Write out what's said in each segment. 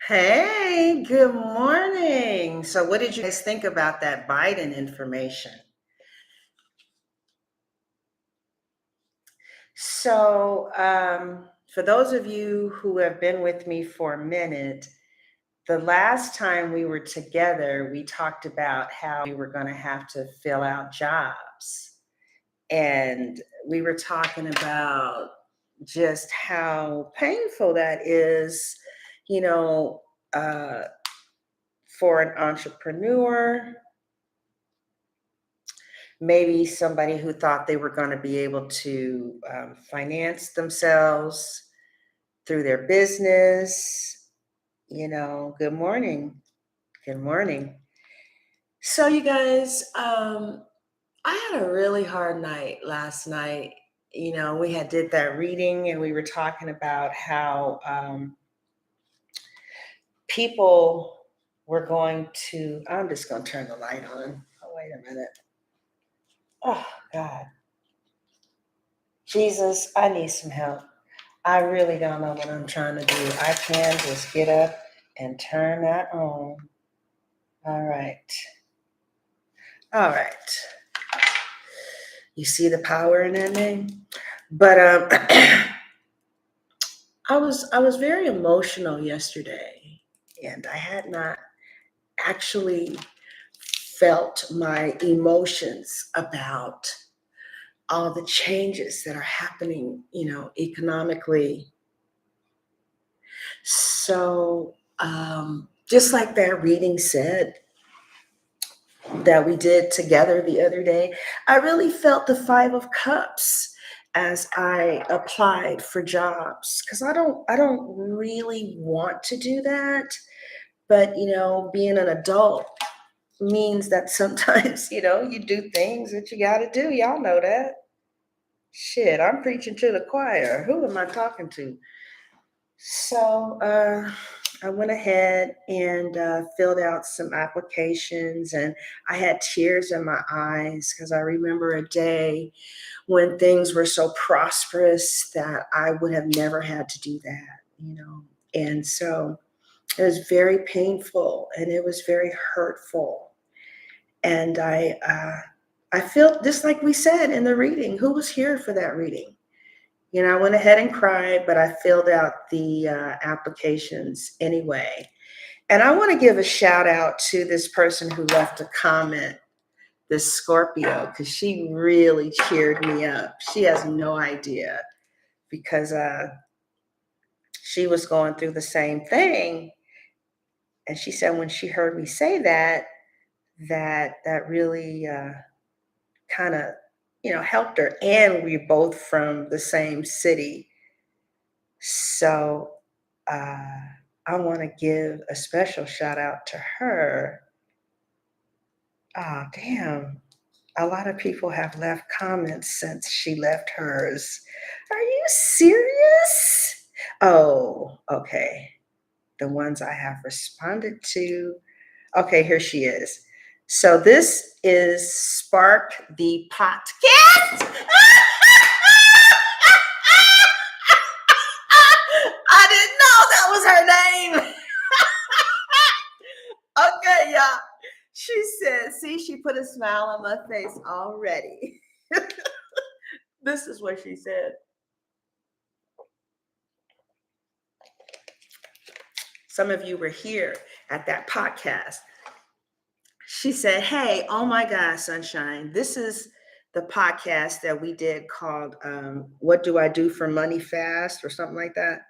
Hey, good morning. So, what did you guys think about that Biden information? So, for those of you who have been with me for a minute, the last time we were together, we talked about how we were going to have to fill out jobs. And we were talking about just how painful that is, you know, uh, for an entrepreneur, maybe somebody who thought they were going to be able to finance themselves through their business. Good morning. Good morning. So, you guys, I had a really hard night last night. We had did that reading and we were talking about how people were going to. I'm just going to turn the light on. Oh, wait a minute. Oh, God. Jesus, I need some help. I really don't know what I'm trying to do. I can just get up and turn that on. All right. All right. You see the power in that name? But I was very emotional yesterday, and I had not actually felt my emotions about all the changes that are happening, economically. So, just like that reading said, that we did together the other day, I really felt the Five of Cups as I applied for jobs because I don't really want to do that, but being an adult means that sometimes you do things that you got to do. Y'all know that. Shit, I'm preaching to the choir. Who am I talking to? So I went ahead and filled out some applications, and I had tears in my eyes because I remember a day when things were so prosperous that I would have never had to do that. And so it was very painful and it was very hurtful. And I feel just like we said in the reading. Who was here for that reading? I went ahead and cried, but I filled out the applications anyway. And I want to give a shout out to this person who left a comment, this Scorpio, because she really cheered me up. She has no idea because she was going through the same thing. And she said when she heard me say that, that really kind of, helped her. And we're both from the same city. So uh, I want to give a special shout out to her. Oh, damn. A lot of people have left comments since she left hers. Are you serious? Oh, okay. The ones I have responded to. Okay, here she is. So this is Spark the Podcast. I didn't know that was her name. Okay, y'all. She said, see, she put a smile on my face already. This is what she said. Some of you were here at that podcast. She said, hey, oh my God, Sunshine, this is the podcast that we did called What Do I Do for Money Fast or something like that.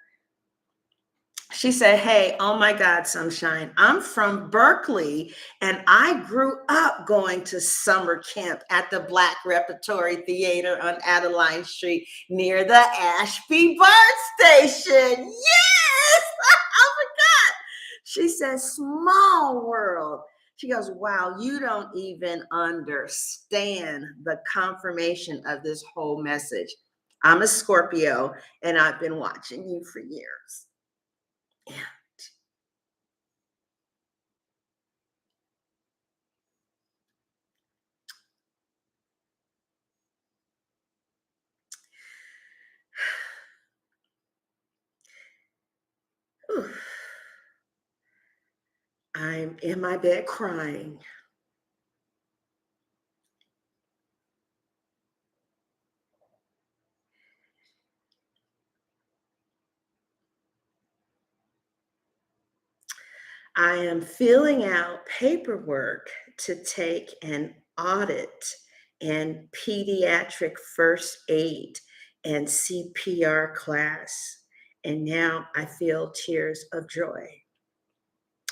She said, hey, oh my God, Sunshine, I'm from Berkeley and I grew up going to summer camp at the Black Repertory Theater on Adeline Street near the Ashby BART station. Yes! Oh my God. She says, small world. She goes, wow, you don't even understand the confirmation of this whole message. I'm a Scorpio and I've been watching you for years. Yeah. Ooh. I'm in my bed crying. I am filling out paperwork to take an audit and pediatric first aid and CPR class. And now I feel tears of joy.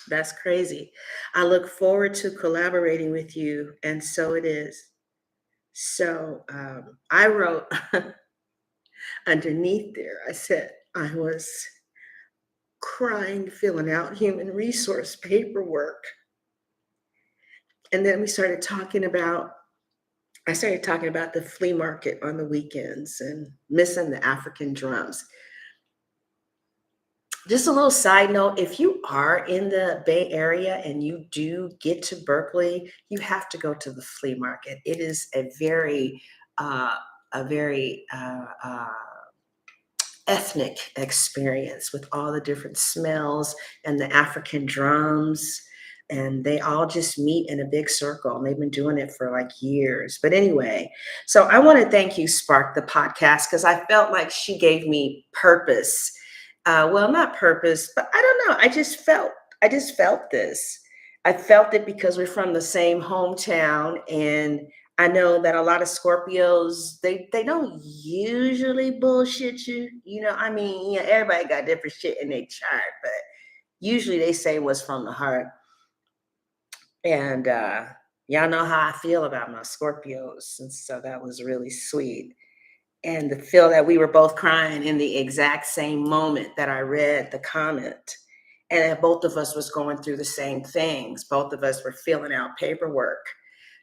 That's crazy. I look forward to collaborating with you, and so it is. So I wrote underneath there, I said, I was crying filling out human resource paperwork. And then I started talking about the flea market on the weekends and missing the African drums. Just a little side note, if you are in the Bay Area and you do get to Berkeley, you have to go to the flea market. It is uh, a very ethnic experience with all the different smells and the African drums. And they all just meet in a big circle. And they've been doing it for like years. But anyway, so I want to thank you, Spark the podcast, because I felt like she gave me purpose. Well, not purpose, but I don't know. I just felt this. I felt it because we're from the same hometown, and I know that a lot of Scorpios, they don't usually bullshit you. I mean, everybody got different shit in their chart, but usually they say what's from the heart. And y'all know how I feel about my Scorpios, and so that was really sweet. And to feel that we were both crying in the exact same moment that I read the comment, and that both of us was going through the same things. Both of us were filling out paperwork,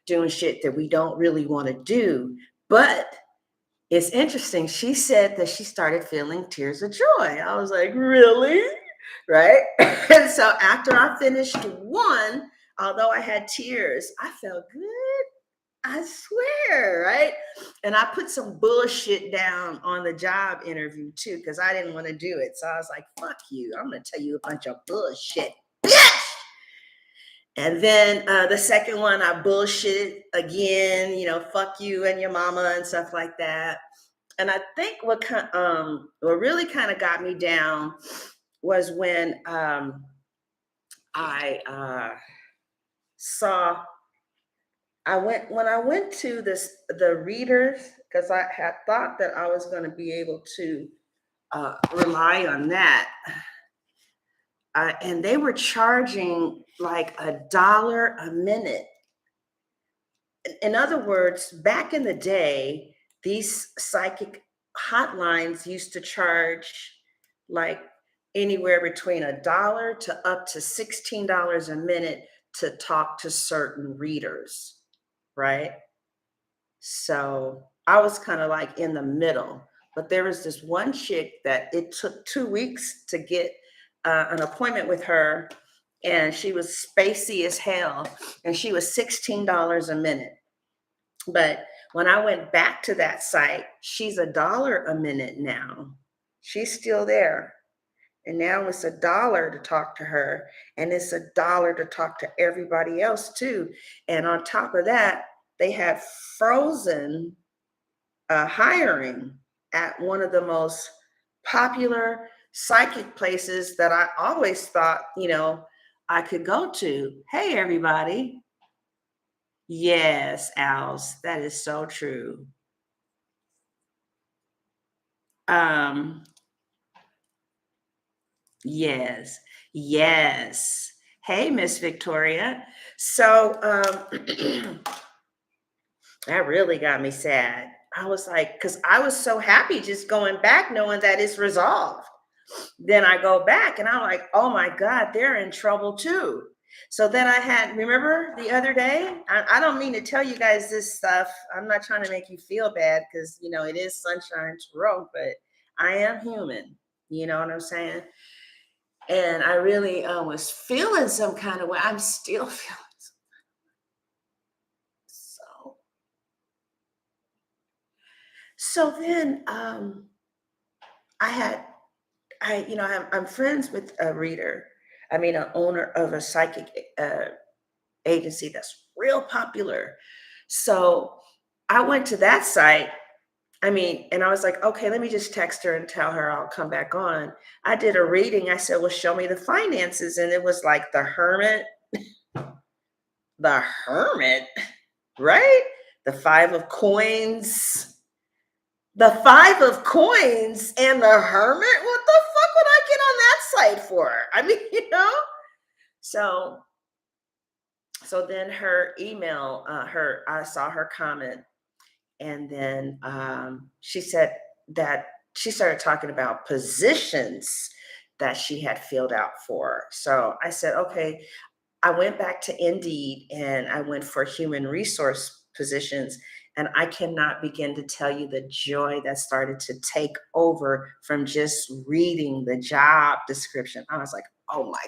doing shit that we don't really want to do. But it's interesting. She said that she started feeling tears of joy. I was like, really? Right? And so after I finished one, although I had tears, I felt good. I swear, right? And I put some bullshit down on the job interview too, because I didn't want to do it. So I was like, fuck you. I'm going to tell you a bunch of bullshit. Bitch! And then the second one, I bullshit again, fuck you and your mama and stuff like that. And I think what really kind of got me down was when I saw when I went to the readers, because I had thought that I was going to be able to rely on that, and they were charging like $1 a minute. In other words, back in the day, these psychic hotlines used to charge like anywhere between $1 to up to $16 a minute to talk to certain readers, right? So I was kind of like in the middle, but there was this one chick that it took 2 weeks to get an appointment with her, and she was spacey as hell, and she was $16 a minute. But when I went back to that site, she's $1 a minute now. She's still there. And now it's $1 to talk to her, and it's $1 to talk to everybody else too. And on top of that, they have frozen hiring at one of the most popular psychic places that I always thought, I could go to. Hey, everybody. Yes, Als, that is so true. Um, yes, yes. Hey, Miss Victoria. So that really got me sad. I was like, because I was so happy just going back knowing that it's resolved. Then I go back and I'm like, oh my God, they're in trouble too. So then remember the other day, I don't mean to tell you guys this stuff. I'm not trying to make you feel bad because, it is sunshine to roll, but I am human. You know what I'm saying? And I really was feeling some kind of way. I'm still feeling so. So then I had, I'm friends with a reader. An owner of a psychic agency that's real popular. So I went to that site. And I was like, okay, let me just text her and tell her I'll come back on. I did a reading. I said, well, show me the finances. And it was like the hermit, right? The five of coins, the five of coins and the hermit. What the fuck would I get on that site for? So, so then her email, I saw her comment, and then she said that she started talking about positions that she had filled out for. So I said, okay. I went back to Indeed and I went for human resource positions. And I cannot begin to tell you the joy that started to take over from just reading the job description. I was like, oh my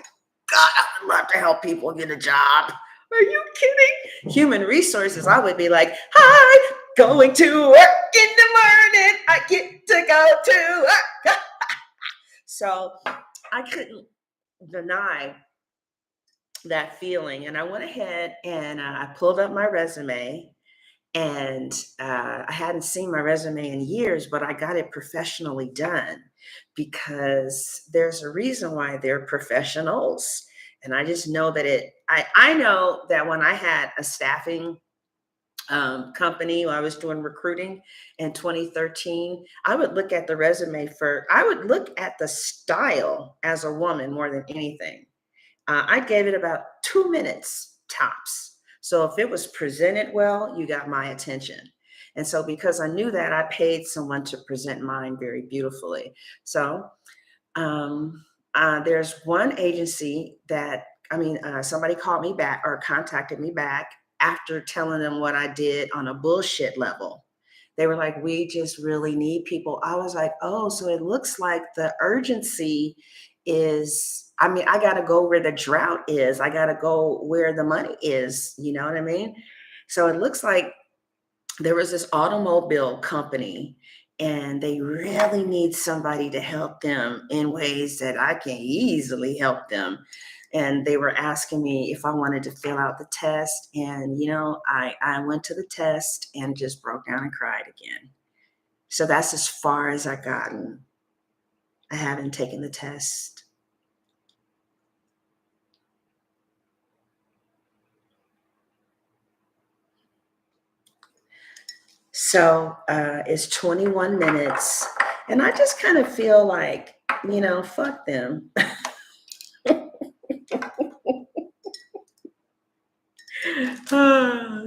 God, I would love to help people get a job. Are you kidding? Human resources, I would be like, hi, going to work in the morning. I get to go to work. So I couldn't deny that feeling. And I went ahead and I pulled up my resume. And I hadn't seen my resume in years, but I got it professionally done because there's a reason why they're professionals. And I just know that I know that when I had a staffing company, when I was doing recruiting in 2013, I would look at the resume I would look at the style as a woman more than anything. I gave it about 2 minutes tops. So if it was presented well, you got my attention. And so because I knew that, I paid someone to present mine very beautifully. So there's one agency that, somebody called me back or contacted me back after telling them what I did on a bullshit level. They were like, we just really need people. I was like, oh, so it looks like the urgency is, I got to go where the drought is. I got to go where the money is. You know what I mean? So it looks like there was this automobile company and they really need somebody to help them in ways that I can easily help them. And they were asking me if I wanted to fill out the test. And, I went to the test and just broke down and cried again. So that's as far as I've gotten. I haven't taken the test. So it's 21 minutes. And I just kind of feel like, fuck them.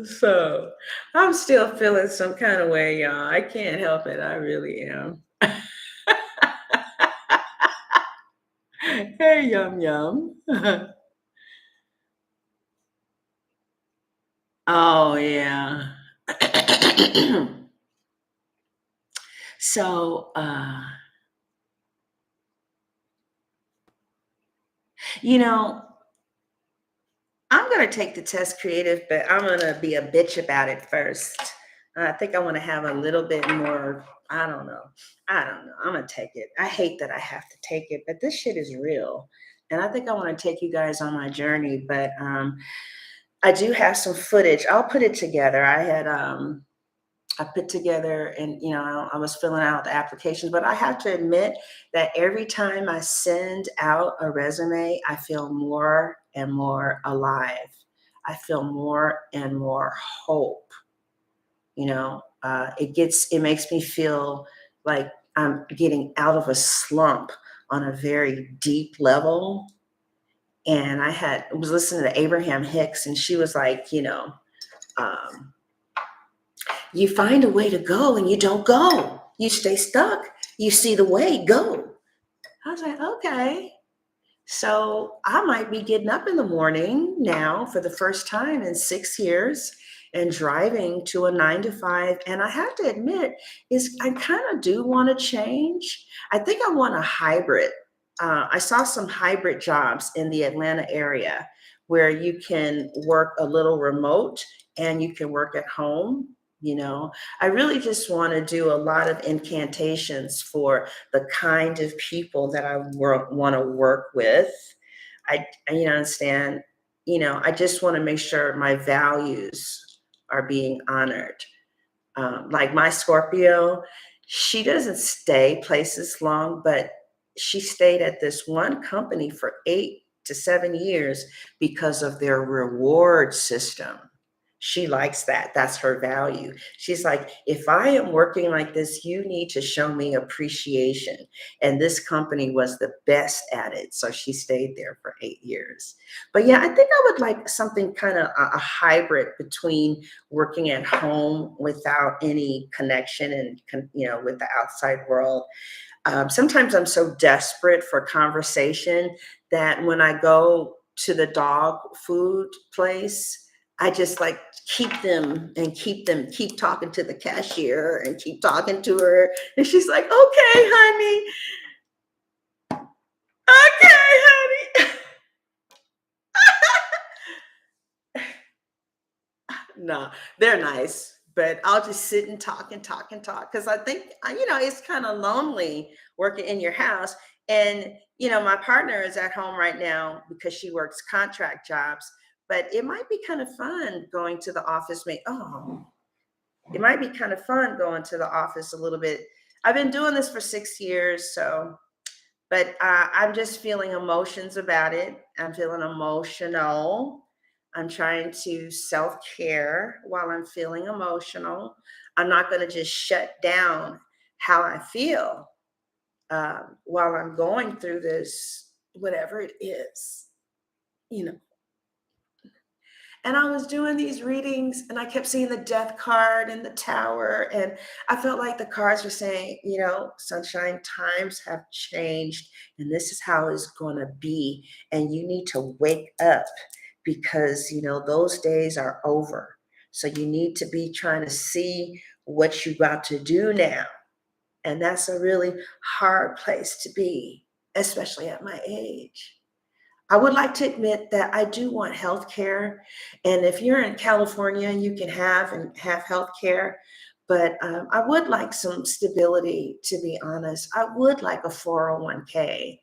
So I'm still feeling some kind of way, y'all. I can't help it. I really am. Hey, yum yum. Oh, yeah. So, you know, I'm going to take the test creative, but I'm going to be a bitch about it first. I think I want to have a little bit more. I don't know. I'm going to take it. I hate that I have to take it, but this shit is real. And I think I want to take you guys on my journey, but I do have some footage. I'll put it together. I put together and, I was filling out the applications, but I have to admit that every time I send out a resume, I feel more and more alive. I feel more and more hope. It makes me feel like I'm getting out of a slump on a very deep level. And I was listening to Abraham Hicks, and she was like, um, you find a way to go and you don't go. You stay stuck. You see the way, go. I was like, okay. So I might be getting up in the morning now for the first time in 6 years and driving to a 9 to 5. And I have to admit, I kind of do want to change. I think I want a hybrid. I saw some hybrid jobs in the Atlanta area where you can work a little remote and you can work at home. I really just want to do a lot of incantations for the kind of people that I want to work with. you understand, I just want to make sure my values are being honored. Like my Scorpio, she doesn't stay places long, but she stayed at this one company for 8 to 7 years because of their reward system. She likes that. That's her value. She's like, if I am working like this, you need to show me appreciation. And this company was the best at it. So she stayed there for 8 years. But yeah, I think I would like something kind of a hybrid between working at home without any connection and with the outside world. Sometimes I'm so desperate for conversation that when I go to the dog food place, I just like keep talking to the cashier and keep talking to her, and she's like, "Okay, honey, okay, honey." No, they're nice, but I'll just sit and talk and talk and talk because I think it's kind of lonely working in your house. And my partner is at home right now because she works contract jobs. But it might be kind of fun going to the office. It might be kind of fun going to the office a little bit. I've been doing this for 6 years, so but I'm just feeling emotions about it. I'm feeling emotional. I'm trying to self care while I'm feeling emotional. I'm not going to just shut down how I feel while I'm going through this, whatever it is, you know. And I was doing these readings and I kept seeing the death card and the tower. And I felt like the cards were saying, sunshine, times have changed and this is how it's going to be. And you need to wake up because, those days are over. So you need to be trying to see what you got to do now. And that's a really hard place to be, especially at my age. I would like to admit that I do want health care. And if you're in California, you can have health care. But I would like some stability, to be honest. I would like a 401k.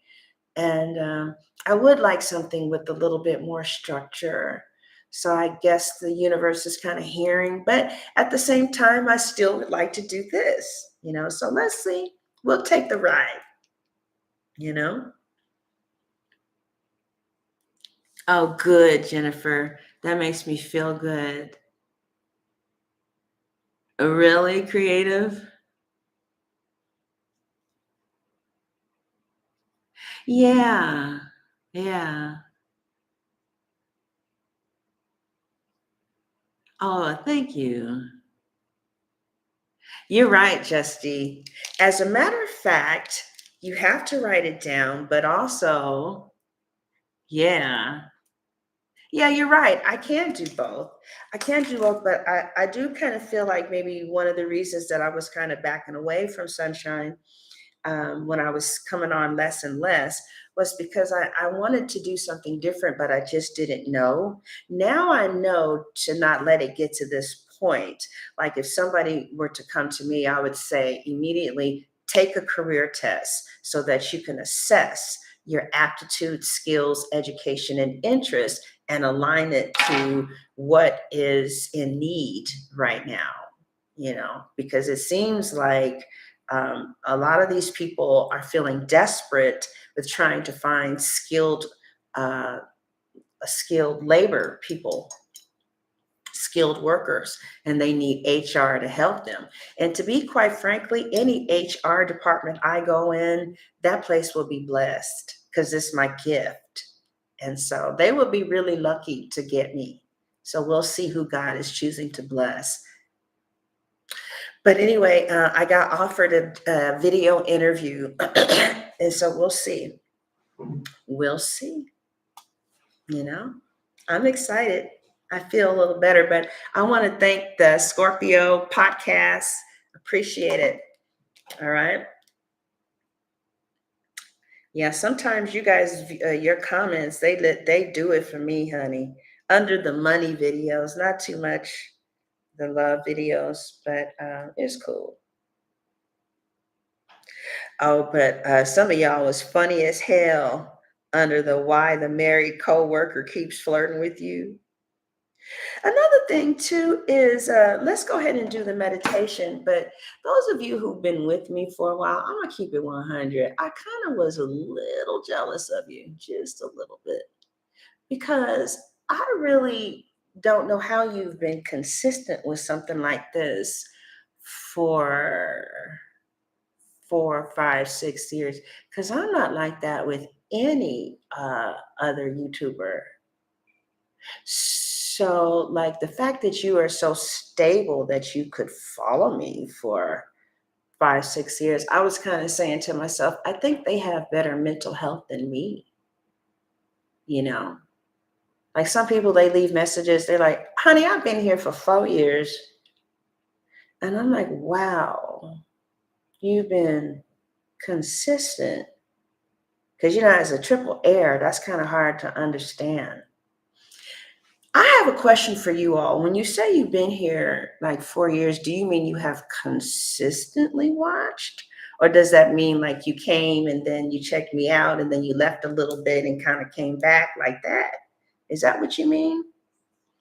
And I would like something with a little bit more structure. So I guess the universe is kind of hearing. But at the same time, I still would like to do this. So let's see. We'll take the ride, you know? Oh, good, Jennifer. That makes me feel good. Really creative? Yeah. Yeah. Oh, thank you. You're right, Justy. As a matter of fact, you have to write it down, but also, yeah. Yeah, you're right. I can do both. I can do both, but I do kind of feel like maybe one of the reasons that I was kind of backing away from sunshine when I was coming on less and less was because I wanted to do something different, but I just didn't know. Now I know to not let it get to this point. Like if somebody were to come to me, I would say immediately take a career test so that you can assess your aptitude, skills, education, and interest and align it to what is in need right now, because it seems like a lot of these people are feeling desperate with trying to find uh, skilled labor people, skilled workers, and they need HR to help them. And to be quite frankly, any HR department I go in, that place will be blessed because it's my gift. And so they will be really lucky to get me. So we'll see who God is choosing to bless. But anyway, I got offered a video interview. And so we'll see. We'll see. You know, I'm excited. I feel a little better, but I want to thank the Scorpio podcast. Appreciate it. All right. Yeah, sometimes you guys, your comments, they do it for me, honey. Under the money videos, not too much the love videos, but it's cool. Oh, but some of y'all was funny as hell under the why the married coworker keeps flirting with you. Another thing too is let's go ahead and do the meditation. But those of you who've been with me for a while, I'm gonna keep it 100. I kind of was a little jealous of you, just a little bit, because I really don't know how you've been consistent with something like this for 4, 5, 6 years. Because I'm not like that with any other YouTuber. So, like the fact that you are so stable that you could follow me for 5, 6 years, I was kind of saying to myself, I think they have better mental health than me, you know? Like some people, they leave messages, they're like, honey, I've been here for 4 years. And I'm like, wow, you've been consistent. Because, as a triple air, that's kind of hard to understand. I have a question for you all. When you say you've been here like 4 years, do you mean you have consistently watched? Or does that mean like you came and then you checked me out and then you left a little bit and kind of came back like that? Is that what you mean?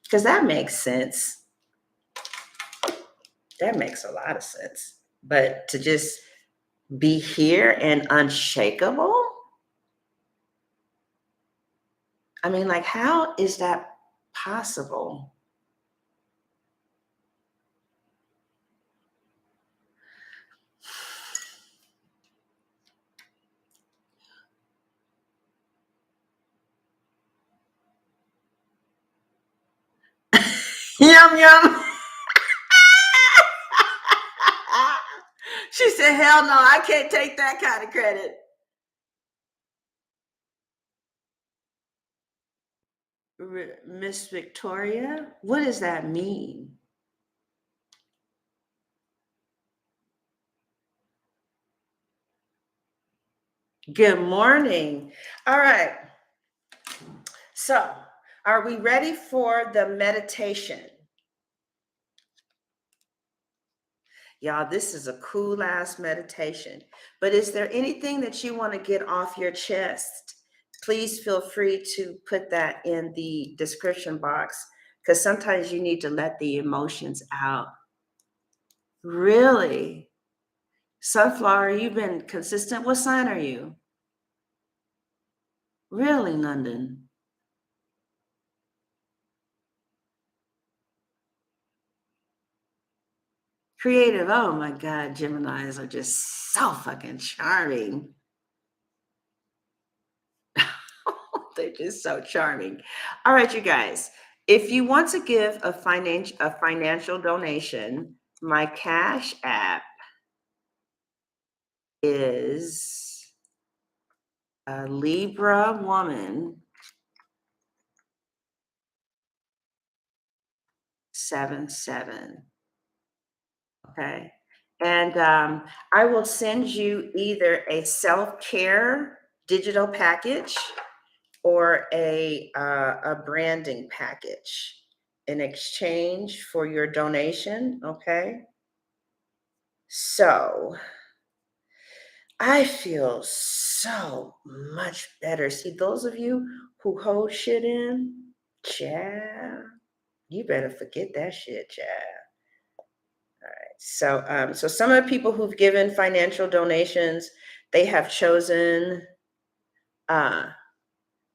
Because that makes sense. That makes a lot of sense. But to just be here and unshakable? I mean, like, how is that possible? Yum, yum. She said, hell no, I can't take that kind of credit. Miss Victoria, what does that mean? Good morning. All right. So, are we ready for the meditation? Y'all, this is a cool ass meditation. But is there anything that you want to get off your chest? Please feel free to put that in the description box because sometimes you need to let the emotions out. Really? Sunflower, you've been consistent. What sign are you? Really, London? Creative. Oh my God, Geminis are just so fucking charming. They're just so charming. All right, you guys. If you want to give a financial donation, my Cash App is a Libra Woman 77. Okay. And I will send you either a self-care digital package or a branding package in exchange for your donation. Okay. So I feel so much better. See, those of you who hold shit in, child, you better forget that shit, child. So some of the people who've given financial donations, they have chosen uh,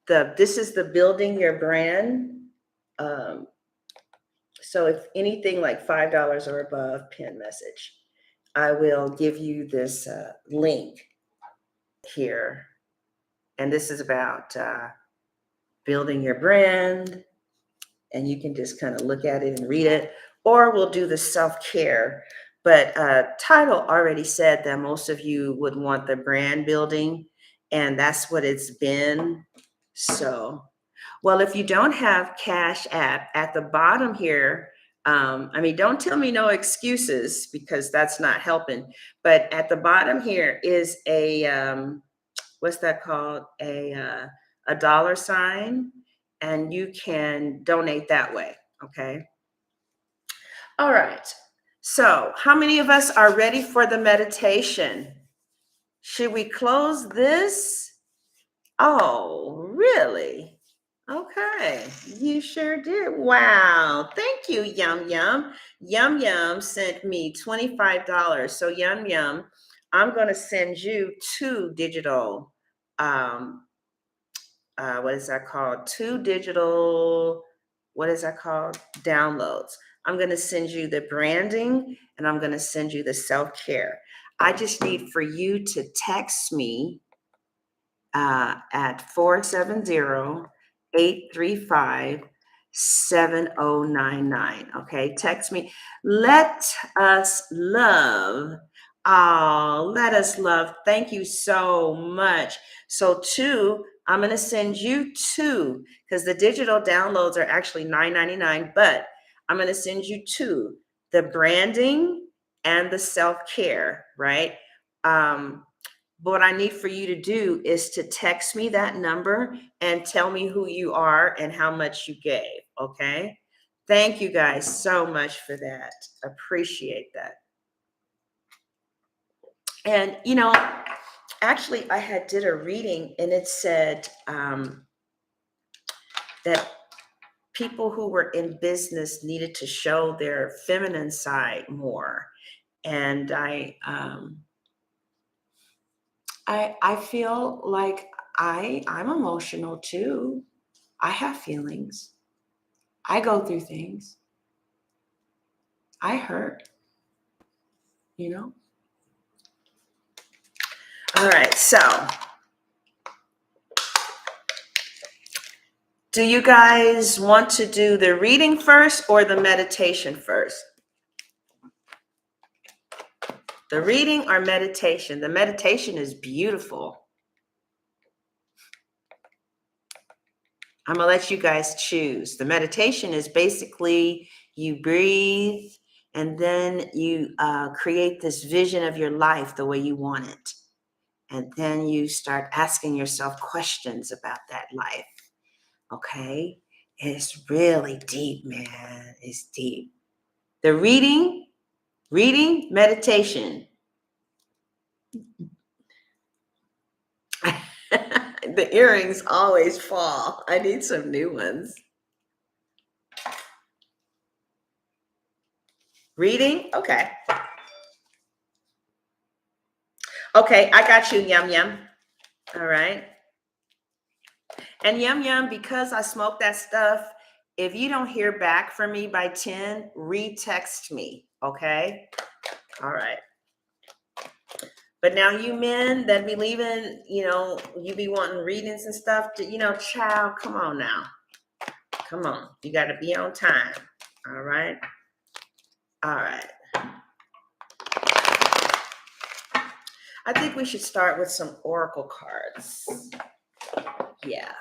this is the building your brand. Um, so if anything like $5 or above, pin message, I will give you this link here. And this is about building your brand. And you can just kind of look at it and read it. Or we'll do the self-care. But title already said that most of you would want the brand building. And that's what it's been. So, well, if you don't have Cash App, at the bottom here, don't tell me no excuses because that's not helping. But at the bottom here is a, what's that called? A dollar sign, and you can donate that way. Okay. All right. So, how many of us are ready for the meditation? Should we close this Oh, really? Okay. You sure did. Wow. Thank you, Yum Yum. Yum Yum sent me $25. So Yum Yum, I'm going to send you two digital um what is that called? Two digital, what is that called? Downloads. I'm going to send you the branding and I'm going to send you the self-care. I just need for you to text me at 470-835-7099. Okay, text me. Let us love. Oh, let us love. Thank you so much. So two, I'm going to send you two because the digital downloads are actually $9.99, but I'm going to send you two, the branding and the self-care, right? But what I need for you to do is to text me that number and tell me who you are and how much you gave. Okay. Thank you guys so much for that. Appreciate that. And, actually, I had did a reading and it said that people who were in business needed to show their feminine side more. And I feel like I'm emotional too. I have feelings. I go through things. I hurt, you know? All right, so do you guys want to do the reading first or the meditation first? The reading or meditation? The meditation is beautiful. I'm going to let you guys choose. The meditation is basically you breathe and then you create this vision of your life the way you want it. And then you start asking yourself questions about that life. Okay? It's really deep, man. It's deep. The reading, meditation. The earrings always fall. I need some new ones. Reading? Okay. Okay, I got you, Yum Yum. All right. And Yum Yum, because I smoke that stuff, if you don't hear back from me by 10, re-text me, okay? All right. But now you men that be leaving, you be wanting readings and stuff to, child, come on now. Come on. You got to be on time. All right. All right. I think we should start with some oracle cards. Yeah.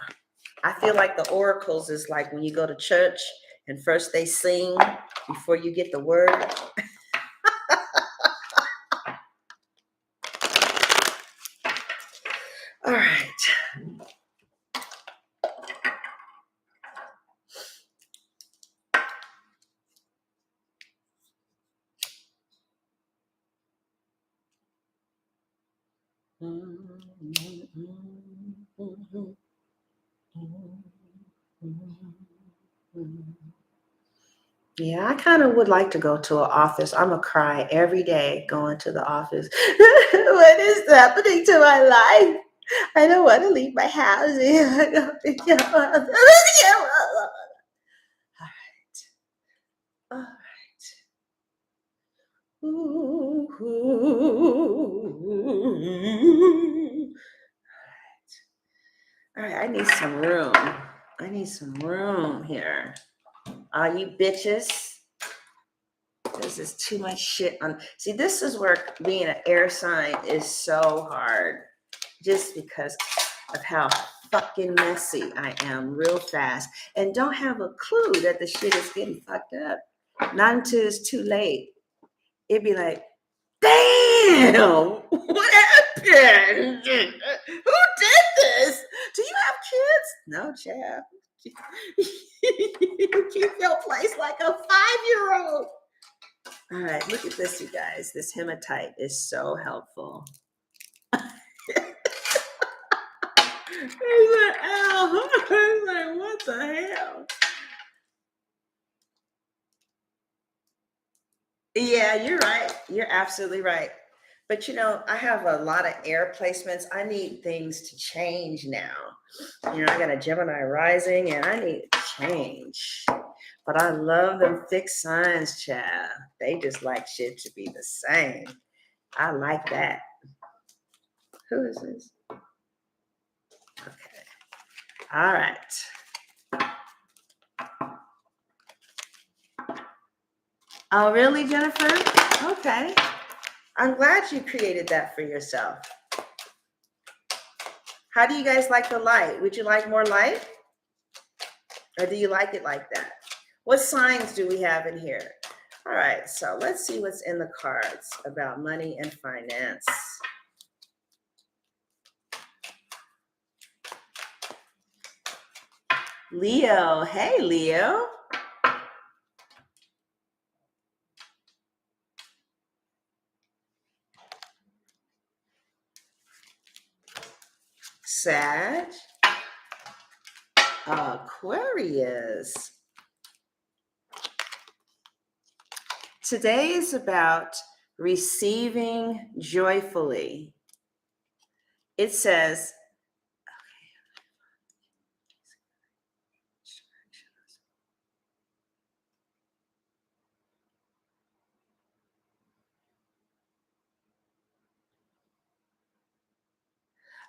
I feel like the oracles is like when you go to church and first they sing before you get the word. All right. Yeah, I kind of would like to go to an office. I'm going to cry every day going to the office. What is happening to my life? I don't want to leave my house. I don't think All right. All right. Ooh, All right, I need some room. I need some room here. All you bitches. This is too much shit on. See, this is where being an air sign is so hard. Just because of how fucking messy I am real fast. And don't have a clue that the shit is getting fucked up. Not until it's too late. It'd be like, damn, what happened? Who did this? Do you have kids? No, child. You keep your place like a 5-year-old. All right, look at this, you guys. This hematite is so helpful. like, ow. It's like, what the hell? Yeah, you're right. You're absolutely right. But I have a lot of air placements. I need things to change now. I got a Gemini rising and I need to change. But I love them fixed signs, child. They just like shit to be the same. I like that. Who is this? Okay. All right. Oh, really, Jennifer? Okay. I'm glad you created that for yourself. How do you guys like the light? Would you like more light? Or do you like it like that? What signs do we have in here? All right, so let's see what's in the cards about money and finance. Leo. Hey, Leo. Sag. Aquarius. Today is about receiving joyfully. It says,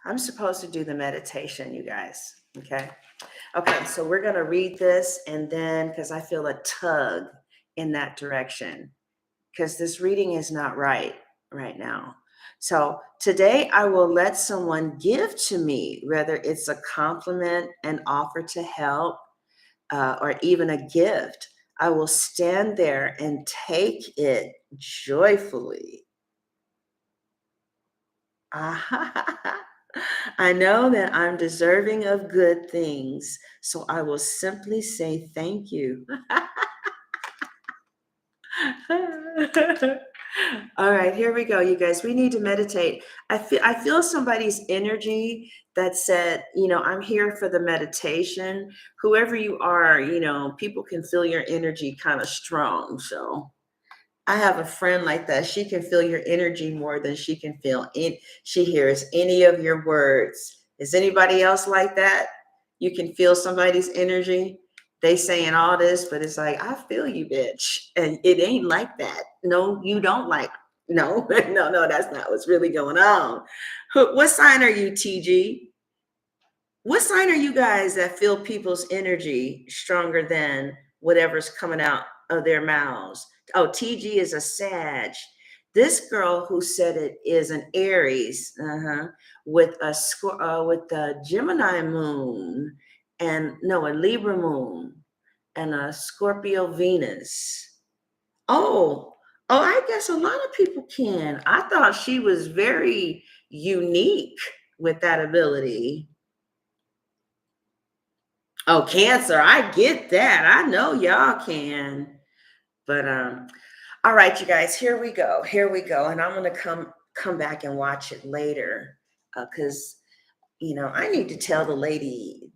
I'm supposed to do the meditation, you guys. Okay. Okay. So we're going to read this and then, because I feel a tug in that direction, because this reading is not right now. So today I will let someone give to me, whether it's a compliment, an offer to help, or even a gift. I will stand there and take it joyfully. I know that I'm deserving of good things, so I will simply say thank you. All right, here we go, you guys. We need to meditate. I feel somebody's energy that said, I'm here for the meditation. Whoever you are, people can feel your energy kind of strong. So I have a friend like that. She can feel your energy more than she can feel in. She hears any of your words. Is anybody else like that? You can feel somebody's energy. They saying all this, but it's like, I feel you, bitch. And it ain't like that. No, you don't like. No, no, that's not what's really going on. What sign are you, TG? What sign are you guys that feel people's energy stronger than whatever's coming out of their mouths? Oh, TG is a Sag. This girl who said it is an Aries, with a Gemini moon, and no, a Libra moon, and a Scorpio Venus. Oh, I guess a lot of people can. I thought she was very unique with that ability. Oh, Cancer, I get that. I know y'all can. But all right, you guys, here we go. Here we go. And I'm gonna come back and watch it later. Because I need to tell the lady.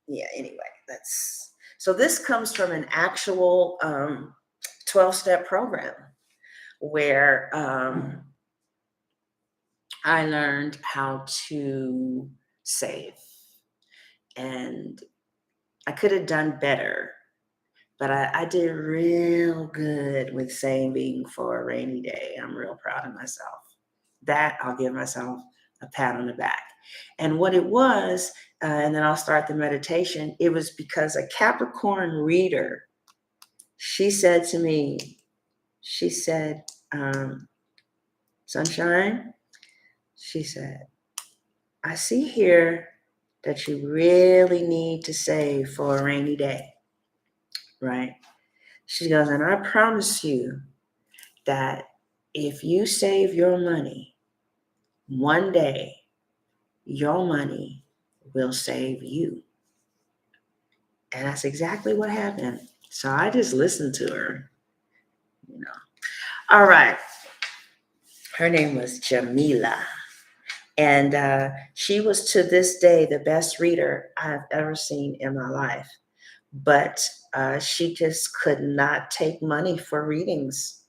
Yeah, anyway, that's so this comes from an actual 12-step program where I learned how to save. And I could have done better, but I did real good with saving for a rainy day. I'm real proud of myself. That I'll give myself a pat on the back. And what it was, and then I'll start the meditation, it was because a Capricorn reader, she said to me, she said, Sunshine, she said, I see here that you really need to save for a rainy day, right? She goes, and I promise you that if you save your money, one day your money will save you. And that's exactly what happened. So I just listened to her, All right. Her name was Jamila. And she was to this day the best reader I've ever seen in my life. But she just could not take money for readings.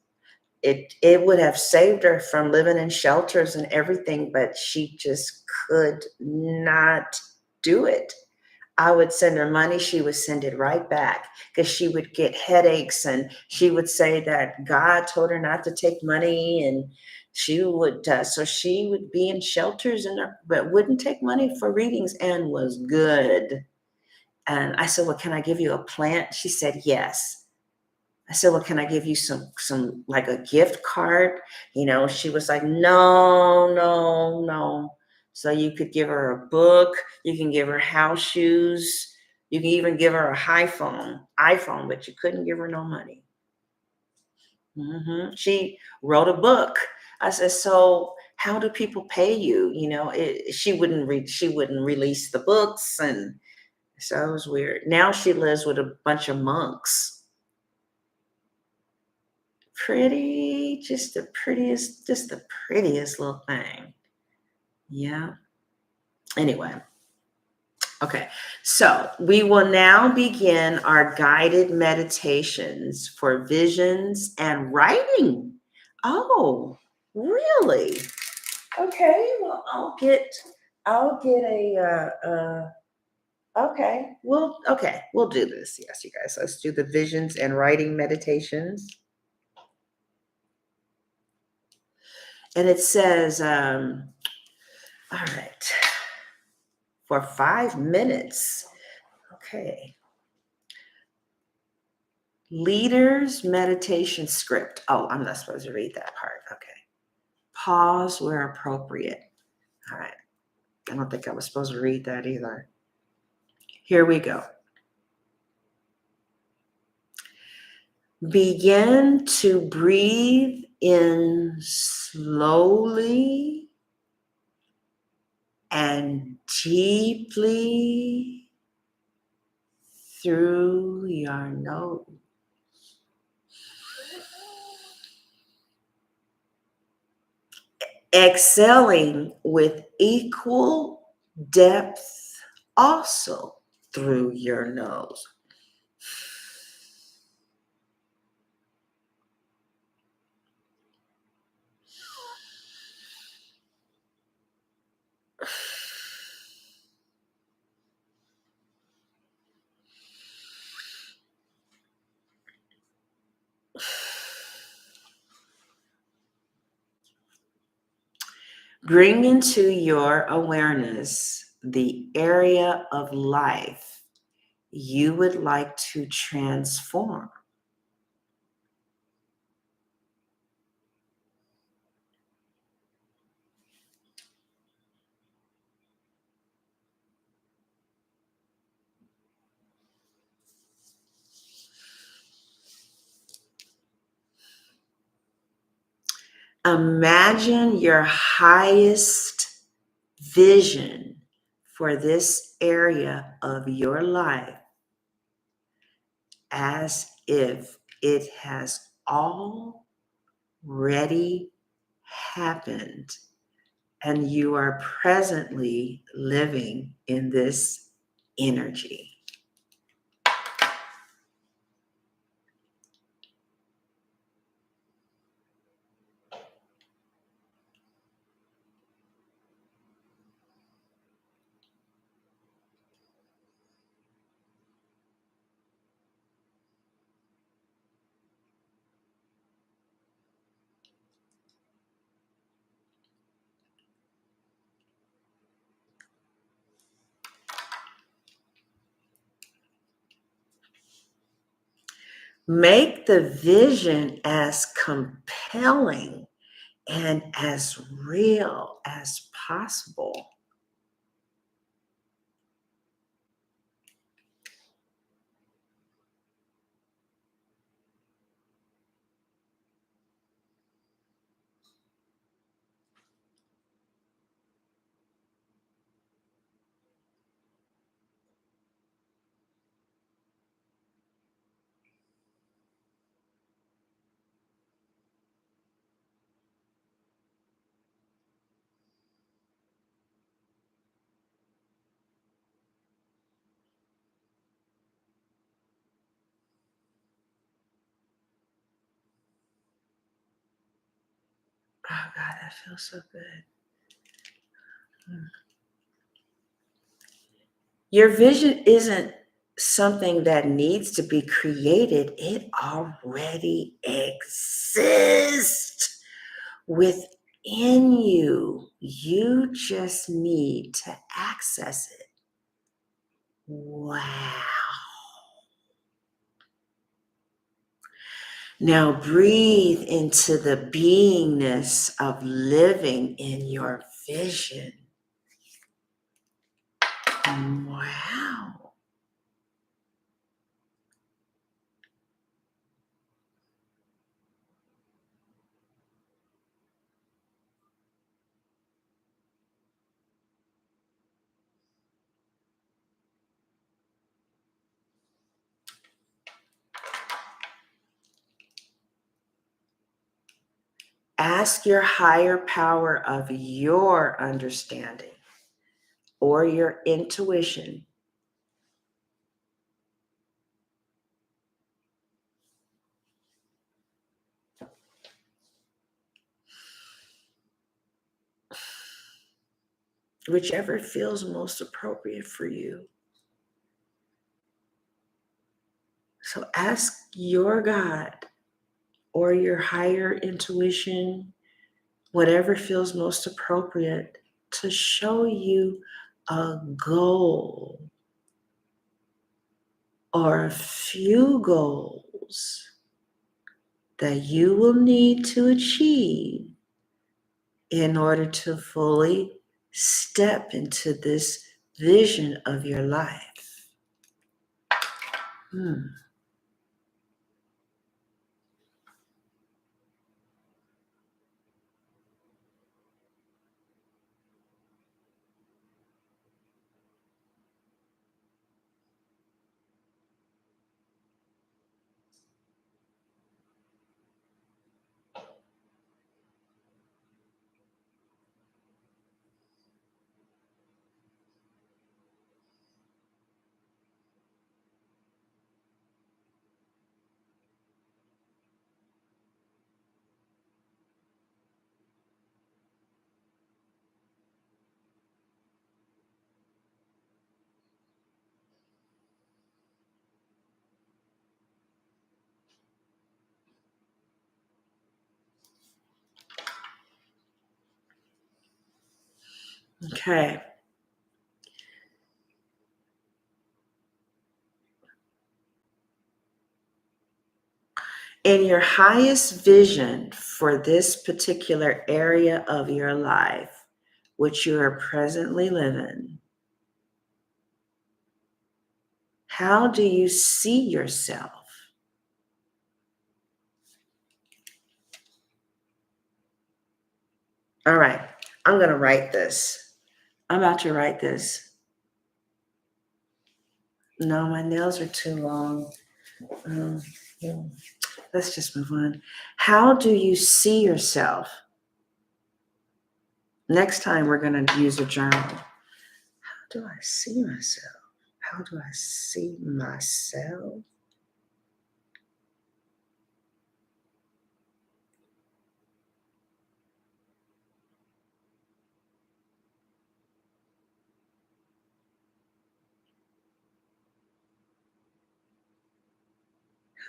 It would have saved her from living in shelters and everything, but she just could not do it. I would send her money, she would send it right back because she would get headaches, and she would say that God told her not to take money, and she would so she would be in shelters and but wouldn't take money for readings and was good. And I said, well, can I give you a plant? She said, yes. I said, well, can I give you some like a gift card? She was like, no, no, no. So you could give her a book, you can give her house shoes, you can even give her a iPhone, but you couldn't give her no money. She wrote a book. I said, so how do people pay you? She wouldn't release the books, and so it was weird. Now she lives with a bunch of monks. Pretty, just the prettiest little thing. Yeah. Anyway, okay. So we will now begin our guided meditations for visions and writing. Oh, really? Okay. Well, I'll get okay. We'll do this. Yes, you guys. Let's do the visions and writing meditations. And it says, all right, for 5 minutes. Okay. Leader's meditation script. Oh, I'm not supposed to read that part. Okay. Pause where appropriate. All right. I don't think I was supposed to read that either. Here we go. Begin to breathe in slowly and deeply through your nose. Exhaling with equal depth also through your nose. Bring into your awareness the area of life you would like to transform. Imagine your highest vision for this area of your life as if it has already happened and you are presently living in this energy. Make the vision as compelling and as real as possible. Oh, God, that feels so good. Your vision isn't something that needs to be created, it already exists within you. You just need to access it. Wow. Now breathe into the beingness of living in your vision. Wow. Ask your higher power of your understanding or your intuition whichever feels most appropriate for you. So ask your God or your higher intuition, whatever feels most appropriate, to show you a goal or a few goals that you will need to achieve in order to fully step into this vision of your life. Okay. In your highest vision for this particular area of your life, which you are presently living, how do you see yourself? All right, I'm going to write this. I'm about to write this. No, my nails are too long. Let's just move on. How do you see yourself? Next time, we're going to use a journal. How do I see myself? How do I see myself?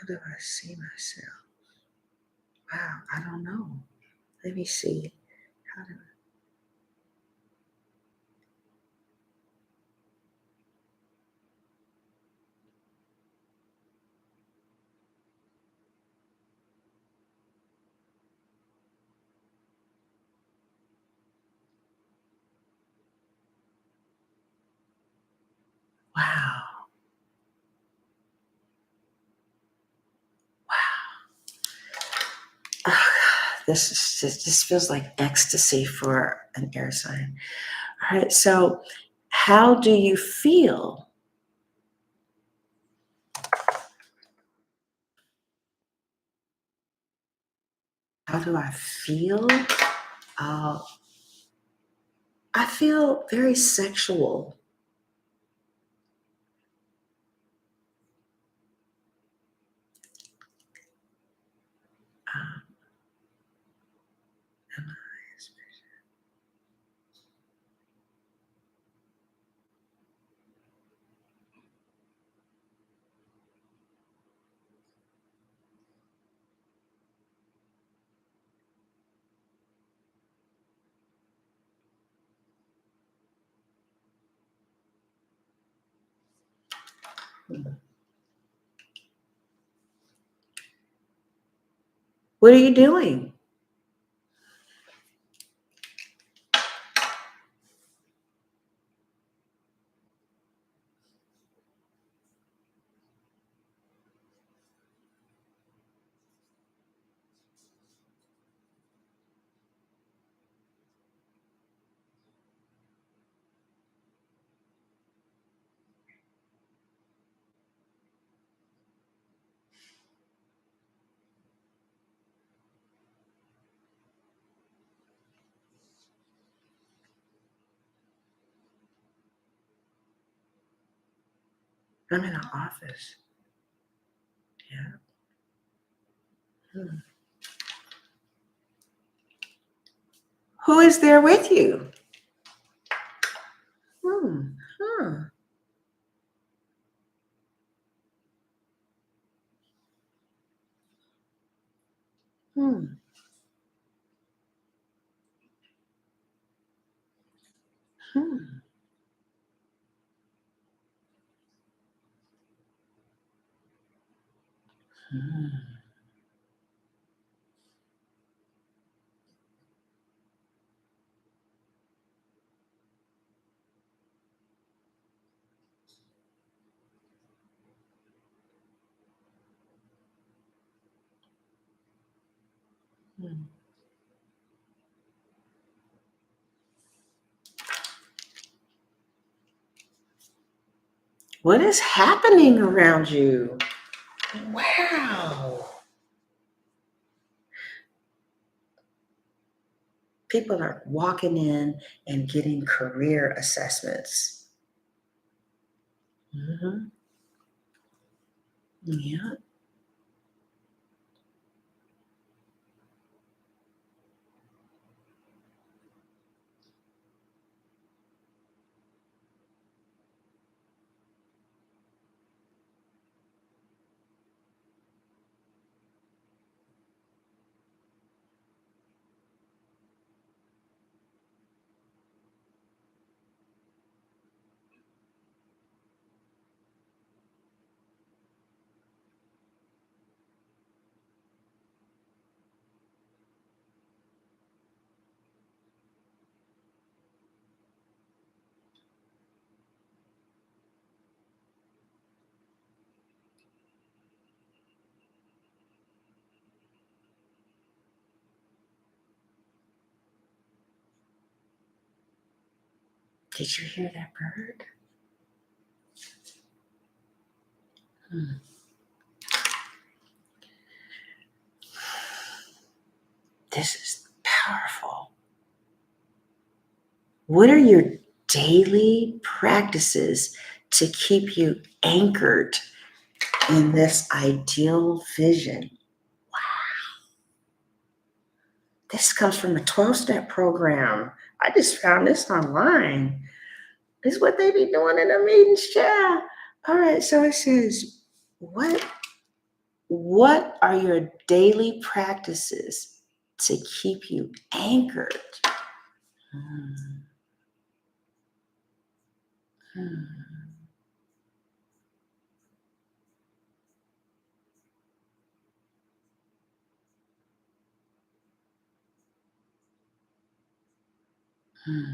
How do I see myself? Wow, I don't know. Let me see. How wow. Oh, this feels like ecstasy for an air sign. All right, so how do you feel? How do I feel? Uh, I feel very sexual. What are you doing? I'm in an office. Yeah. Hmm. Who is there with you? Hmm. Huh. Hmm. Hmm. Hmm. Hmm. What is happening around you? Wow. People are walking in and getting career assessments. Hmm. Yeah. Did you hear that bird? Hmm. This is powerful. What are your daily practices to keep you anchored in this ideal vision? This comes from the 12-step program. I just found this online. This is what they be doing in the meetings, child. All right, so it says, what are your daily practices to keep you anchored? Hmm. Hmm. Hmm.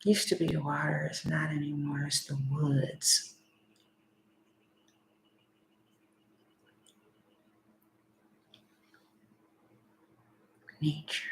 Used to be the water, it's not anymore, it's the woods. Nature.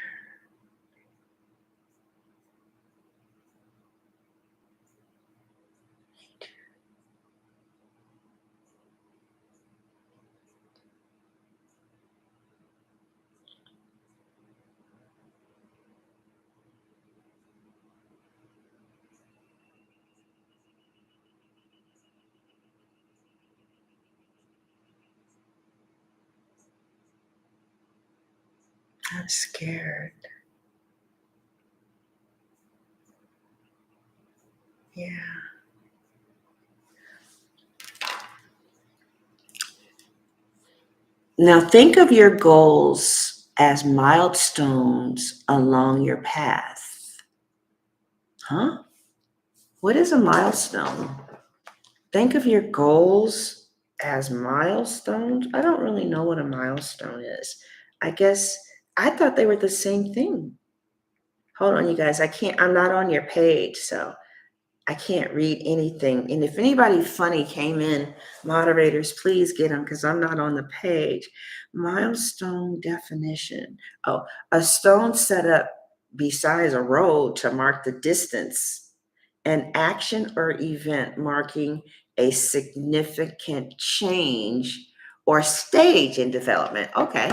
I'm scared. Yeah. Now think of your goals as milestones along your path. Huh? What is a milestone? Think of your goals as milestones. I don't really know what a milestone is. I guess I thought they were the same thing. Hold on, you guys. I'm not on your page, so I can't read anything. And if anybody funny came in, moderators, please get them because I'm not on the page. Milestone definition. Oh, a stone set up beside a road to mark the distance, an action or event marking a significant change or stage in development. Okay.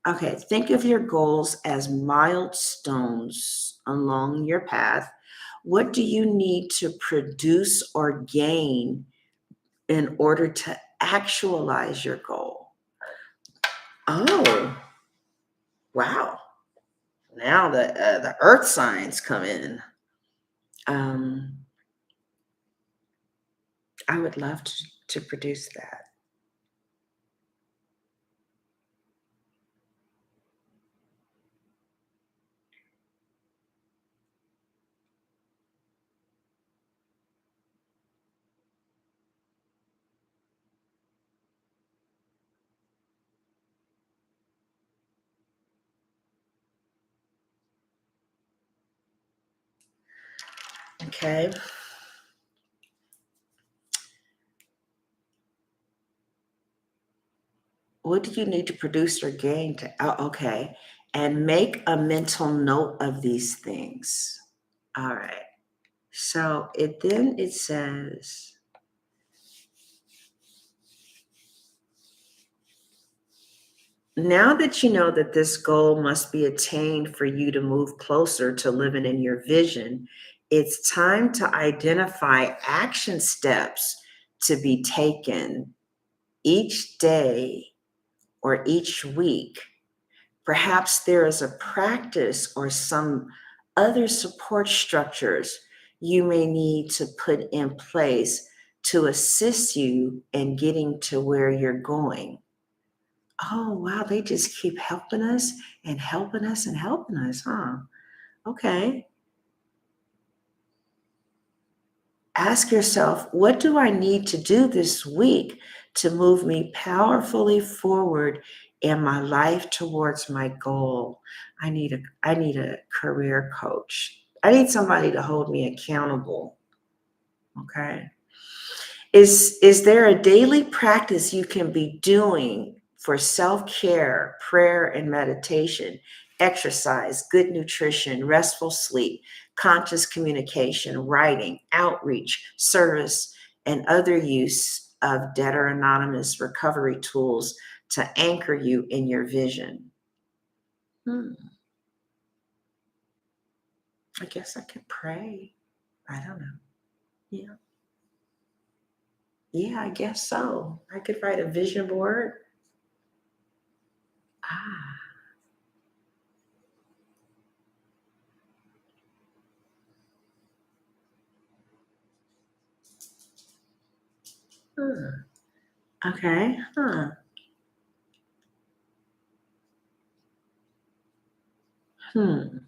Okay. Think of your goals as milestones along your path. What do you need to produce or gain in order to actualize your goal? Oh, wow. Now the earth signs come in. Um, I would love to produce that. Okay. What do you need to produce or gain to, oh, okay. And make a mental note of these things. All right. So it says, now that you know that this goal must be attained for you to move closer to living in your vision, it's time to identify action steps to be taken each day or each week. Perhaps there is a practice or some other support structures you may need to put in place to assist you in getting to where you're going. Oh, wow, they just keep helping us and helping us and helping us, huh? Okay. Ask yourself, what do I need to do this week to move me powerfully forward in my life towards my goal? I need a career coach. I need somebody to hold me accountable. Okay. Is there a daily practice you can be doing for self-care, prayer and meditation, exercise, good nutrition, restful sleep, conscious communication, writing, outreach, service, and other use of Dead or Anonymous recovery tools to anchor you in your vision? Hmm, I guess I could pray. I don't know. Yeah. Yeah, I guess so. I could write a vision board. Ah. Hmm. Okay. Huh. Hmm.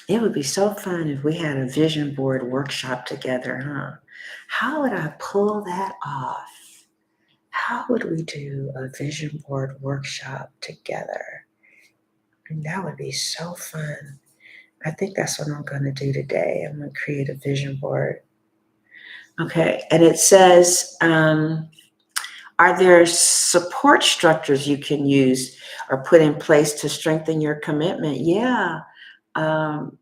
It would be so fun if we had a vision board workshop together, huh? How would I pull that off? How would we do a vision board workshop together? And that would be so fun. I think that's what I'm going to do today. I'm going to create a vision board. Okay. And it says, are there support structures you can use or put in place to strengthen your commitment? Yeah. Um,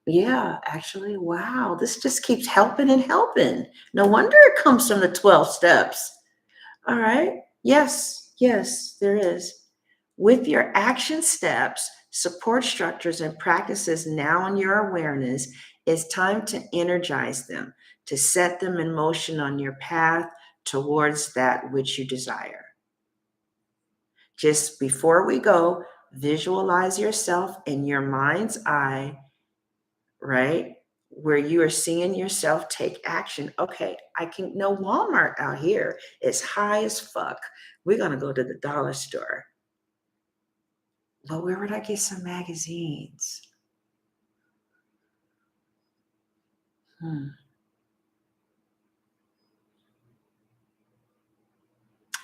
Yeah, actually, wow, this just keeps helping and helping. No wonder it comes from the 12 steps. All right. Yes, yes, there is. With your action steps, support structures, and practices now in your awareness, it's time to energize them, to set them in motion on your path towards that which you desire. Just before we go, visualize yourself in your mind's eye, right? Where you are seeing yourself take action. Okay, I can no Walmart out here. It's high as fuck. We're gonna go to the dollar store. Well, where would I get some magazines?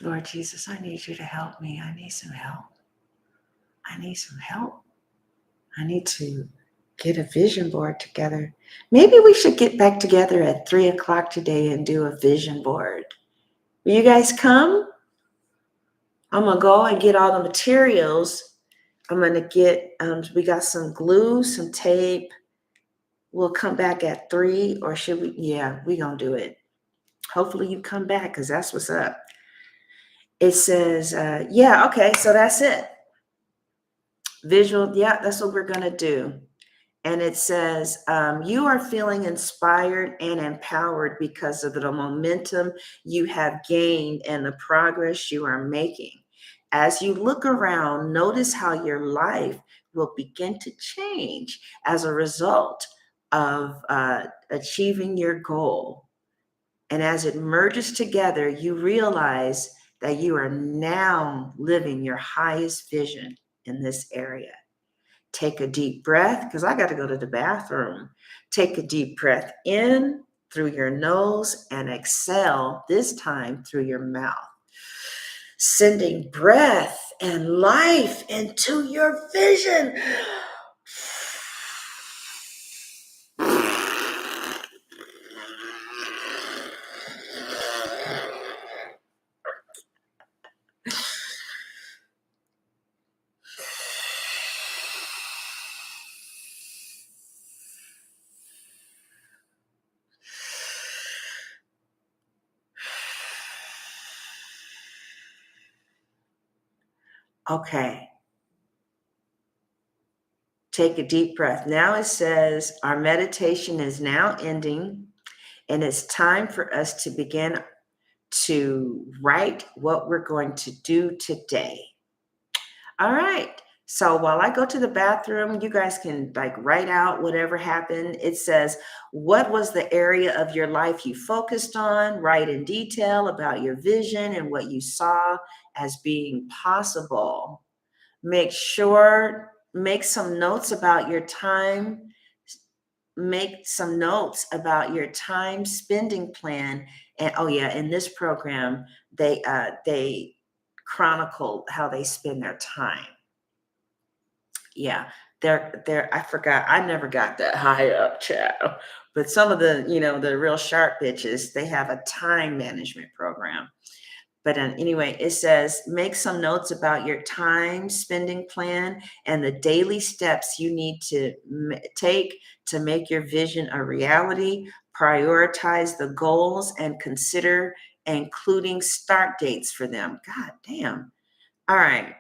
Lord Jesus, I need you to help me. I need some help. I need some help. I need to get a vision board together. Maybe we should get back together at 3:00 today and do a vision board. Will you guys come? I'm going to go and get all the materials. I'm going to get, we got some glue, some tape. We'll come back at 3, or should we? Yeah, we're going to do it. Hopefully you come back, because that's what's up. It says, yeah, okay, so that's it. Visual, yeah, that's what we're going to do. And it says, you are feeling inspired and empowered because of the momentum you have gained and the progress you are making. As you look around, notice how your life will begin to change as a result of achieving your goal. And as it merges together, you realize that you are now living your highest vision in this area. Take a deep breath, because I got to go to the bathroom. Take a deep breath in through your nose and exhale, this time through your mouth. Sending breath and life into your vision. Okay. Take a deep breath. Now it says our meditation is now ending, and it's time for us to begin to write what we're going to do today. All right. So while I go to the bathroom, you guys can write out whatever happened. It says, what was the area of your life you focused on? Write in detail about your vision and what you saw as being possible. Make some notes about your time. Make some notes about your time spending plan. And in this program, they chronicle how they spend their time. Yeah, they're I forgot. I never got that high up, child. But some of the, the real sharp bitches, they have a time management program. But anyway, it says, make some notes about your time spending plan and the daily steps you need to take to make your vision a reality. Prioritize the goals and consider including start dates for them. God damn. All right.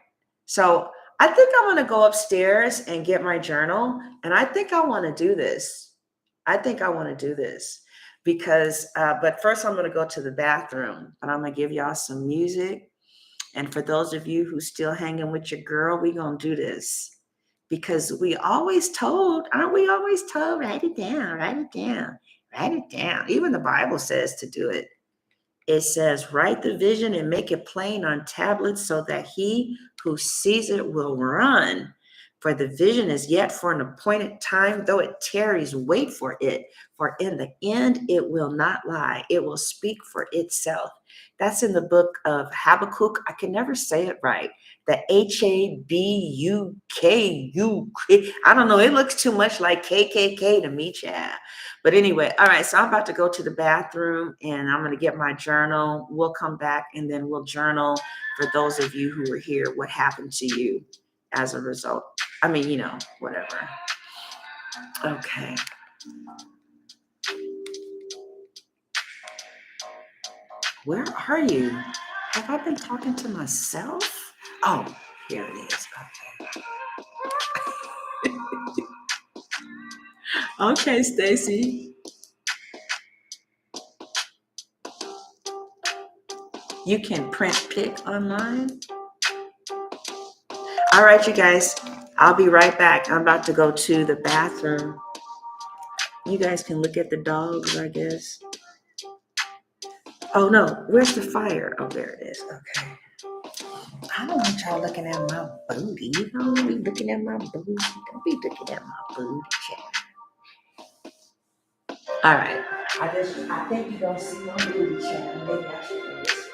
So I think I want to go upstairs and get my journal. And I think I want to do this. Because, but first I'm going to go to the bathroom, and I'm going to give y'all some music. And for those of you who still hanging with your girl, we going to do this. Because aren't we always told, write it down, write it down, write it down. Even the Bible says to do it. It says, write the vision and make it plain on tablets so that he who sees it will run. For the vision is yet for an appointed time, though it tarries, wait for it. For in the end, it will not lie. It will speak for itself. That's in the book of Habakkuk. I can never say it right. The Habukuk. I don't know. It looks too much like KKK to me, child. But anyway, all right. So I'm about to go to the bathroom, and I'm going to get my journal. We'll come back, and then we'll journal for those of you who were here, what happened to you as a result. I mean, whatever. Okay. Where are you? Have I been talking to myself? Oh, here it is. Okay. Okay, Stacy. You can print pick online. All right, you guys, I'll be right back. I'm about to go to the bathroom. You guys can look at the dogs, I guess. Oh no, where's the fire? Oh, there it is. Okay. I don't want y'all looking at my booty. You don't be looking at my booty. Don't be looking at my booty, child. All right. I think you're gonna see my booty, child. Maybe I should do this.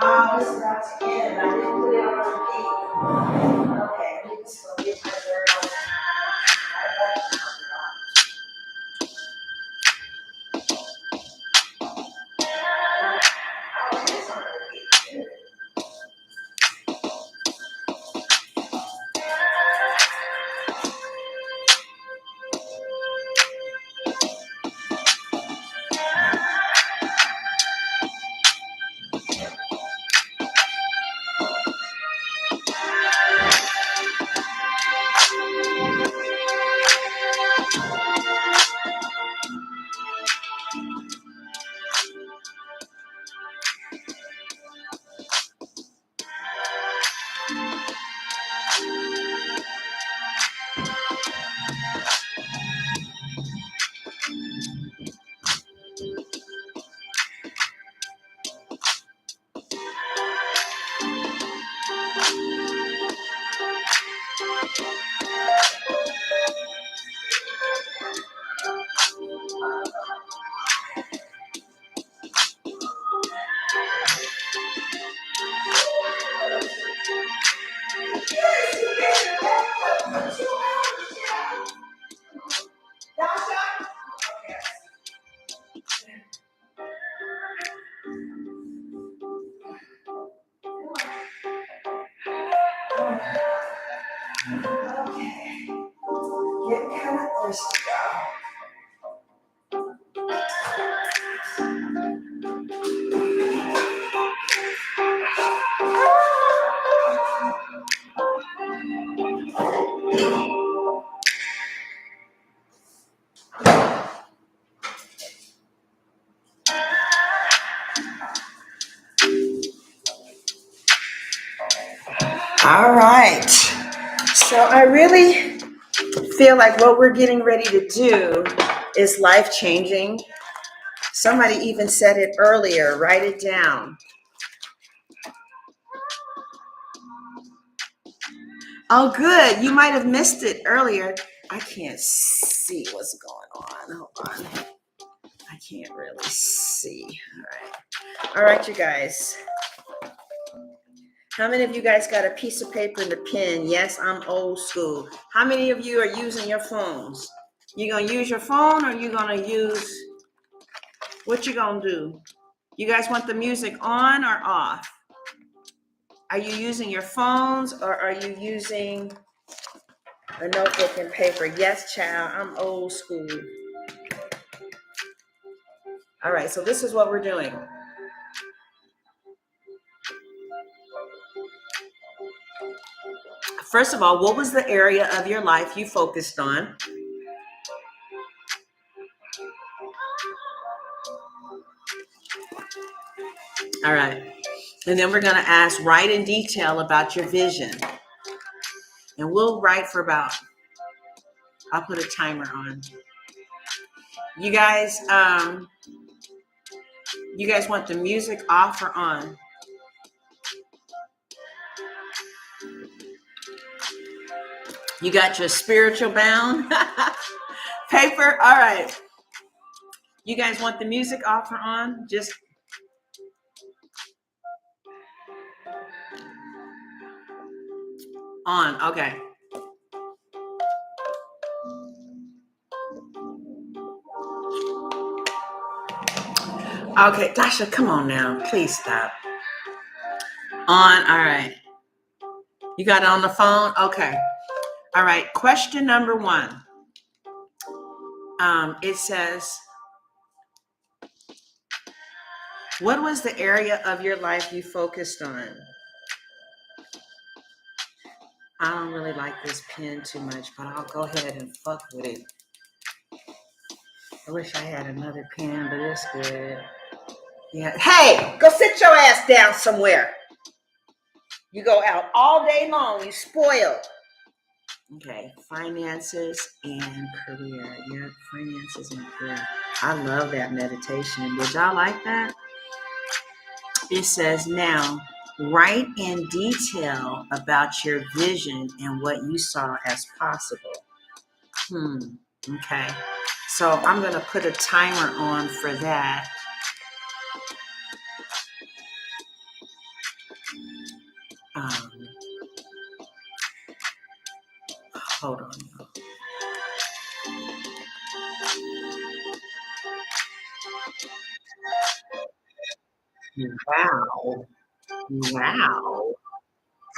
Oh, it's about to end. I didn't put it on repeat. Okay, I'm just gonna get my journal. Okay, getting kind of thirsty, y'all. All right. So I really feel like what we're getting ready to do is life changing. Somebody even said it earlier. Write it down. Oh, good. You might have missed it earlier. I can't see what's going on. Hold on. I can't really see. All right. All right, you guys. How many of you guys got a piece of paper and a pen? Yes, I'm old school. How many of you are using your phones? You gonna use your phone or you gonna use, what you gonna do? You guys want the music on or off? Are you using your phones or are you using a notebook and paper? Yes, child, I'm old school. All right, so this is what we're doing. First of all, what was the area of your life you focused on? All right. And then we're going to ask, write in detail about your vision. And we'll write for about, I'll put a timer on. You guys want the music off or on? You got your spiritual bound paper? All right. You guys want the music off or on? Just on. Okay. Okay, Dasha, come on now. Please stop. On. All right. You got it on the phone? Okay. All right. Question number 1. It says, what was the area of your life you focused on? I don't really like this pen too much, but I'll go ahead and fuck with it. I wish I had another pen, but it's good. Yeah. Hey, go sit your ass down somewhere. You go out all day long, you spoiled. Okay, finances and career. Yep, finances and career. I love that meditation. Did y'all like that? It says, now, write in detail about your vision and what you saw as possible. Okay. So I'm going to put a timer on for that. Hold on. Wow.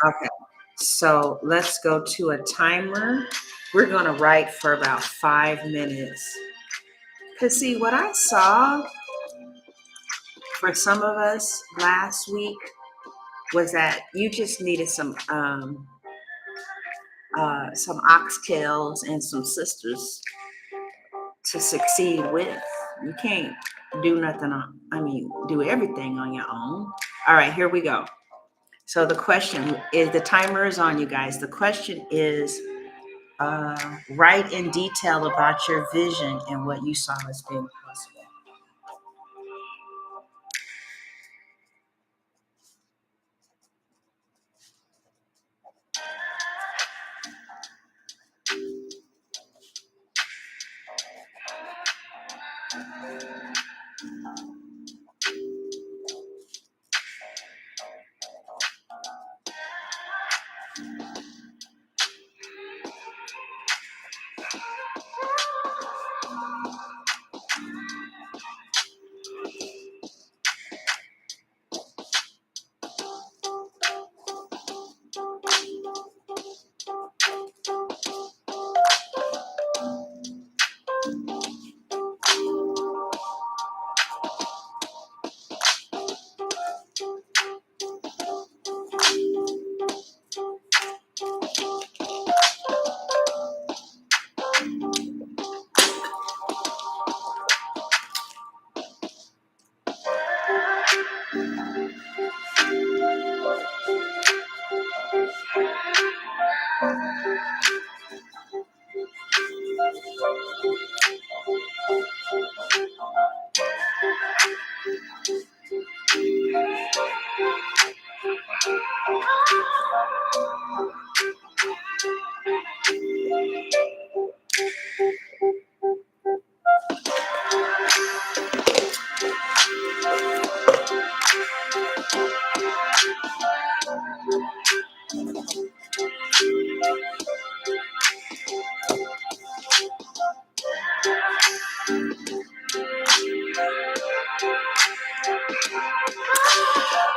Okay. So let's go to a timer. We're going to write for about 5 minutes. Because see, what I saw for some of us last week was that you just needed some oxtails and some sisters to succeed with. You can't do nothing do everything on your own. All right, here we go. So the question is, the timer is on, you guys. The question is, write in detail about your vision and what you saw as being possible.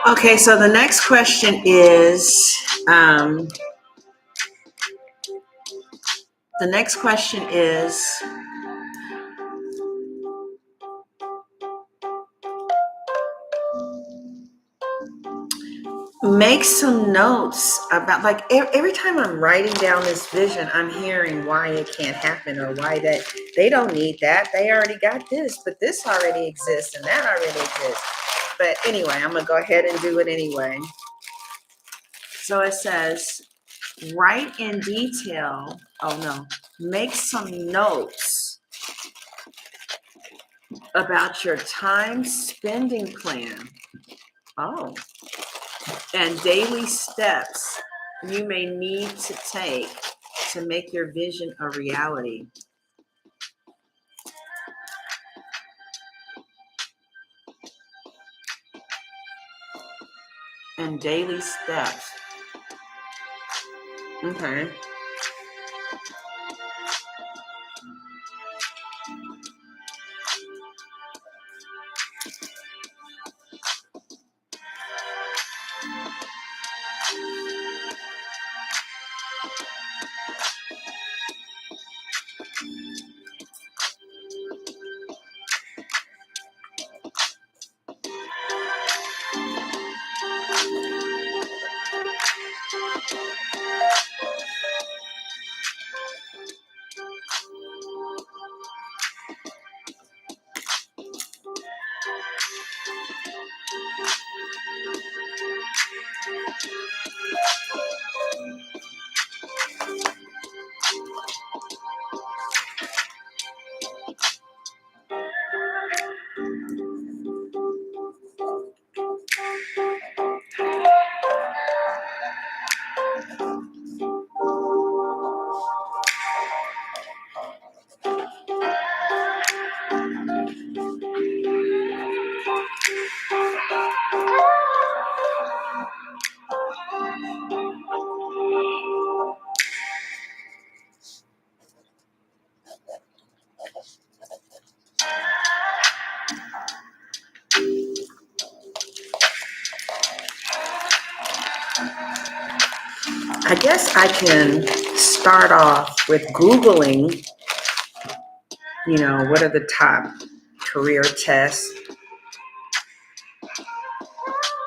Okay, so the next question is, make some notes about, like, every time I'm writing down this vision, I'm hearing why it can't happen, or why that they don't need that. They already got this, but this already exists and that already exists. But anyway, I'm going to go ahead and do it anyway. So it says, write in detail. Oh no, make some notes about your time spending plan. Oh, and daily steps you may need to take to make your vision a reality. And daily steps. Okay. I guess I can start off with Googling, what are the top career tests,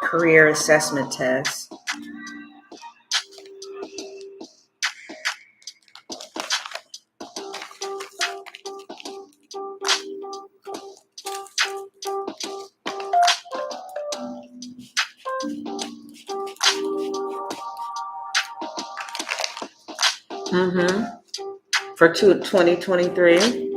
career assessment tests. For 2023.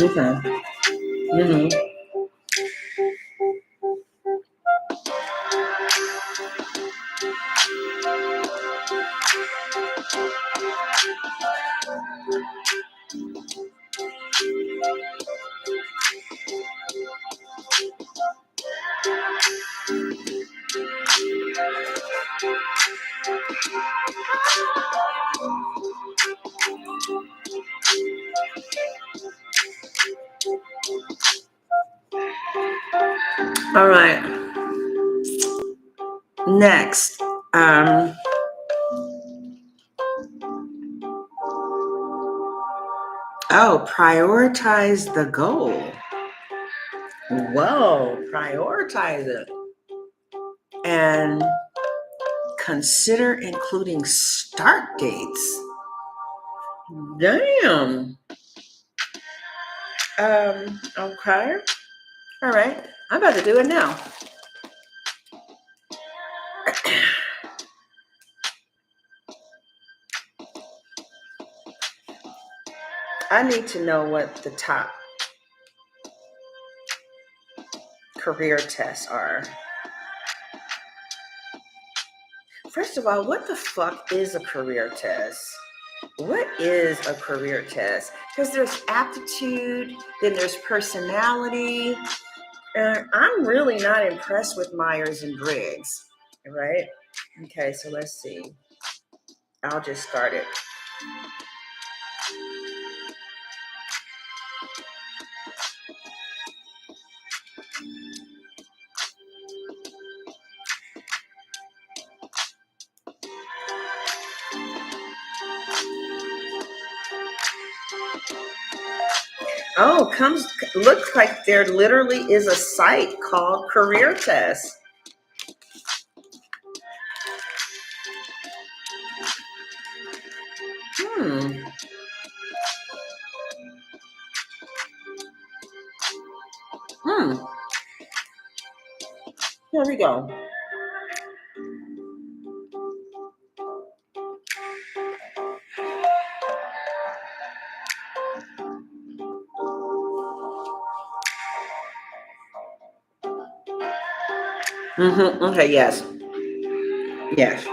Okay. All right. Next. Prioritize the goal. Whoa, prioritize it. And consider including start dates. Damn. Okay. All right. I'm about to do it now. I need to know what the top career tests are. First of all, what the fuck is a career test? What is a career test? Because there's aptitude, then there's personality. And I'm really not impressed with Myers and Briggs, right? Okay, so let's see. I'll just start it. Oh, looks like there literally is a site called Career Test. Hmm. Hmm. Here we go. Mm-hmm. Okay. Yes. Yes.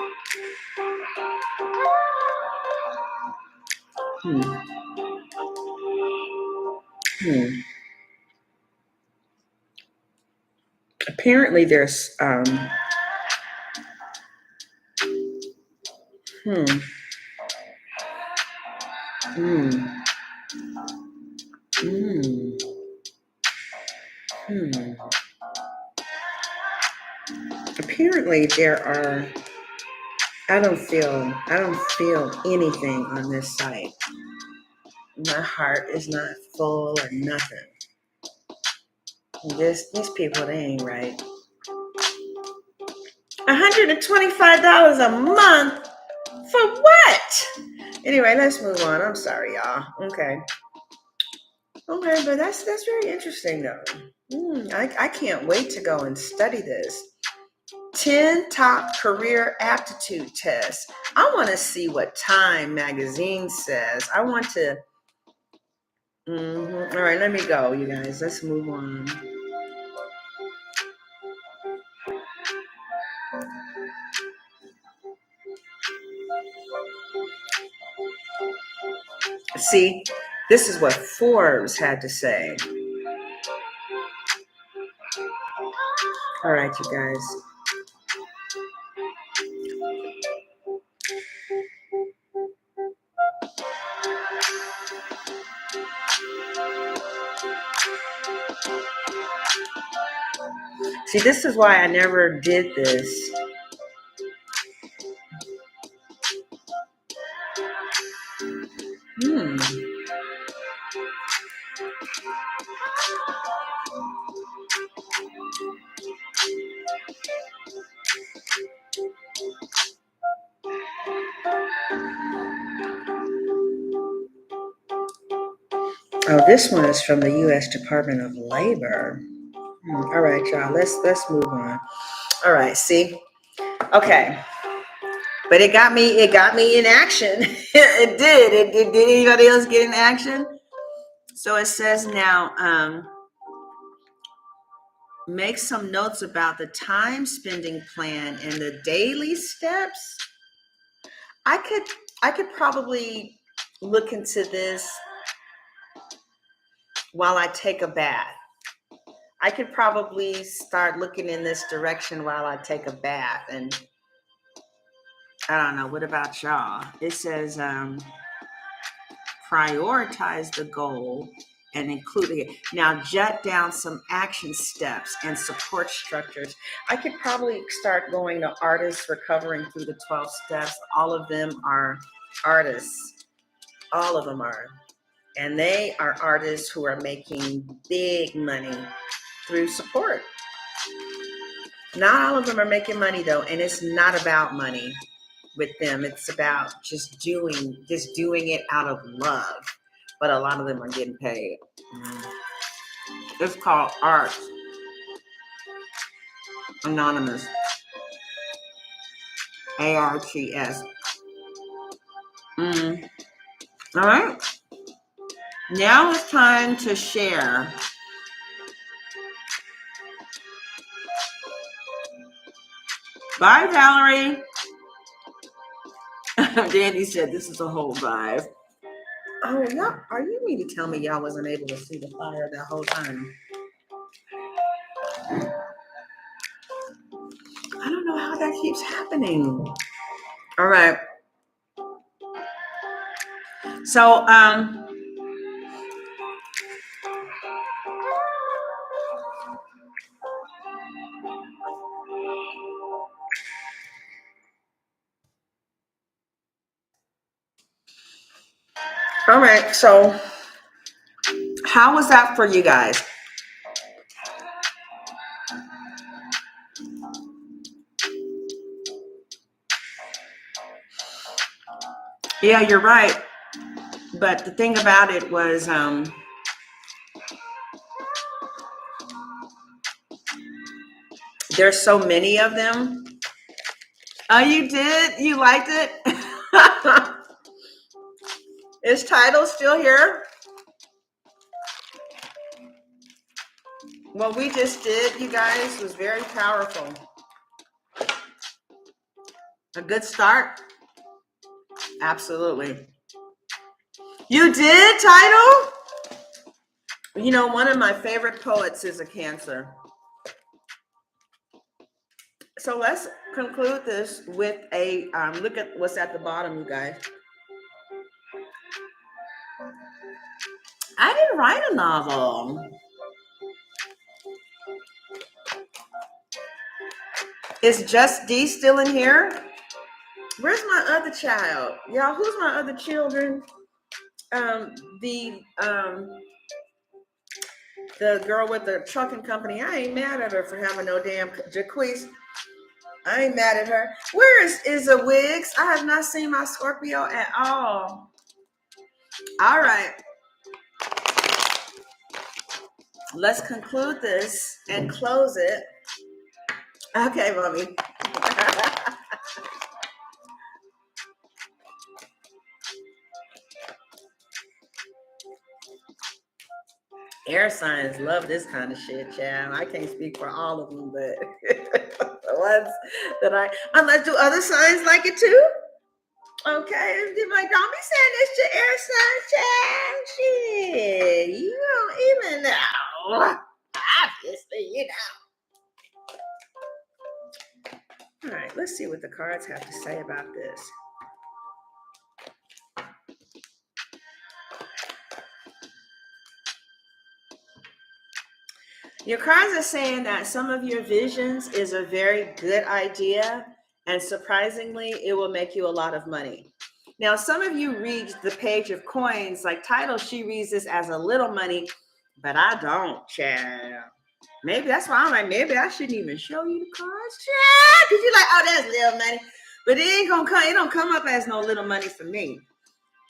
Hmm. Hmm. Apparently, there's Hmm. Hmm. Hmm. Hmm. Apparently, there are. I don't feel anything on this site. My heart is not full or nothing. These people, they ain't right. $125 a month for what? Anyway, let's move on. I'm sorry, y'all. Okay. Okay, but that's very interesting though. I can't wait to go and study this. 10 top career aptitude tests. I want to see what Time magazine says. I want to. All right, let me go, you guys. Let's move on. See, this is what Forbes had to say. All right, you guys. See, this is why I never did this. Hmm. Oh, this one is from the U.S. Department of Labor. All right, y'all. Let's move on. All right. See. Okay. But it got me. It got me in action. It did. Did anybody else get in action? So it says now. Make some notes about the time spending plan and the daily steps. I could probably look into this while I take a bath. I could probably start looking in this direction while I take a bath. And I don't know, what about y'all? It says prioritize the goal and include it. Now jot down some action steps and support structures. I could probably start going to artists recovering through the 12 steps. All of them are artists. All of them are. And they are artists who are making big money through support. Not all of them are making money though, and it's not about money with them. It's about just doing it out of love. But a lot of them are getting paid. It's called Arts Anonymous. ARTS. All right. Now it's time to share. Bye, Valerie. Danny said this is a whole vibe. Oh, y'all, are you mean to tell me y'all wasn't able to see the fire that whole time? I don't know how that keeps happening. All right. So, all right. So, How was that for you guys? Yeah, you're right. But the thing about it was, there's so many of them. Oh, you did? You liked it? Is title still here? What we just did, you guys, was very powerful. A good start? Absolutely. You did, title? You know, one of my favorite poets is a Cancer. So let's conclude this with a look at what's at the bottom, you guys. I didn't write a novel. Is Just D still in here? Where's my other child? Y'all, who's my other children? Um, the um, the girl with the trucking company. I ain't mad at her for having no damn Jaquise. I ain't mad at her. Where is a Wiggs? I have not seen my Scorpio at all. All right. Let's conclude this and close it. Okay, mommy. Air signs love this kind of shit, child. I can't speak for all of them, but the ones that unless do other signs like it too? Okay, you're like, don't be saying this to air sign, child. Shit, you don't even know. Obviously, you know. All right, let's see what the cards have to say about this. Your cards are saying that some of your visions is a very good idea, and surprisingly, it will make you a lot of money. Now, some of you read the Page of Coins, like title, she reads this as a little money, but I don't, child. Maybe that's why I'm like, maybe I shouldn't even show you the cards, child. Because you're like, oh, that's little money. But it ain't gonna come, it don't come up as no little money for me.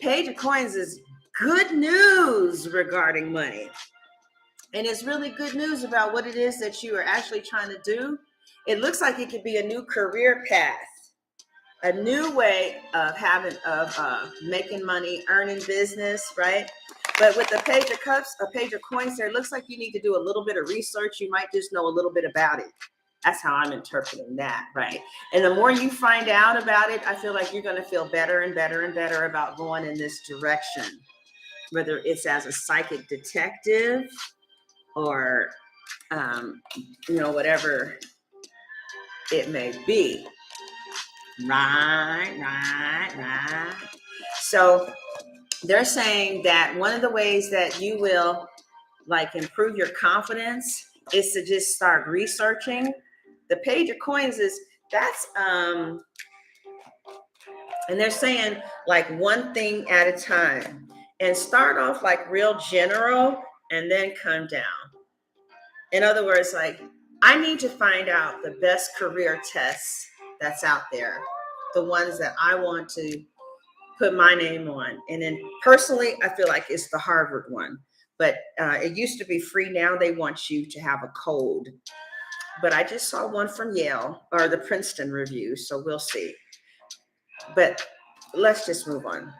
Page of Coins is good news regarding money. And it's really good news about what it is that you are actually trying to do. It looks like it could be a new career path, a new way of making money, earning business, right? But with the Page of Cups, a Page of Coins, there, it looks like you need to do a little bit of research. You might just know a little bit about it. That's how I'm interpreting that, right? And the more you find out about it, I feel like you're going to feel better and better and better about going in this direction, whether it's as a psychic detective or whatever it may be. Right. So they're saying that one of the ways that you will like improve your confidence is to just start researching. The Page of Coins is and they're saying like one thing at a time and start off like real general and then come down. In other words, like, I need to find out the best career tests that's out there, the ones that I want to put my name on. And then personally, I feel like it's the Harvard one, but it used to be free. Now they want you to have a code. But I just saw one from Yale or the Princeton review, so we'll see. But let's just move on.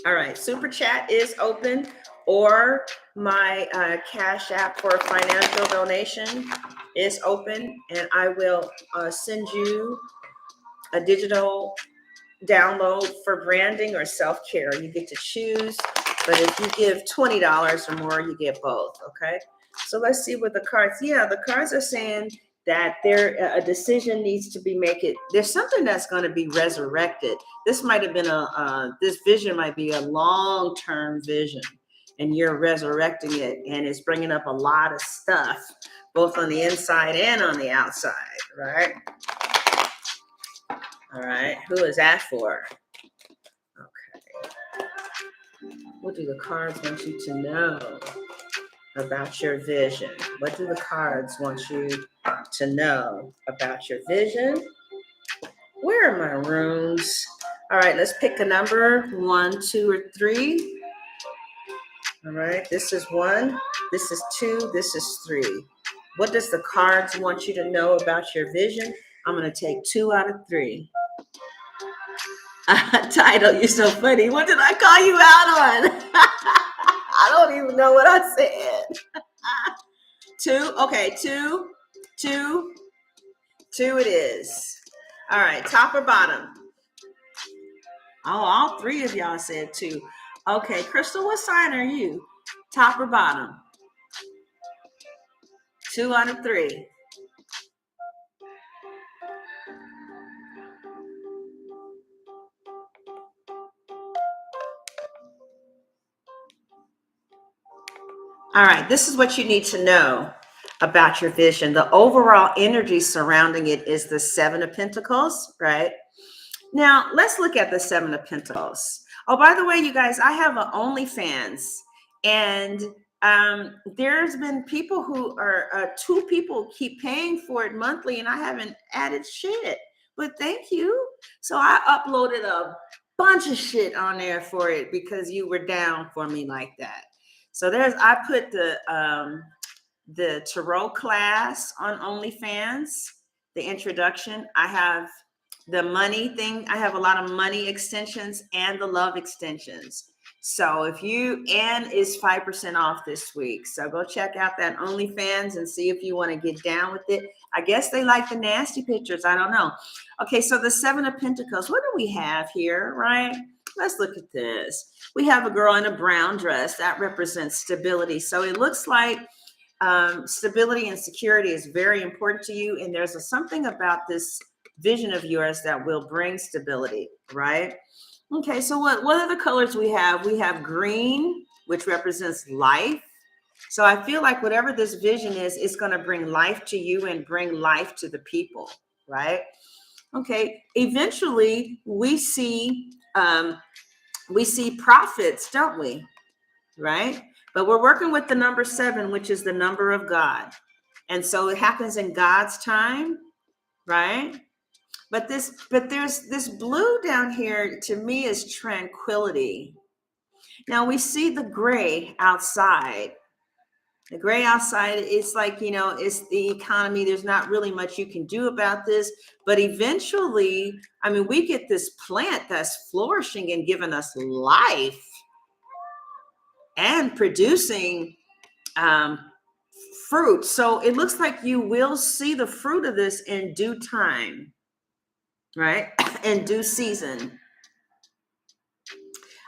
All right, Super Chat is open, or my Cash App for a financial donation is open, and I will send you a digital download for branding or self-care. You get to choose, but if you give $20 or more, you get both, okay? So let's see what the cards, the cards are saying that a decision needs to be made. There's something that's going to be resurrected. This might have been this vision might be a long-term vision, and you're resurrecting it, and it's bringing up a lot of stuff, both on the inside and on the outside, right? All right, who is that for? Okay. What do the cards want you to know about your vision? What do the cards want you to know about your vision? Where are my runes? All right, let's pick a number, 1, 2, or 3. All right, this is 1, this is 2, this is 3. What does the cards want you to know about your vision? I'm going to take 2 out of 3. Title, you're so funny. What did I call you out on? I don't even know what I said. 2, okay, 2, 2, 2 it is. All right, top or bottom? Oh, all 3 of y'all said 2. Okay, Crystal, what sign are you? Top or bottom? 2 out of 3. All right, this is what you need to know about your vision. The overall energy surrounding it is the 7 of Pentacles, right? Now, let's look at the 7 of Pentacles. Oh, by the way, you guys, I have an OnlyFans, and there's been people who are, 2 people keep paying for it monthly, and I haven't added shit, but thank you. So I uploaded a bunch of shit on there for it because you were down for me like that. So I put the tarot class on OnlyFans, the introduction. I have the money thing. I have a lot of money extensions and the love extensions. So and is 5% off this week. So go check out that OnlyFans and see if you want to get down with it. I guess they like the nasty pictures. I don't know. Okay, so the 7 of Pentacles. What do we have here, right? Let's look at this. We have a girl in a brown dress that represents stability. So it looks like stability and security is very important to you. And there's something about this vision of yours that will bring stability, right? Okay, so what other colors we have? We have green, which represents life. So I feel like whatever this vision is, it's going to bring life to you and bring life to the people, right? Okay, eventually we see profits, don't we? Right? But we're working with the number 7, which is the number of God. And so it happens in God's time, right? But there's this blue down here, to me, is tranquility. Now we see the gray outside. The gray outside, it's like, it's the economy. There's not really much you can do about this. But eventually, we get this plant that's flourishing and giving us life and producing fruit. So it looks like you will see the fruit of this in due time, right? In due season.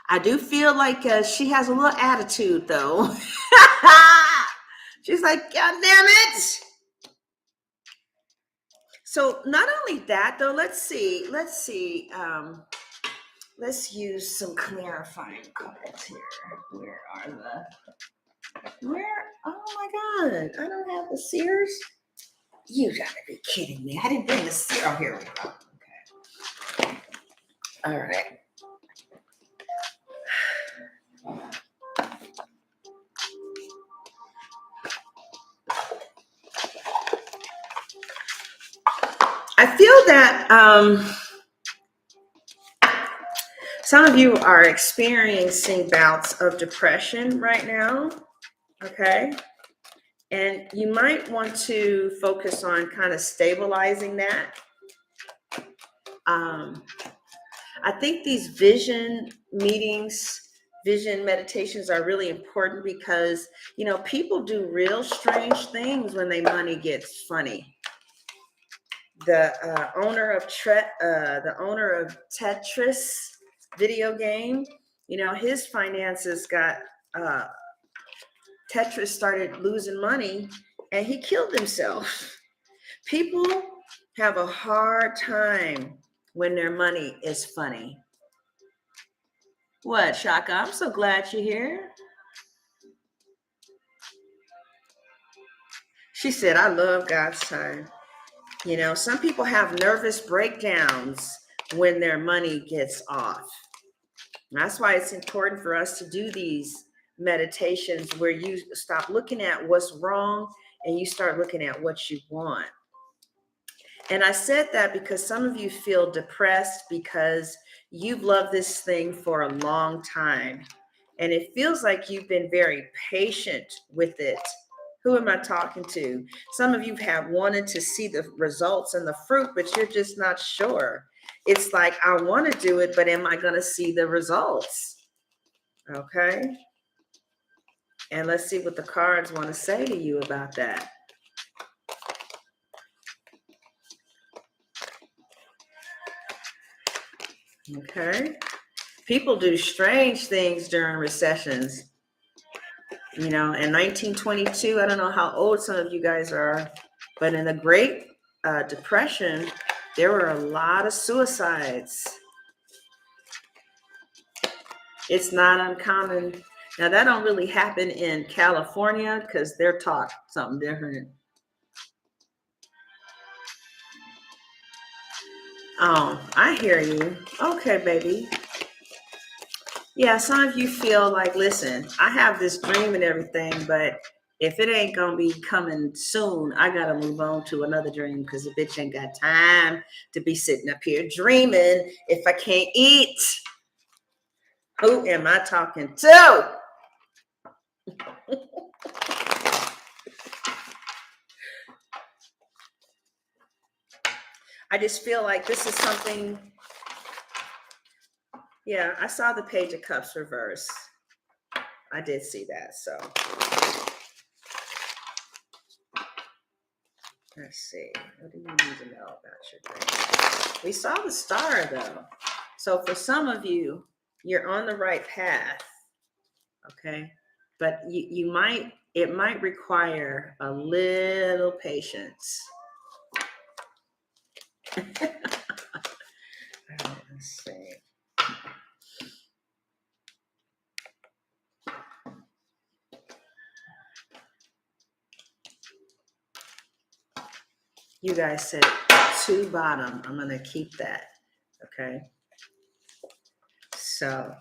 I do feel like she has a little attitude, though. She's like, God damn it. So not only that, though, let's use some clarifying cards here. Oh my God, I don't have the seers. You gotta be kidding me. I didn't bring the seer. Oh, here we go. Okay. All right. I feel that some of you are experiencing bouts of depression right now, okay? And you might want to focus on kind of stabilizing that. I think these vision meetings, vision meditations are really important because, people do real strange things when their money gets funny. The owner of Tetris video game, his finances got Tetris started losing money and he killed himself. People have a hard time when their money is funny. What, Shaka? I'm so glad you're here. She said, I love God's time. Some people have nervous breakdowns when their money gets off. That's why it's important for us to do these meditations where you stop looking at what's wrong and you start looking at what you want. And I said that because some of you feel depressed because you've loved this thing for a long time. And it feels like you've been very patient with it. Who am I talking to? Some of you have wanted to see the results and the fruit, but you're just not sure. It's like, I want to do it, but am I going to see the results? Okay. And let's see what the cards want to say to you about that. Okay. People do strange things during recessions. You know, in 1922, I don't know how old some of you guys are, but in the Great Depression, there were a lot of suicides. It's not uncommon. Now, that don't really happen in California because they're taught something different. Oh, I hear you. Okay, baby. Yeah, some of you feel like, listen, I have this dream and everything, but if it ain't gonna be coming soon, I gotta move on to another dream because the bitch ain't got time to be sitting up here dreaming if I can't eat. Who am I talking to? I just feel like this is something. Yeah, I saw the Page of Cups reverse. I did see that, so. Let's see. What do you need to know about your dream? We saw the star, though. So for some of you, you're on the right path, okay? But it might require a little patience. All right, let's see. You guys said 2 bottom. I'm going to keep that, okay? So,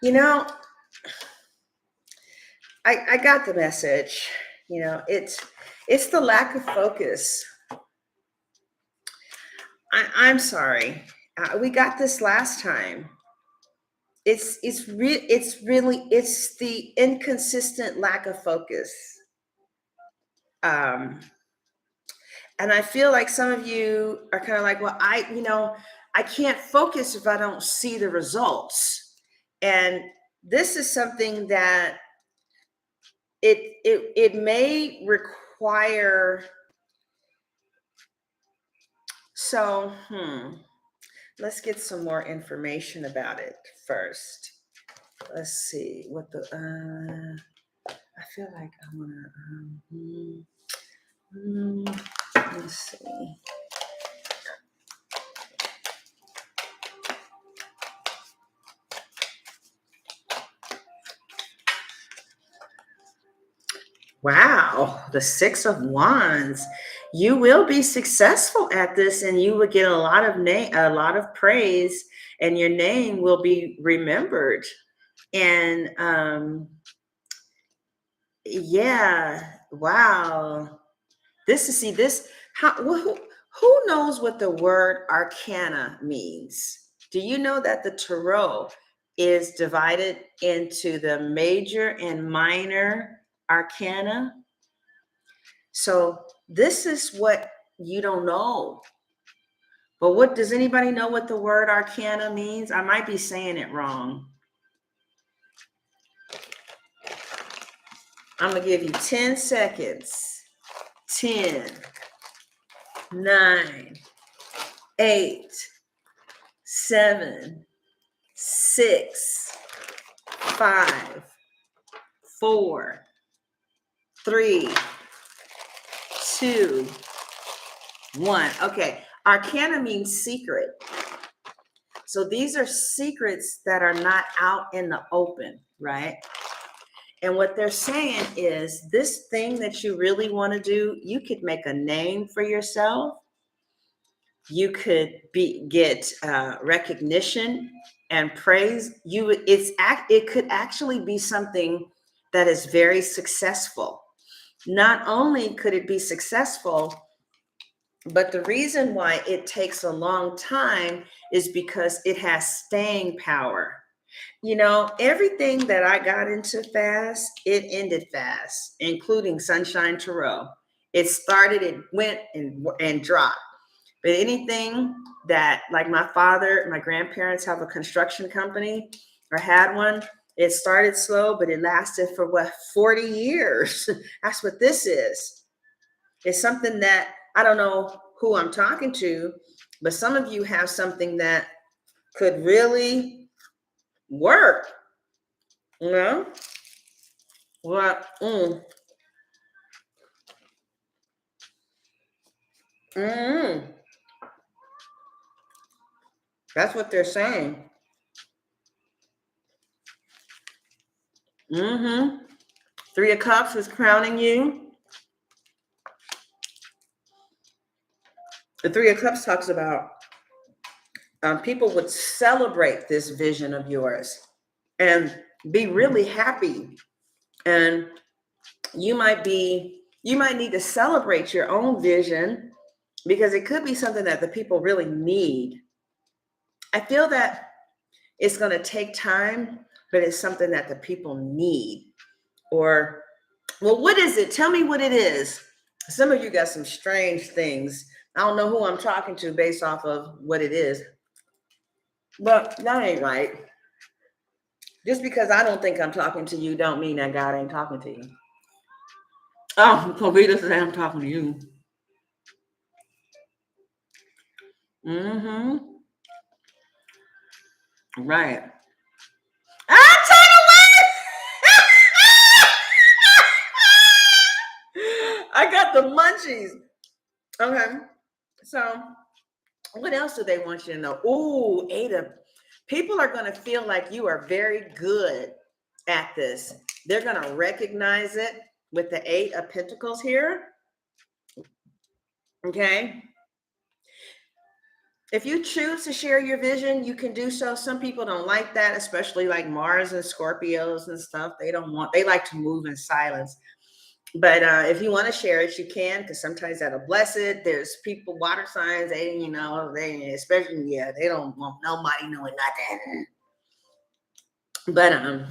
You know, I got the message. You know, it's the lack of focus. I'm sorry. We got this last time. It's the inconsistent lack of focus. And I feel like some of you are kind of like, well, I can't focus if I don't see the results. And this is something that it may require. So, let's get some more information about it first. Let's see what the I feel like I want to let's see. Wow, the 6 of Wands. You will be successful at this, and you will get a lot of praise, and your name will be remembered. And yeah, wow. Who knows what the word arcana means? Do you know that the tarot is divided into the major and minor arcana? So this is what you don't know. But what does anybody know what the word arcana means? I might be saying it wrong. I'm going to give you 10 seconds. 10, 9, 8, 7, 6, 5, 4, 3, 2, 1. Okay. Arcana means secret. So these are secrets that are not out in the open, right? And what they're saying is this thing that you really want to do, you could make a name for yourself. You could get recognition and praise. It could actually be something that is very successful. Not only could it be successful, but the reason why it takes a long time is because it has staying power. You know, everything that I got into fast, it ended fast, including Sunshine Terrell. It started, it went and dropped. But anything that, like my father, my grandparents have a construction company or had one, it started slow, but it lasted for 40 years. That's what this is. It's something that I don't know who I'm talking to, but some of you have something that could really work. You know? What? That's what they're saying. Three of Cups is crowning you. The Three of Cups talks about people would celebrate this vision of yours and be really happy. And you might need to celebrate your own vision because it could be something that the people really need. I feel that it's going to take time, but it's something that the people need. Or, well, what is it? Tell me what it is. Some of you got some strange things. I don't know who I'm talking to based off of what it is. But that ain't right. Just because I don't think I'm talking to you don't mean that God ain't talking to you. Oh, Povita said I'm talking to you. Right. I'm trying to wait. I got the munchies. Okay. So what else do they want you to know? Ooh, Ada. People are going to feel like you are very good at this. They're going to recognize it with the 8 of Pentacles here. Okay. If you choose to share your vision, you can do so. Some people don't like that, especially like Mars and Scorpios and stuff. They like to move in silence. But if you want to share it, you can, because sometimes that'll bless it. There's people, water signs, they don't want nobody knowing nothing. But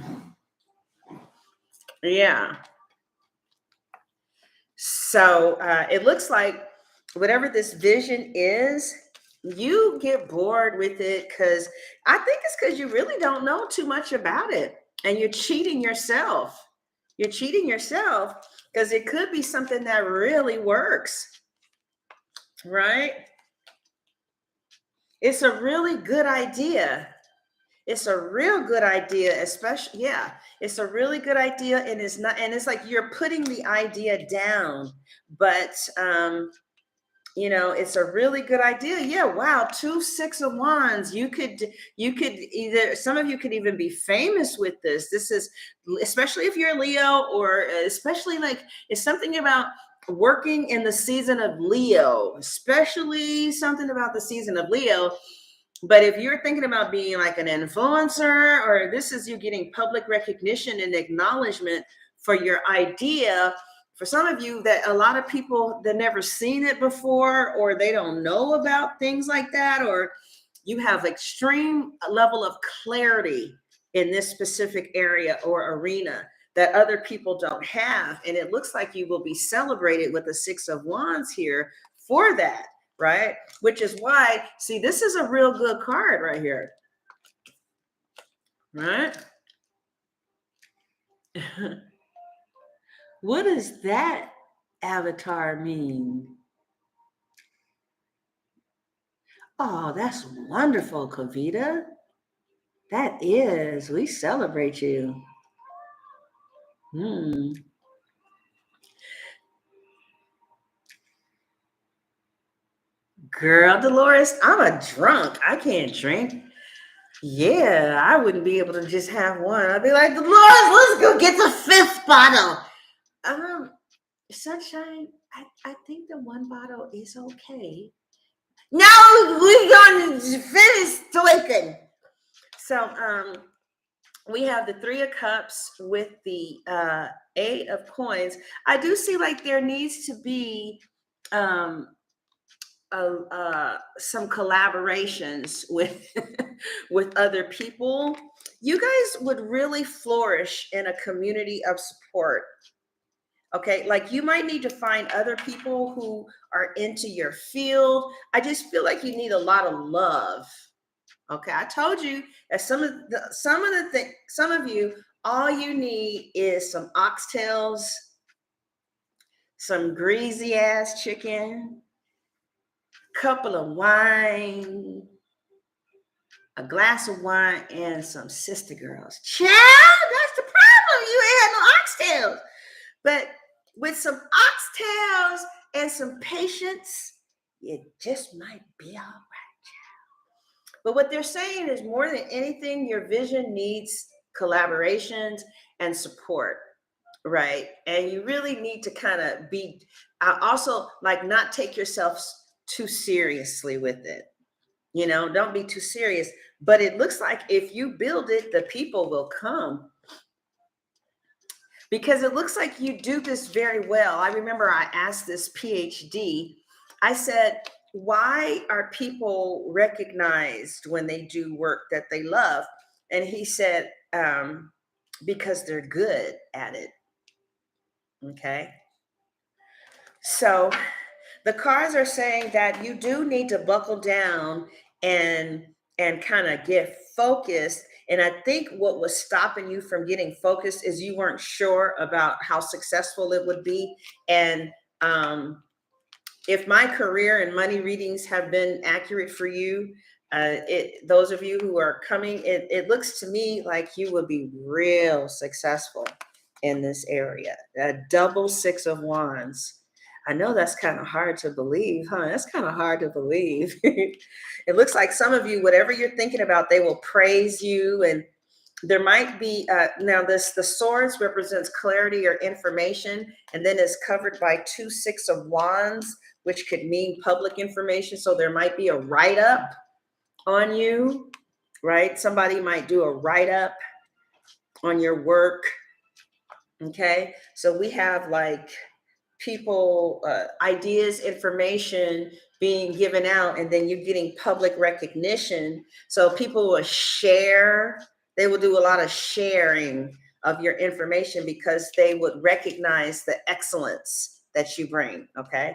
yeah. So it looks like whatever this vision is, you get bored with it because I think it's because you really don't know too much about it and you're cheating yourself. You're cheating yourself because it could be something that really works, right? It's a really good idea. It's a real good idea, especially, yeah, it's a really good idea. And it's like you're putting the idea down, but it's a really good idea. Yeah, wow, 2 6 of Wands. You could either, some of you could even be famous with this. This is, especially if you're Leo, or especially like it's something about working in the season of Leo, especially something about the season of Leo. But if you're thinking about being like an influencer, or this is you getting public recognition and acknowledgement for your idea, for some of you, that a lot of people that never seen it before, or they don't know about things like that, or you have extreme level of clarity in this specific area or arena that other people don't have. And it looks like you will be celebrated with the 6 of Wands here for that. right? Which is why, see, this is a real good card right here, right? What does that avatar mean? Oh, that's wonderful, Kavita. That is. We celebrate you. Girl, Dolores, I'm a drunk. I can't drink. Yeah, I wouldn't be able to just have one. I'd be like, Dolores, let's go get the fifth bottle. Sunshine, I think the one bottle is okay. No, we're going to finish drinking. So, we have the Three of Cups with the Eight of Coins. I do see like there needs to be some collaborations with with other people. You guys would really flourish in a community of support. Okay, like you might need to find other people who are into your field. I just feel like you need a lot of love. Okay, I told you that some of you, all you need is some oxtails, some greasy ass chicken, couple of wine, a glass of wine, and some sister girls. Child, that's the problem. You ain't had no oxtails. But with some oxtails and some patience, it just might be all right. But what they're saying is more than anything, your vision needs collaborations and support, right? And you really need to kind of be also like not take yourself too seriously with it. You know, don't be too serious. But it looks like if you build it, the people will come. Because it looks like you do this very well. I remember I asked this PhD, I said, why are people recognized when they do work that they love? And he said, because they're good at it. Okay. So the cards are saying that you do need to buckle down and kind of get focused. And I think what was stopping you from getting focused is you weren't sure about how successful it would be. And if my career and money readings have been accurate for you, those of you who are coming, it looks to me like you will be real successful in this area. A double Six of Wands. I know that's kind of hard to believe, huh? That's kind of hard to believe. It looks like some of you, whatever you're thinking about, they will praise you. And there might be, now the swords represents clarity or information, and then it's covered by two Six of Wands, which could mean public information. So there might be a write-up on you, right? Somebody might do a write-up on your work. Okay, so we have like people, ideas, information being given out, and then you're getting public recognition. So people will share, they will do a lot of sharing of your information because they would recognize the excellence that you bring. Okay,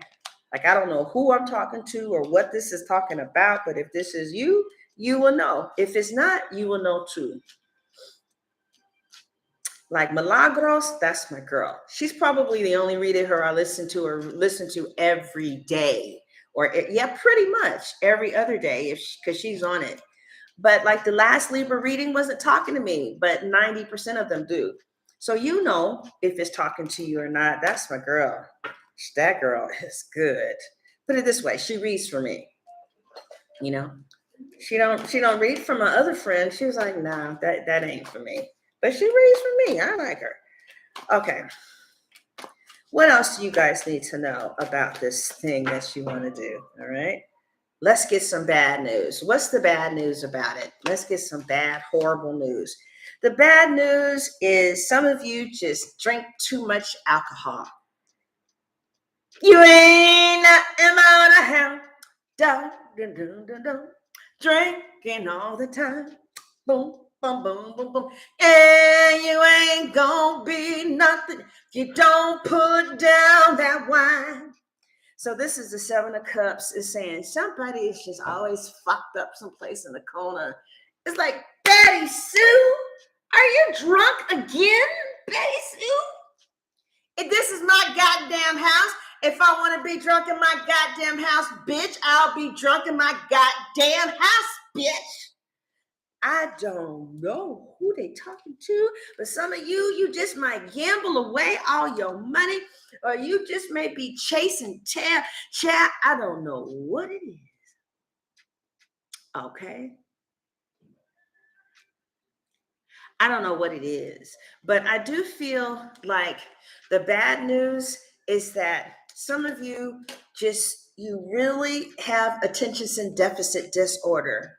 like I don't know who I'm talking to or what this is talking about, but if this is you, you will know. If it's not, you will know too. Like Milagros, that's my girl. She's probably the only reader I listen to every day, or yeah, pretty much every other day, because she's on it. But like the last Libra reading wasn't talking to me, but 90% of them do. So you know if it's talking to you or not. That's my girl. That girl is good. Put it this way, she reads for me. You know, she don't read from my other friend. She was like, nah, that ain't for me. But she reads for me. I like her. Okay. What else do you guys need to know about this thing that you want to do? All right. Let's get some bad news. What's the bad news about it? Let's get some bad, horrible news. The bad news is some of you just drink too much alcohol. You ain't amount of hell. Dun, dun, dun, dun, dun. Drinking all the time. Boom, boom, boom, boom, boom. And you ain't gonna be nothing if you don't put down that wine. So this is the Seven of Cups is saying somebody is just always fucked up someplace in the corner. It's like, Betty Sue, are you drunk again, Betty Sue? If this is my goddamn house, if I want to be drunk in my goddamn house, bitch, I'll be drunk in my goddamn house, bitch. I don't know who they talking to, but some of you just might gamble away all your money, or you just may be chasing tail. Child, I don't know what it is. Okay. I don't know what it is, but I do feel like the bad news is that some of you you really have attention deficit disorder.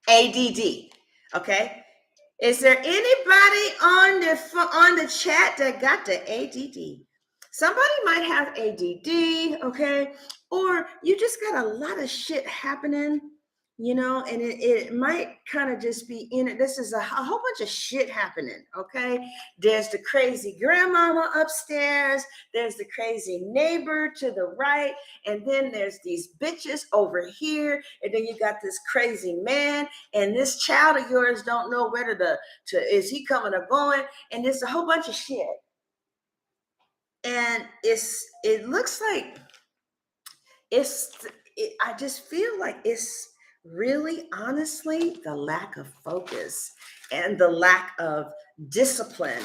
ADD. Okay. Is there anybody on the chat that got the ADD? Somebody might have ADD, okay? Or you just got a lot of shit happening, and it might kind of just be in it. This is a whole bunch of shit happening, okay? There's the crazy grandmama upstairs, there's the crazy neighbor to the right, and then there's these bitches over here, and then you got this crazy man, and this child of yours don't know whether is he coming or going, and there's a whole bunch of shit. And it looks like I just feel like it's really honestly the lack of focus and the lack of discipline.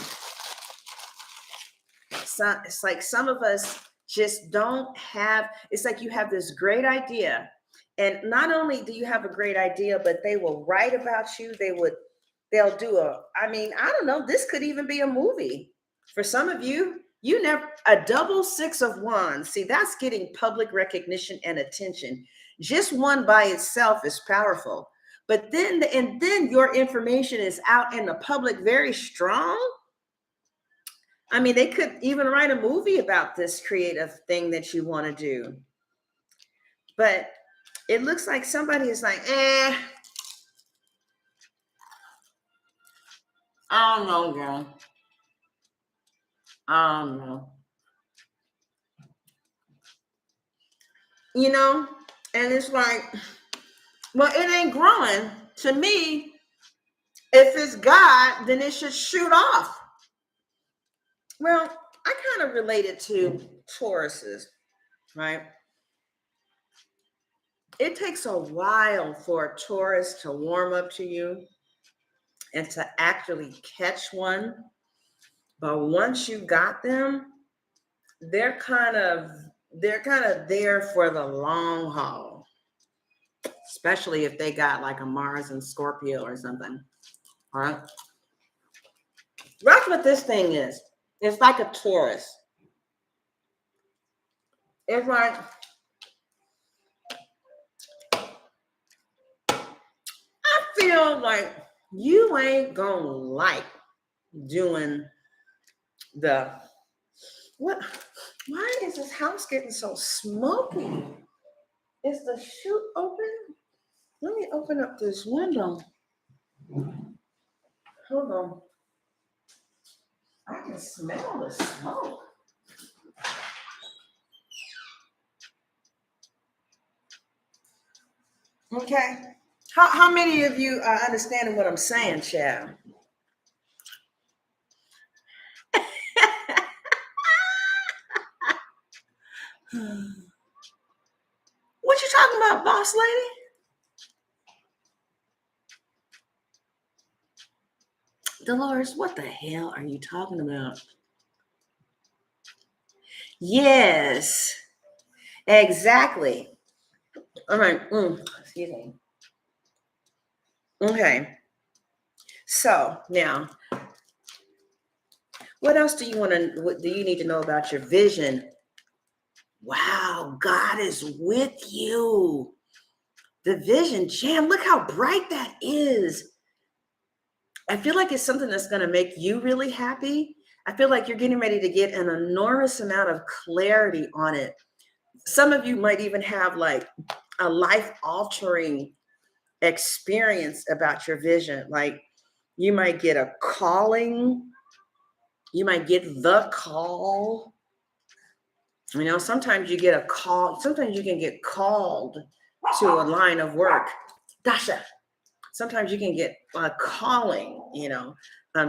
So it's like some of us just don't have, it's like you have this great idea, and not only do you have a great idea, but they will write about you. They'll do I don't know, this could even be a movie. For some of you, a double six of wands. See, that's getting public recognition and attention. Just one by itself is powerful. But then your information is out in the public very strong. They could even write a movie about this creative thing that you want to do. But it looks like somebody is like, I don't know, girl. I don't know. And it's like, well, it ain't growing. To me, if it's God, then it should shoot off. Well, I kind of relate it to Tauruses, right? It takes a while for a Taurus to warm up to you and to actually catch one. But once you got them, they're kind of there for the long haul. Especially if they got like a Mars and Scorpio or something. All right. That's what this thing is. It's like a Taurus. It's like, I feel like you ain't gonna like doing what? Why is this house getting so smoky? Is the chute open? Let me open up this window. Hold on. I can smell the smoke. Okay. How many of you are understanding what I'm saying, child? What you talking about, boss lady? Dolores, what the hell are you talking about? Yes, exactly. All right. Excuse me. Okay. So now, what else do you need to know about your vision? Wow, God is with you. The vision, Jam, look how bright that is. I feel like it's something that's going to make you really happy. I feel like you're getting ready to get an enormous amount of clarity on it. Some of you might even have like a life-altering experience about your vision. Like You might get a calling. You might get the call. You know, sometimes you get a call. Sometimes you can get called to a line of work. Dasha. Sometimes you can get a calling, you know.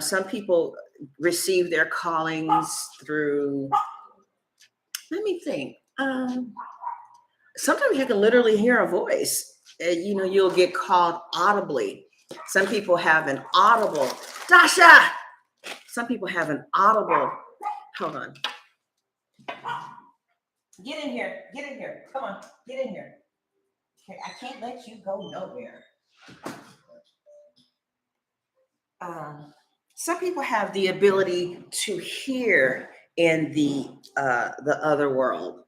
Some people receive their callings through, let me think. Sometimes you can literally hear a voice. You know, you'll get called audibly. Some people have an audible, Dasha. Some people have an audible. Hold on. Get in here. Get in here. Come on. Get in here. Okay, I can't let you go nowhere. Some people have the ability to hear in the other world.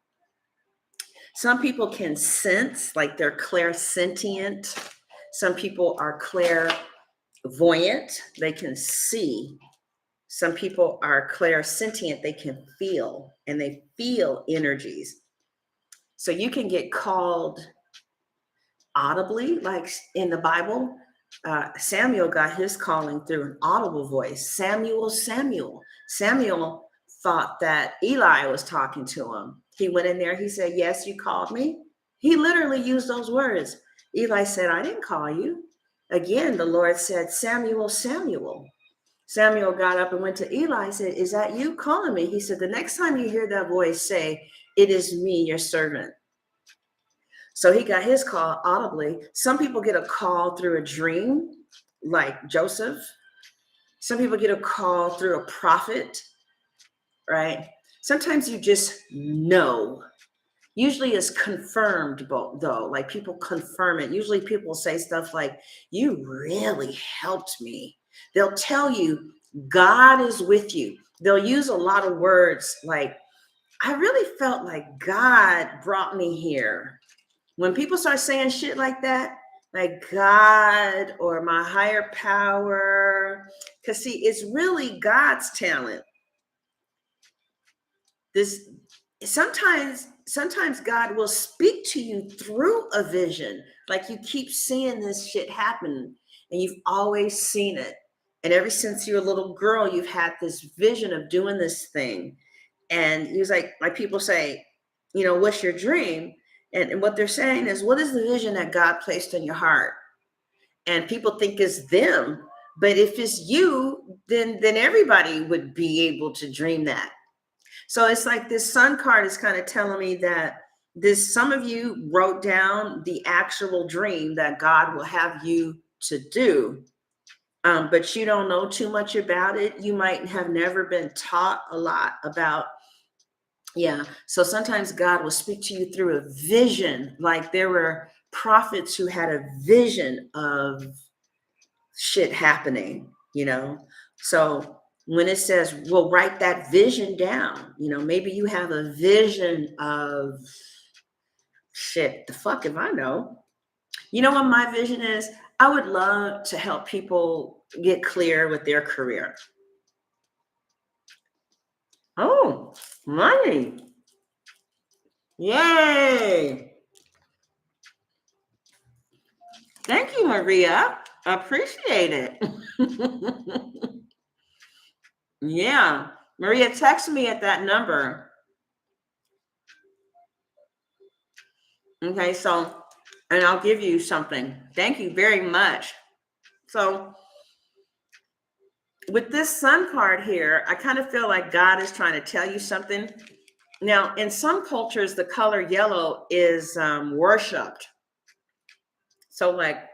Some people can sense, like they're clairsentient. Some people are clairvoyant. They can see. Some people are clairsentient. They can feel, and they feel energies. So you can get called audibly, like in the Bible. Samuel got his calling through an audible voice. Samuel. Samuel thought that Eli was talking to him. He went in there. He said, "Yes, you called me." He literally used those words. Eli said, "I didn't call you." Again, the Lord said, "Samuel, Samuel." Samuel got up and went to Eli and said, "Is that you calling me?" He said, "The next time you hear that voice, say, 'It is me, your servant.'" So he got his call audibly. Some people get a call through a dream, like Joseph. Some people get a call through a prophet, right? Sometimes you just know. Usually it's confirmed, though. Like people confirm it. Usually people say stuff like, "You really helped me." They'll tell you, "God is with you." They'll use a lot of words like, "I really felt like God brought me here." When people start saying shit like that, like God or my higher power, because see, it's really God's talent. This sometimes God will speak to you through a vision. Like you keep seeing this shit happen and you've always seen it. And ever since you're a little girl, you've had this vision of doing this thing. And he was like people say, you know, "What's your dream?" And what they're saying is, what is the vision that God placed in your heart? And people think it's them. But if it's you, then everybody would be able to dream that. So it's like this sun card is kind of telling me that some of you wrote down the actual dream that God will have you to do. But you don't know too much about it. You might have never been taught a lot about. Yeah. So sometimes God will speak to you through a vision. Like there were prophets who had a vision of shit happening, you know? So when it says, "Well, write that vision down," you know, maybe you have a vision of shit. The fuck if I know? You know what my vision is? I would love to help people get clear with their career. Oh, money. Yay. Thank you, Maria. I appreciate it. Yeah. Maria, text me at that number. Okay, so, and I'll give you something. Thank you very much. So, with this sun card here, I kind of feel like God is trying to tell you something. Now, in some cultures, the color yellow is worshipped. So, like,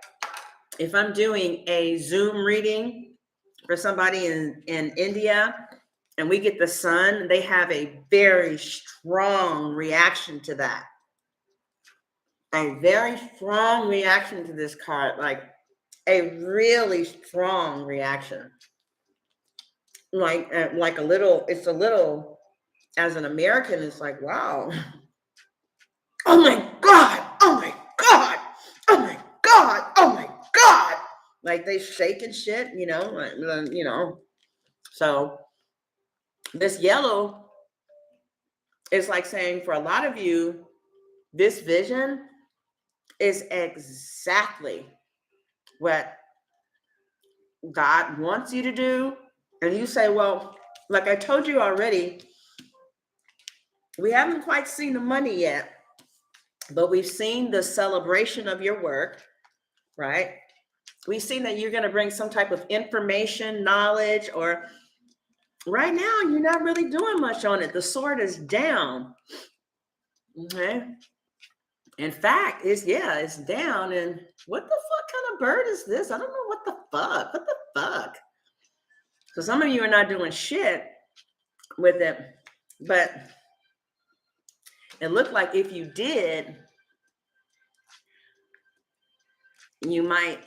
if I'm doing a Zoom reading for somebody in India and we get the sun, they have a very strong reaction to that. A very strong reaction to this card, like a really strong reaction. Like a little, it's a little, as an American, it's like, wow. Oh my God, oh my God, oh my God, oh my God. Like they shake and shit, you know, you know. So this yellow is like saying for a lot of you, this vision is exactly what God wants you to do, and you say, well, like I told you already, we haven't quite seen the money yet, but we've seen the celebration of your work, right? We've seen that you're going to bring some type of information, knowledge, or right now you're not really doing much on it. The sword is down. Okay. In fact, it's down. And what the fuck kind of bird is this? I don't know what the fuck. What the fuck? So some of you are not doing shit with it, but it looked like if you did, you might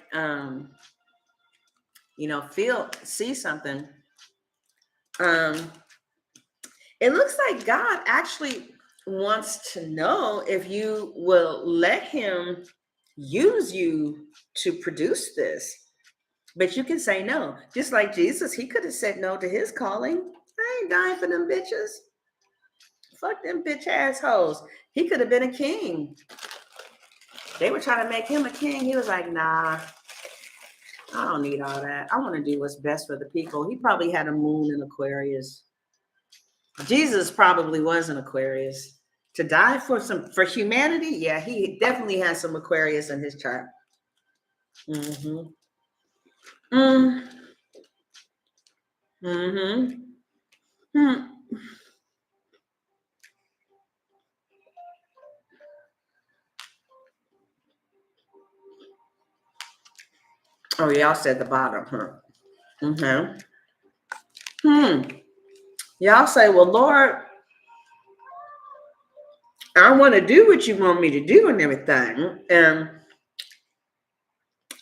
see something. It looks like God actually wants to know if you will let him use you to produce this. But you can say no. Just like Jesus, he could have said no to his calling. I ain't dying for them bitches. Fuck them bitch assholes. He could have been a king. They were trying to make him a king. He was like, nah, I don't need all that. I want to do what's best for the people. He probably had a moon in Aquarius. Jesus probably was an Aquarius. To die for humanity, yeah, he definitely has some Aquarius in his chart. Mm-hmm. Mm-hmm. Hmm. Oh, y'all said the bottom, huh? Mm-hmm. Y'all say, well, Lord, I want to do what you want me to do and everything. And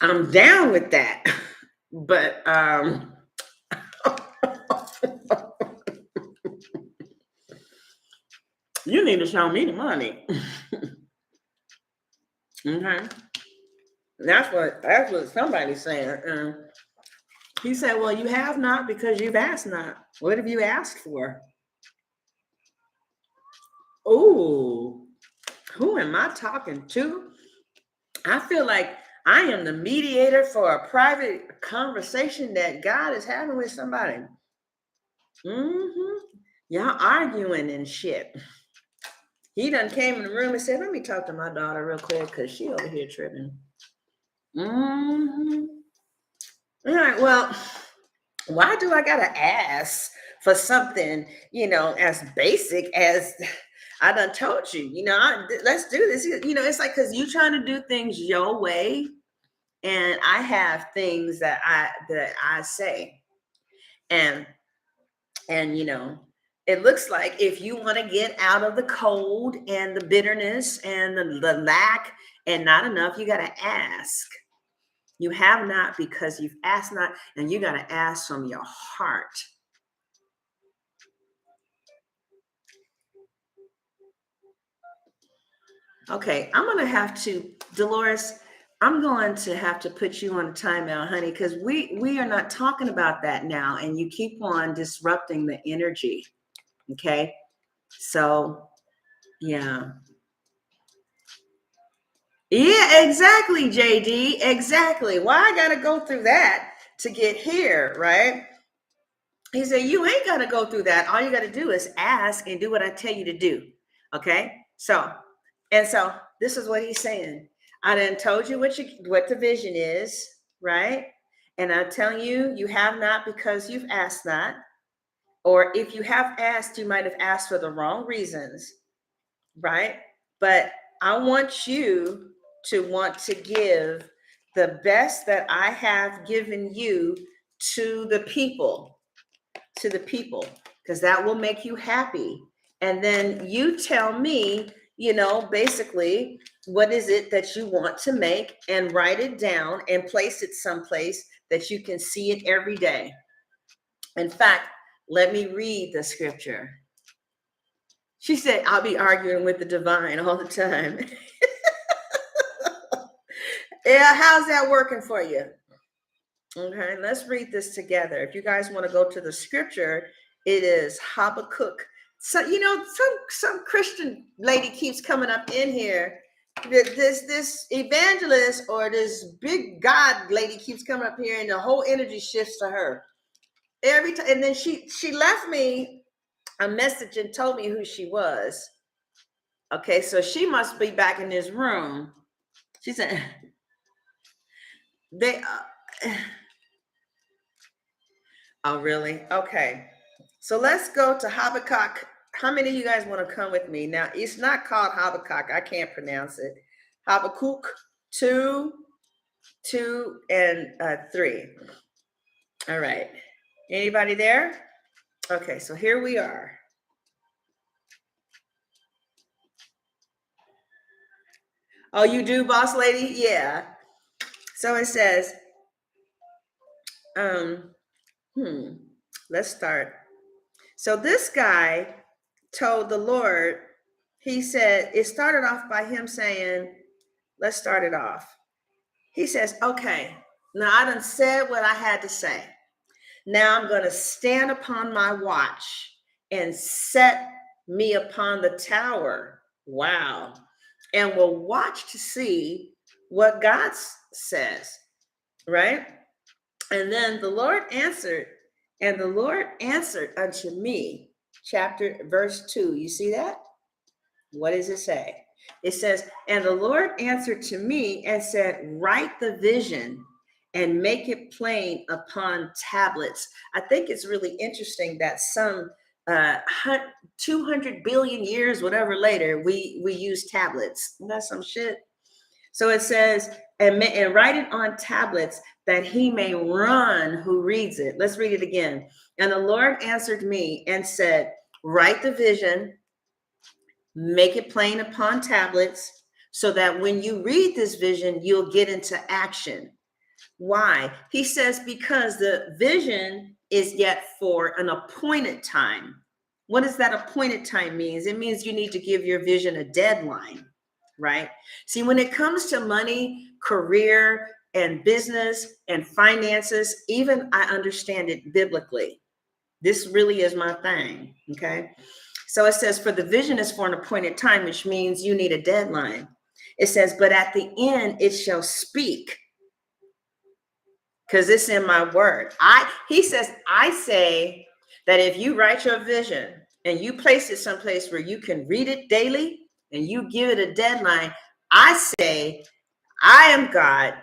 I'm down with that. But you need to show me the money. Okay. That's what somebody's saying. He said, well, you have not because you've asked not. What have you asked for? Oh, who am I talking to? I feel like I am the mediator for a private conversation that God is having with somebody. Mm-hmm. Y'all arguing and shit. He done came in the room and said, let me talk to my daughter real quick because she over here tripping. Mm-hmm. All right, well, why do I gotta ask for something, as basic as I done told you, let's do this. It's like, because you trying to do things your way, and I have things that I say. And it looks like if you want to get out of the cold and the bitterness and the lack and not enough, you got to ask. You have not because you've asked not, and you got to ask from your heart. Okay, Dolores, I'm going to have to put you on a timeout, honey, because we are not talking about that now, and you keep on disrupting the energy. Okay, so yeah. Yeah, exactly, JD. Exactly. Why I gotta go through that to get here, right? He said, you ain't gotta go through that. All you gotta do is ask and do what I tell you to do. Okay. So this is what he's saying. I done told you what the vision is, right? And I'm telling you, you have not because you've asked not. Or if you have asked, you might have asked for the wrong reasons, right? But I want you to want to give the best that I have given you to the people, because that will make you happy. And then you tell me, basically, what is it that you want to make, and write it down and place it someplace that you can see it every day. In fact, let me read the scripture. She said, I'll be arguing with the divine all the time. Yeah, how's that working for you? Okay, let's read this together. If you guys want to go to the scripture, it is Habakkuk. So, some Christian lady keeps coming up in here this evangelist or this big God lady keeps coming up here, and the whole energy shifts to her every time. And then she left me a message and told me who she was. Okay, so she must be back in this room. She said, they, oh, really? Okay. So let's go to Habakkuk. How many of you guys want to come with me? Now, it's not called Habakkuk. I can't pronounce it. Habakkuk 2, 2, and 3. All right. Anybody there? Okay, so here we are. Oh, you do, boss lady? Yeah. So it says, let's start. So this guy told the Lord, he said, it started off by him saying, let's start it off. He says, okay, now I done said what I had to say. Now I'm going to stand upon my watch and set me upon the tower. Wow. And will watch to see what God says, right? And then the Lord answered, and the Lord answered unto me, verse 2. You see that? What does it say? It says, and the Lord answered to me and said, write the vision and make it plain upon tablets. I think it's really interesting that some 200 billion years, whatever later, we use tablets. That's some shit. So it says, and write it on tablets that he may run who reads it. Let's read it again. And the Lord answered me and said, write the vision, make it plain upon tablets, so that when you read this vision, you'll get into action. Why? He says, because the vision is yet for an appointed time. What does that appointed time mean? It means you need to give your vision a deadline, right? See, when it comes to money, career, and business and finances, even I understand it biblically. This really is my thing, okay? So it says, for the vision is for an appointed time, which means you need a deadline. It says, but at the end it shall speak, because it's in my word. He says, I say that if you write your vision and you place it someplace where you can read it daily and you give it a deadline, I say, I am God.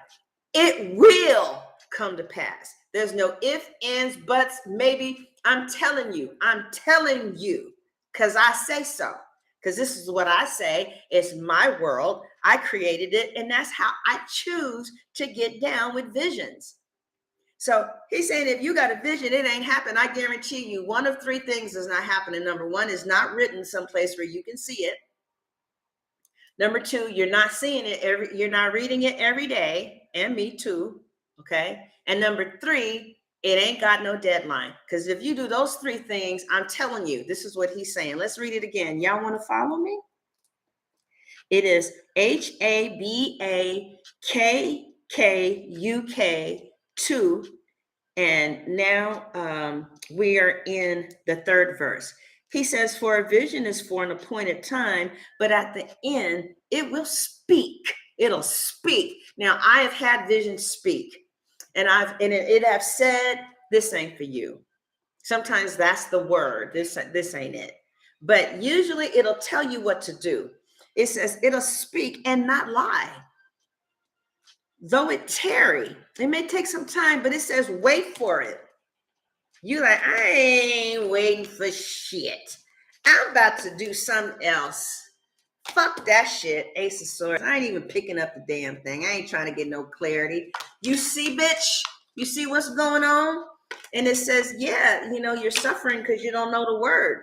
It will come to pass. There's no ifs, ands, buts, maybe. I'm telling you, because I say so. Because this is what I say. It's my world. I created it, and that's how I choose to get down with visions. So he's saying, if you got a vision, it ain't happened. I guarantee you, one of three things is not happening. Number one, is not written someplace where you can see it. Number two, you're not seeing it you're not reading it every day, and me too. Okay. And number three, it ain't got no deadline. Because if you do those three things, I'm telling you, this is what he's saying. Let's read it again. Y'all want to follow me? It is Habakkuk 2. And now we are in the third verse. He says, for a vision is for an appointed time, but at the end, it will speak. It'll speak. Now, I have had visions speak, and it have said, this ain't for you. Sometimes that's the word. This ain't it. But usually it'll tell you what to do. It says it'll speak and not lie. Though it tarry, it may take some time, but it says wait for it. You like, I ain't waiting for shit. I'm about to do something else. Fuck that shit, Ace of Swords. I ain't even picking up the damn thing. I ain't trying to get no clarity. You see, bitch? You see what's going on? And it says, yeah, you're suffering because you don't know the word.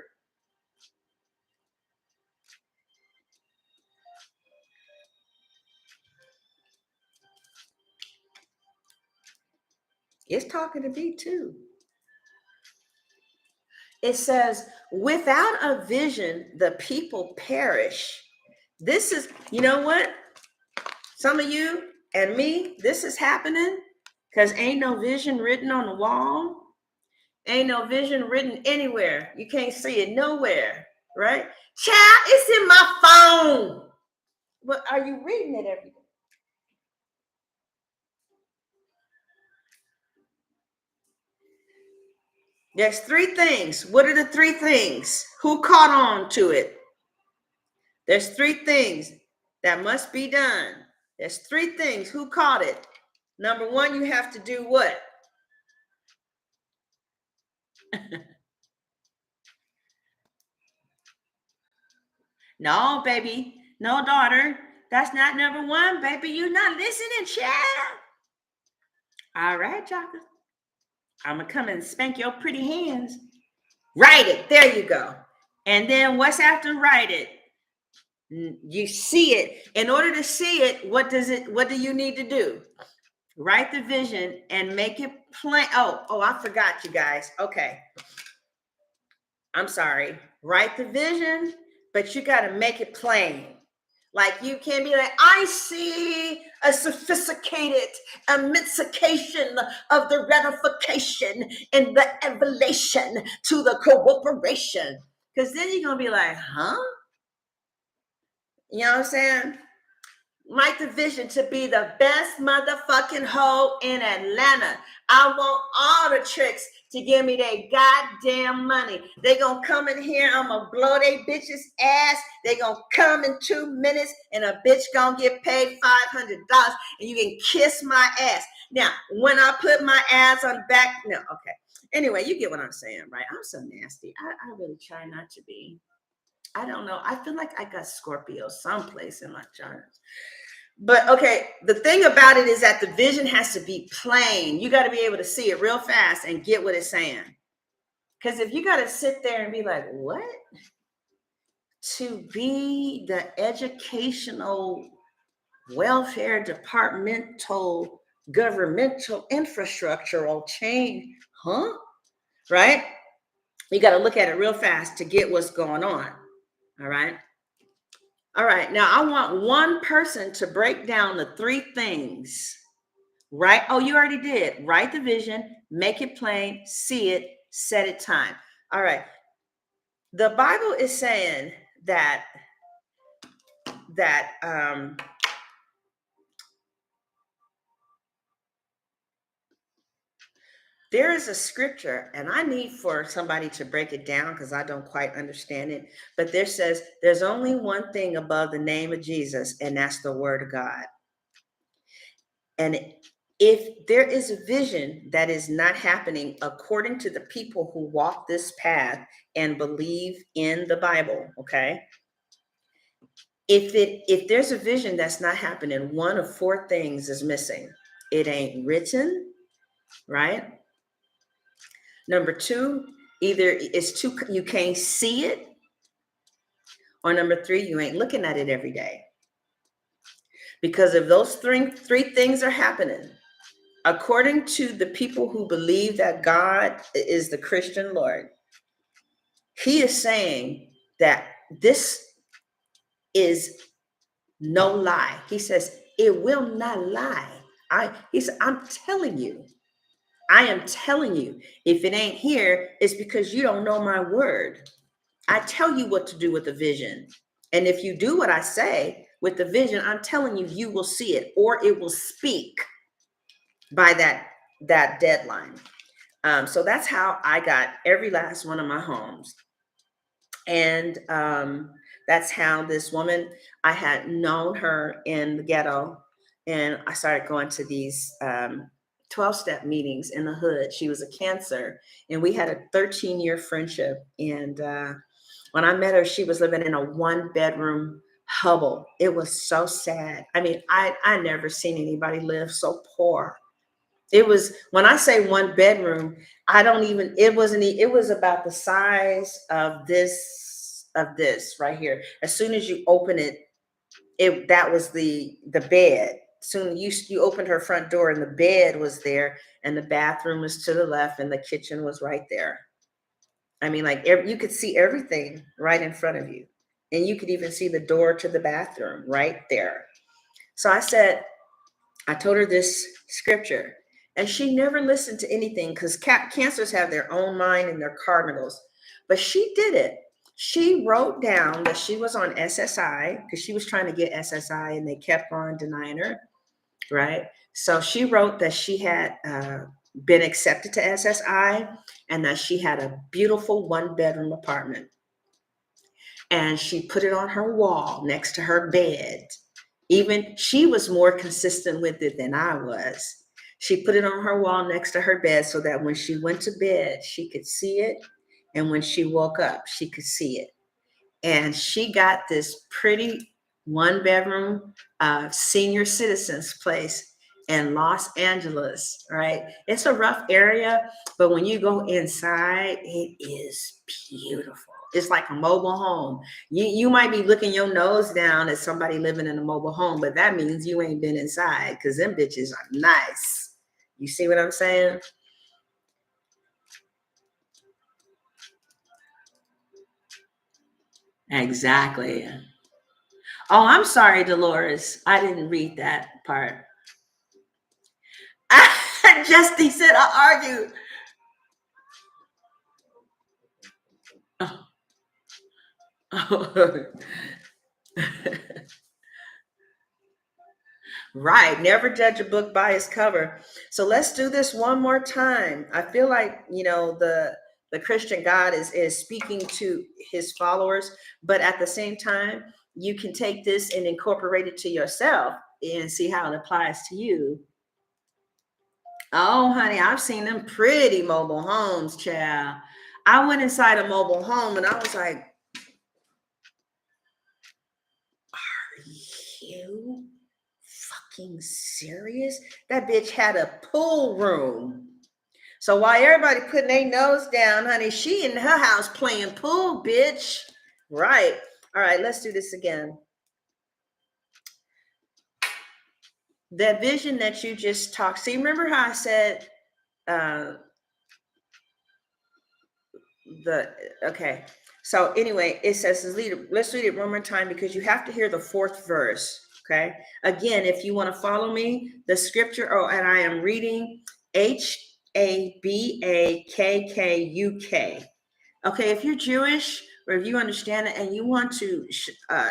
It's talking to me too. It says, without a vision, the people perish. This is, you know what? Some of you and me, this is happening because ain't no vision written on the wall. Ain't no vision written anywhere. You can't see it nowhere, right? Child, it's in my phone. But are you reading it every day? There's three things. What are the three things? Who caught on to it? There's three things that must be done. There's three things. Who caught it? Number one, you have to do what? No, baby. No, daughter. That's not number one, baby. You're not listening, child. All right, Jaka. I'm going to come and spank your pretty hands. Write it. There you go. And then what's after write it? You see it. In order to see it, what do you need to do? Write the vision and make it plain. Oh, I forgot, you guys. Okay. I'm sorry. Write the vision, but you got to make it plain. Like you can't be like, I see a sophisticated emancipatation of the ratification and the evolution to the cooperation. Because then you're going to be like, huh? You know what I'm saying? Write the vision to be the best motherfucking hoe in Atlanta. I want all the tricks to give me their goddamn money. They gonna come in here, I'm gonna blow they bitches ass. They gonna come in 2 minutes and a bitch gonna get paid $500 and you can kiss my ass. Now, when I put my ass on back, no, okay. Anyway, you get what I'm saying, right? I'm so nasty. I really try not to be. I don't know. I feel like I got Scorpio someplace in my chart. But okay, the thing about it is that the vision has to be plain. You got to be able to see it real fast and get what it's saying. Because if you got to sit there and be like, what? To be the educational, welfare, departmental, governmental, infrastructural change, huh? Right? You got to look at it real fast to get what's going on. All right. All right. Now I want one person to break down the three things. Right? Oh, you already did. Write the vision, make it plain, see it, set it time. All right. The Bible is saying that there is a scripture, and I need for somebody to break it down because I don't quite understand it. But there says there's only one thing above the name of Jesus, and that's the word of God. And if there is a vision that is not happening according to the people who walk this path and believe in the Bible, okay? If there's a vision that's not happening, one of four things is missing. It ain't written, right? Number two, either it's too, you can't see it, or number three, you ain't looking at it every day. Because if those three things are happening, according to the people who believe that God is the Christian Lord, he is saying that this is no lie. He says, it will not lie. He said, I'm telling you, I am telling you, if it ain't here, it's because you don't know my word. I tell you what to do with the vision. And if you do what I say with the vision, I'm telling you, you will see it, or it will speak by that deadline. So that's how I got every last one of my homes. And that's how this woman, I had known her in the ghetto, and I started going to these 12-step meetings in the hood. She was a Cancer, and we had a 13-year friendship. And when I met her, she was living in a 1-bedroom hovel. It was so sad. I mean, I never seen anybody live so poor. It was, when I say 1 bedroom, it was about the size of this right here. As soon as you open it, that was the bed. Soon you opened her front door and the bed was there, and the bathroom was to the left and the kitchen was right there. I mean, like you could see everything right in front of you. And you could even see the door to the bathroom right there. So I told her this scripture, and she never listened to anything because Cancers have their own mind and their cardinals. But she did it. She wrote down that she was on SSI because she was trying to get SSI and they kept on denying her, right? So she wrote that she had been accepted to SSI and that she had a beautiful 1-bedroom apartment. And she put it on her wall next to her bed. Even she was more consistent with it than I was. She put it on her wall next to her bed so that when she went to bed, she could see it. And when she woke up, she could see it. And she got this pretty 1-bedroom senior citizens place in Los Angeles, right? It's a rough area, but when you go inside, it is beautiful. It's like a mobile home. You might be looking your nose down at somebody living in a mobile home, but that means you ain't been inside because them bitches are nice. You see what I'm saying? Exactly. Oh, I'm sorry, Dolores. I didn't read that part. Justy said I argued. Oh. Oh. Right. Never judge a book by its cover. So let's do this one more time. I feel like, the Christian God is speaking to his followers, but at the same time, you can take this and incorporate it to yourself and see how it applies to you. Oh, honey, I've seen them pretty mobile homes, child. I went inside a mobile home and I was like, are you fucking serious? That bitch had a pool room. So while everybody putting their nose down, honey, she in her house playing pool, bitch. Right. All right, let's do this again. That vision that you just talked. See, remember how I said uh okay. So anyway, it says, let's read it one more time because you have to hear the 4th verse. Okay. Again, if you want to follow me, the scripture, and I am reading Habakkuk. Okay. If you're Jewish or if you understand it and you want to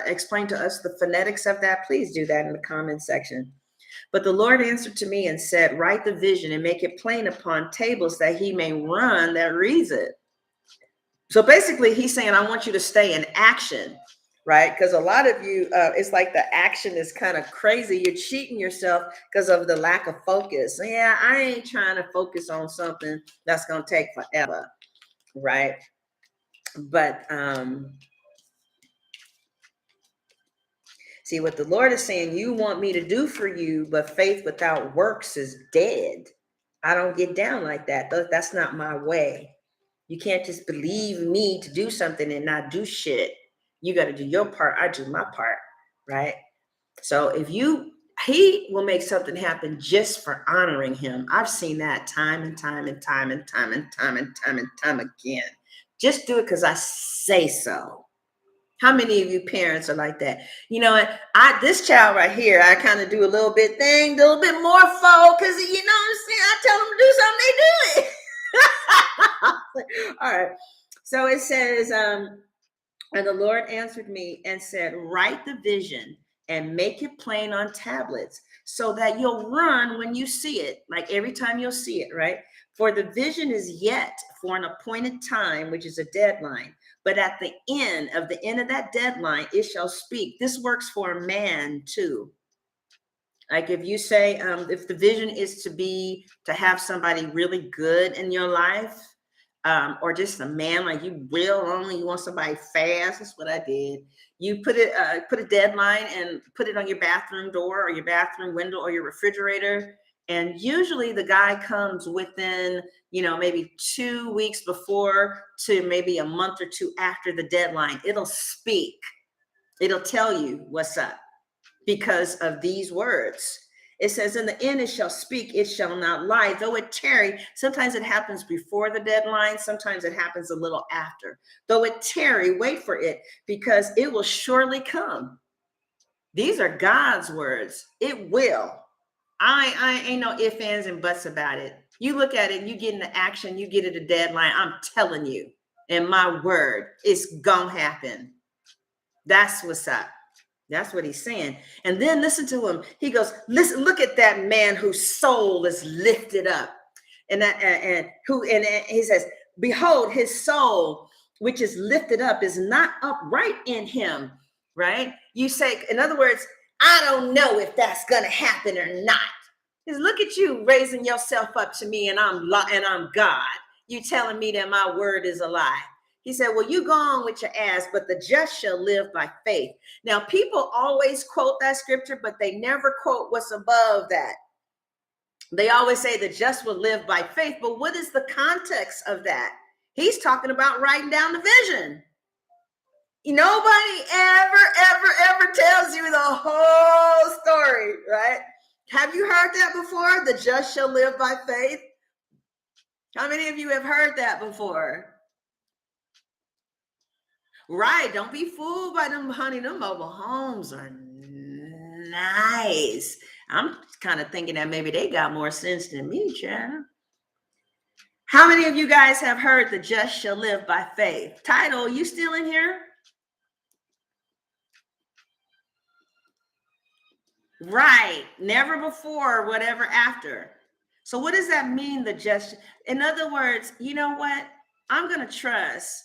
explain to us the phonetics of that, please do that in the comment section. But the Lord answered to me and said, write the vision and make it plain upon tables that he may run that reads it. So basically, he's saying, I want you to stay in action, right? Because a lot of you, it's like the action is kind of crazy. You're cheating yourself because of the lack of focus. Yeah, I ain't trying to focus on something that's going to take forever, right? But see, what the Lord is saying, you want me to do for you, but faith without works is dead. I don't get down like that. That's not my way. You can't just believe me to do something and not do shit. You got to do your part. I do my part, right? So he will make something happen just for honoring him. I've seen that time and time and time and time and time and time and time again. Just do it because I say so. How many of you parents are like that? You know what? This child right here, I kind of do a little bit thing, a little bit more for, because you know what I'm saying? I tell them to do something, they do it. All right. So it says, and the Lord answered me and said, write the vision and make it plain on tablets so that you'll run when you see it, like every time you'll see it, right? For the vision is yet for an appointed time, which is a deadline. But at the end of that deadline, it shall speak. This works for a man too. Like if you say, if the vision is to have somebody really good in your life, or just a man, like you real lonely, you want somebody fast. That's what I did. You put a deadline and put it on your bathroom door or your bathroom window or your refrigerator. And usually the guy comes within, maybe 2 weeks before to maybe a month or two after the deadline. It'll speak. It'll tell you what's up because of these words. It says, in the end, it shall speak, it shall not lie, though it tarry. Sometimes it happens before the deadline. Sometimes it happens a little after. Though it tarry, wait for it, because it will surely come. These are God's words. It will. I ain't no ifs, ands, and buts about it. You look at it, you get into action, you get it a deadline. I'm telling you, and my word is gonna happen. That's what's up. That's what he's saying. And then listen to him. He goes, listen, look at that man whose soul is lifted up. And he says, behold, his soul, which is lifted up, is not upright in him. Right? You say, in other words, I don't know if that's gonna happen or not. Because look at you raising yourself up to me, and I'm God. You telling me that my word is a lie. He said, well, you go on with your ass, but the just shall live by faith. Now, people always quote that scripture, but they never quote what's above that. They always say the just will live by faith, but what is the context of that? He's talking about writing down the vision. Nobody ever tells you the whole story, right? Have you heard that before? The just shall live by faith. How many of you have heard that before? Right. Don't be fooled by them, honey. Them mobile homes are nice. I'm kind of thinking that maybe they got more sense than me, child. How many of you guys have heard the just shall live by faith? Title, you still in here? Right. Never before, whatever after. So what does that mean, the just? In other words, you know what? I'm going to trust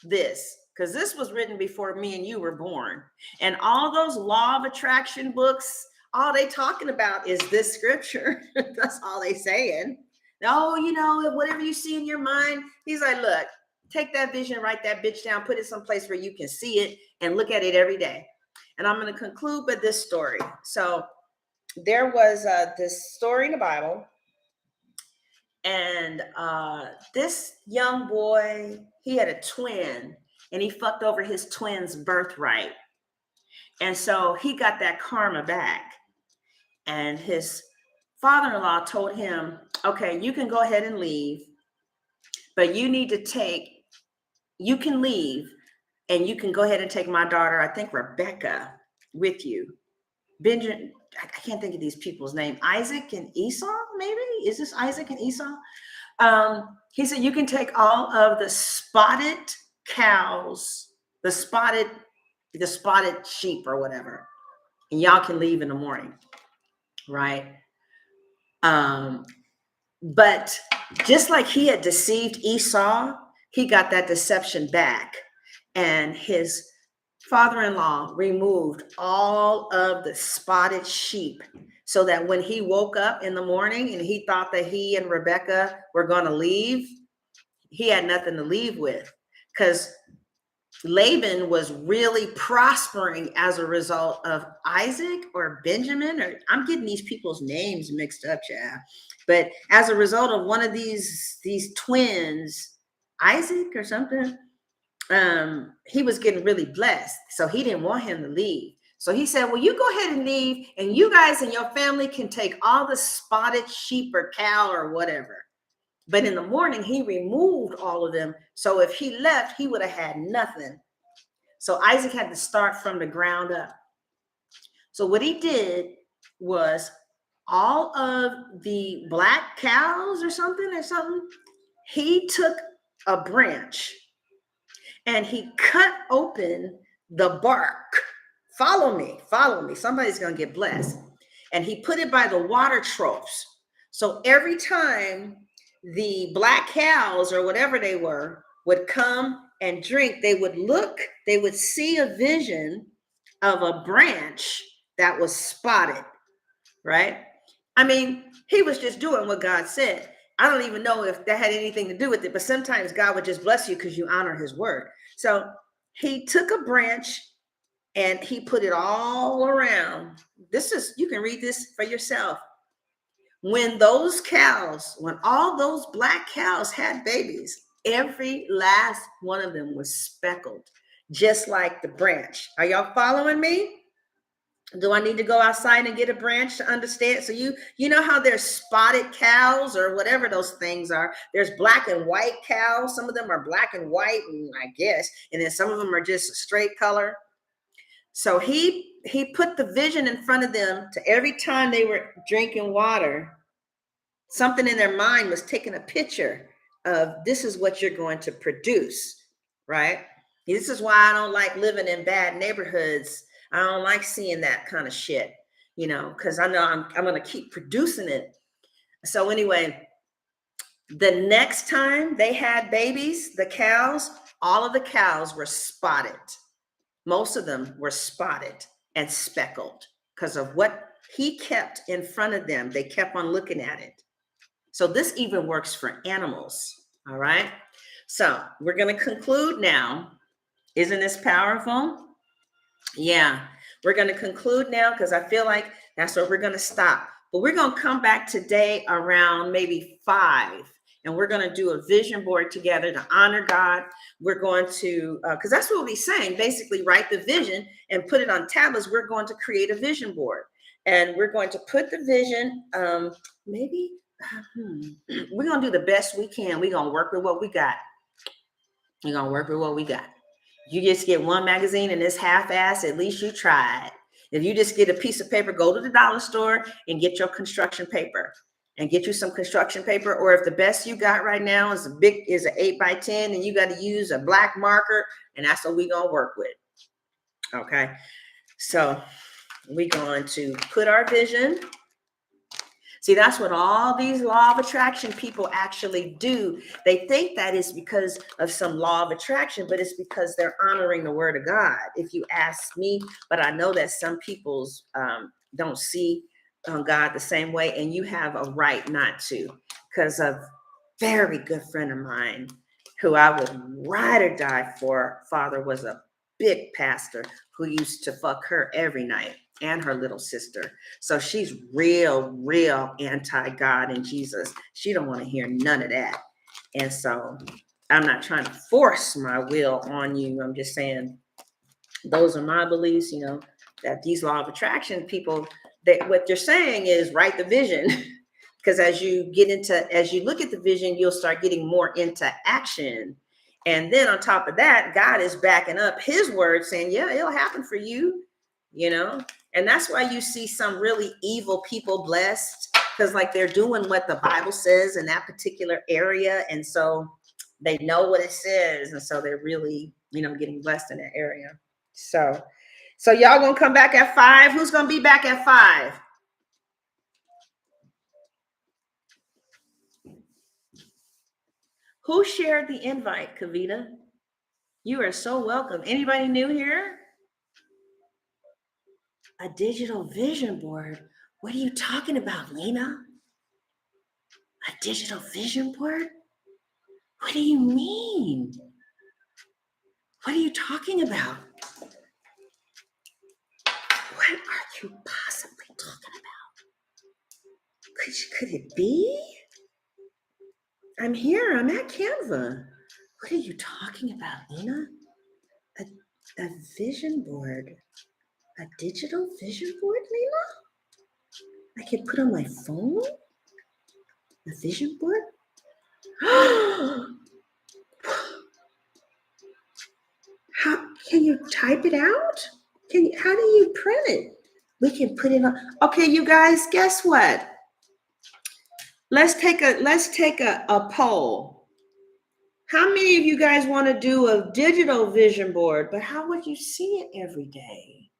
this, because this was written before me and you were born. And all those law of attraction books, all they talking about is this scripture. That's all they saying. Oh, whatever you see in your mind. He's like, look, take that vision, write that bitch down, put it someplace where you can see it and look at it every day. And I'm going to conclude with this story. So there was this story in the Bible. And this young boy, he had a twin, and he fucked over his twin's birthright. And so he got that karma back. And his father-in-law told him, okay, you can go ahead and leave, but you can leave, and you can go ahead and take my daughter, I think Rebecca, with you. Benjamin, I can't think of these people's name. Isaac and Esau, maybe? Is this Isaac and Esau? He said, you can take all of the spotted cows, the spotted sheep or whatever, and y'all can leave in the morning, right? But just like he had deceived Esau, he got that deception back, and his father-in-law removed all of the spotted sheep, so that when he woke up in the morning and he thought that he and Rebecca were going to leave, he had nothing to leave with, because Laban was really prospering as a result of Isaac or Benjamin, or I'm getting these people's names mixed up, yeah. But as a result of one of these twins, Isaac or something, he was getting really blessed. So he didn't want him to leave. So he said, well, you go ahead and leave, and you guys and your family can take all the spotted sheep or cow or whatever. But in the morning, he removed all of them. So if he left, he would have had nothing. So Isaac had to start from the ground up. So what he did was all of the black cows or something, he took a branch and he cut open the bark. Follow me. Somebody's going to get blessed. And he put it by the water troughs. So every time the black cows or whatever they were would come and drink, they would see a vision of a branch that was spotted, right? I mean, he was just doing what God said. I don't even know if that had anything to do with it, but sometimes God would just bless you because you honor his word. So he took a branch and he put it all around. You can read this for yourself. When all those black cows had babies, every last one of them was speckled, just like the branch. Are y'all following me? Do I need to go outside and get a branch to understand? So you know how there's spotted cows or whatever those things are. There's black and white cows. Some of them are black and white, I guess. And then some of them are just straight color. So he put the vision in front of them to every time they were drinking water, something in their mind was taking a picture of this is what you're going to produce. right? This is why I don't like living in bad neighborhoods. I don't like seeing that kind of shit, because I know I'm going to keep producing it. So anyway, the next time they had babies, the cows, all of the cows were spotted. Most of them were spotted and speckled because of what he kept in front of them. They kept on looking at it. So this even works for animals. All right. So we're going to conclude now. Isn't this powerful? Yeah. We're going to conclude now because I feel like that's where we're going to stop. But we're going to come back today around maybe 5. And we're going to do a vision board together to honor God. We're going to, because that's what we're saying, basically write the vision and put it on tablets. We're going to create a vision board. And we're going to put the vision, maybe we're going to do the best we can. We're going to work with what we got. We're going to work with what we got. You just get one magazine and it's half-assed, at least you tried. If you just get a piece of paper, go to the dollar store and get your construction paper and get you some construction paper. Or if the best you got right now is an 8x10 and you got to use a black marker, and that's what we're going to work with. Okay. So we're going to put our vision. See, that's what all these law of attraction people actually do. They think that is because of some law of attraction, but it's because they're honoring the word of God. If you ask me, but I know that some people's don't see God the same way, and you have a right not to, because a very good friend of mine who I would ride or die for, father was a big pastor who used to fuck her every night and her little sister. So she's real anti-God and Jesus. She don't want to hear none of that. And so I'm not trying to force my will on you. I'm just saying those are my beliefs, that these law of attraction people, that what they're saying is write the vision. Because as you look at the vision, you'll start getting more into action. And then on top of that, God is backing up his word saying, yeah, it'll happen for you, And that's why you see some really evil people blessed, because like they're doing what the Bible says in that particular area. And so they know what it says. And so they're really, getting blessed in that area. So y'all gonna come back at 5? Who's gonna be back at 5? Who shared the invite, Kavita? You are so welcome. Anybody new here? A digital vision board? What are you talking about, Lena? A digital vision board? What do you mean? What are you talking about? What are you possibly talking about? Could it be? I'm here. I'm at Canva. What are you talking about, Lena? A vision board? A digital vision board, Lena? I can put on my phone? A vision board? How can you type it out? How do you print it? We can put it on. Okay, you guys, guess what? Let's take a poll. How many of you guys want to do a digital vision board? But how would you see it every day?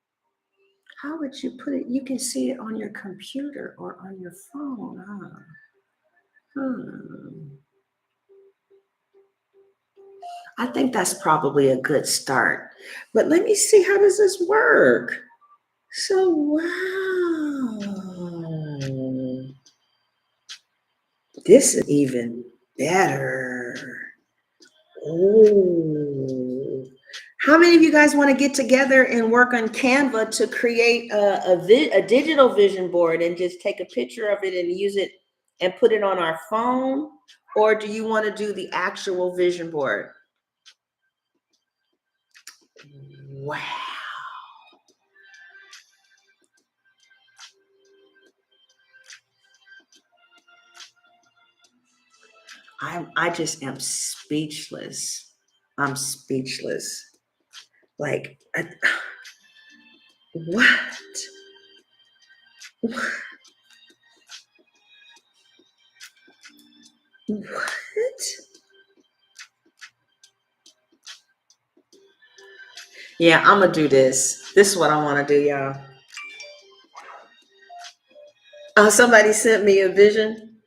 How would you put it? You can see it on your computer or on your phone, huh? I think that's probably a good start. But let me see, how does this work? So, wow. This is even better. Oh. How many of you guys want to get together and work on Canva to create a digital vision board and just take a picture of it and use it and put it on our phone? Or do you want to do the actual vision board? Wow. I just am speechless. I'm speechless. Like, what? What? Yeah, I'm gonna do this. This is what I want to do, y'all. Somebody sent me a vision.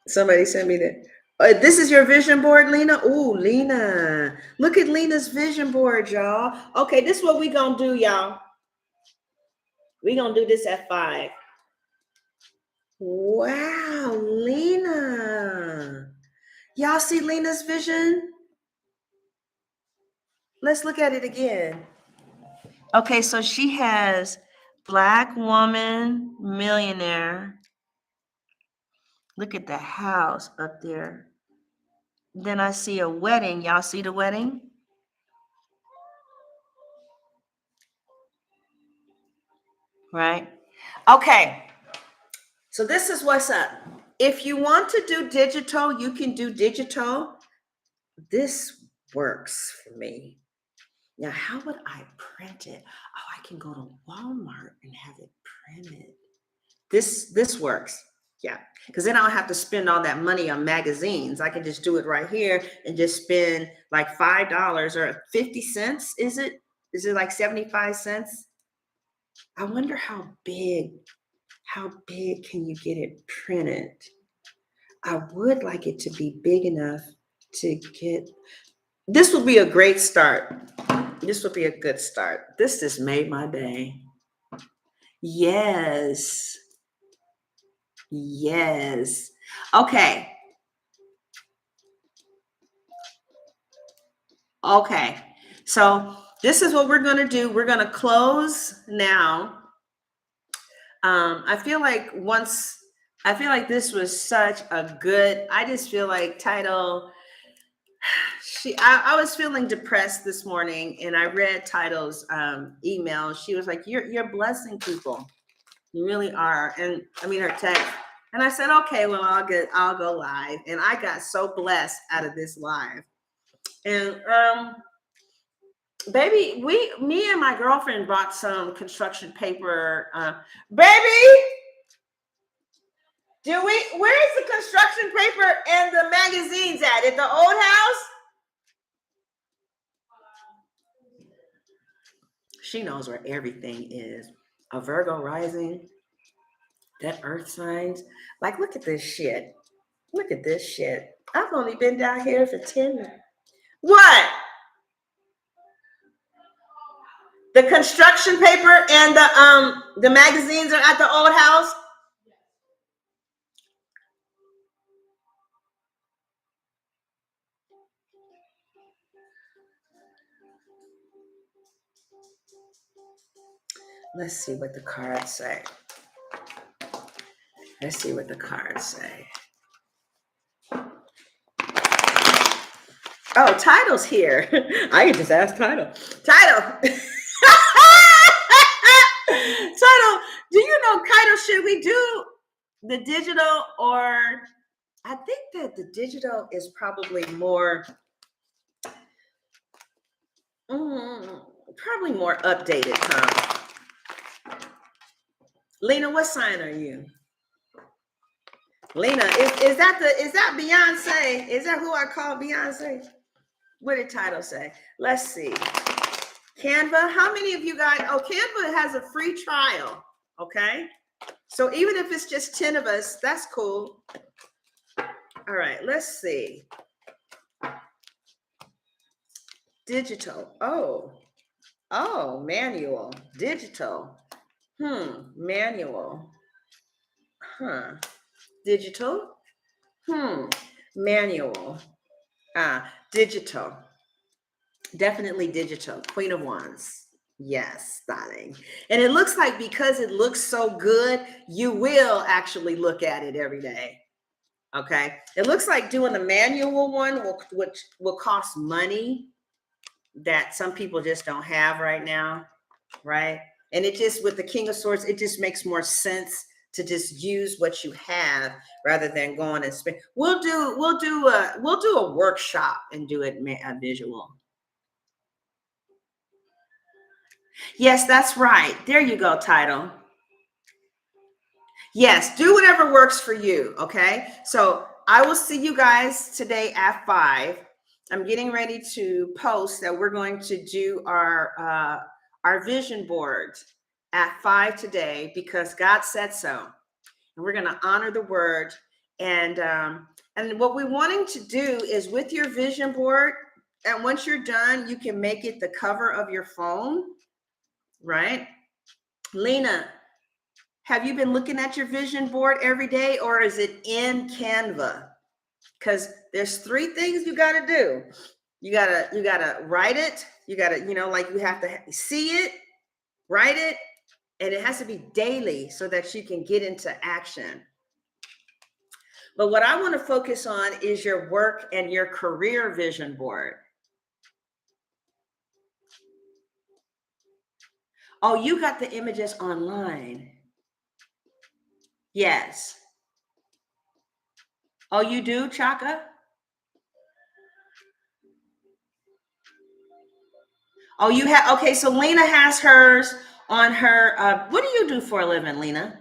Somebody sent me that. This is your vision board, Lena. Ooh, Lena. Look at Lena's vision board, y'all. Okay, this is what we gonna do, y'all. We gonna do this at 5. Wow, Lena. Y'all see Lena's vision? Let's look at it again. Okay, so she has Black woman, millionaire. Look at the house up there. Then I see a wedding. Y'all see the wedding? Right? Okay. So this is what's up. If you want to do digital, you can do digital. This works for me. Now, how would I print it? Oh, I can go to Walmart and have it printed. This works. Yeah, because then I don't have to spend all that money on magazines. I can just do it right here and just spend like $5 or 50 cents. Is it? Is it like 75 cents? I wonder how big can you get it printed? I would like it to be big enough to get. This would be a great start. This would be a good start. This just made my day. Yes. Yes. Okay. Okay. So this is what we're going to do. We're going to close now. I feel like this was such a good, I just feel like title. I was feeling depressed this morning and I read Title's email. She was like, you're blessing people. You really are. And I mean, her text. And I said, okay, well, I'll go live. And I got so blessed out of this live. And baby, me and my girlfriend bought some construction paper. Baby, where's the construction paper and the magazines at the old house? She knows where everything is. A Virgo rising, that earth signs. Like, look at this shit. Look at this shit. I've only been down here for 10 minutes. What? The construction paper and the magazines are at the old house? Let's see what the cards say. Let's see what the cards say. Oh, Title's here. I can just ask Title. Title. Title, do you know, Title, should we do the digital, or I think that the digital is probably more, probably more updated, huh? Lena, what sign are you? Lena, is that Beyonce? Is that who I call Beyonce? What did Title say? Let's see. Canva, how many of you guys? Oh, Canva has a free trial. Okay. So even if it's just 10 of us, that's cool. All right, let's see. Digital. Oh, manual. Digital. Manual. Digital. Manual. Digital. Definitely digital. Queen of Wands. Yes, darling. And it looks like, because it looks so good, you will actually look at it every day. Okay. It looks like doing the manual one, which will cost money that some people just don't have right now. Right. And it just, with the King of Swords, it just makes more sense to just use what you have rather than going and spend. We'll do a workshop and do it visual. Yes, that's right. There you go, Title. Yes, do whatever works for you. Okay. So I will see you guys today at 5. I'm getting ready to post that we're going to do our vision board at 5 today because God said so, and we're going to honor the word. And what we're wanting to do is with your vision board, and once you're done, you can make it the cover of your phone, right? Lena, have you been looking at your vision board every day, or is it in Canva? Because there's 3 things you got to do. You gotta write it. You gotta, like you have to see it, write it, and it has to be daily so that you can get into action. But what I want to focus on is your work and your career vision board. Oh, you got the images online. Yes. Oh, you do, Chaka? Oh, you have, okay, so Lena has hers on her, what do you do for a living, Lena?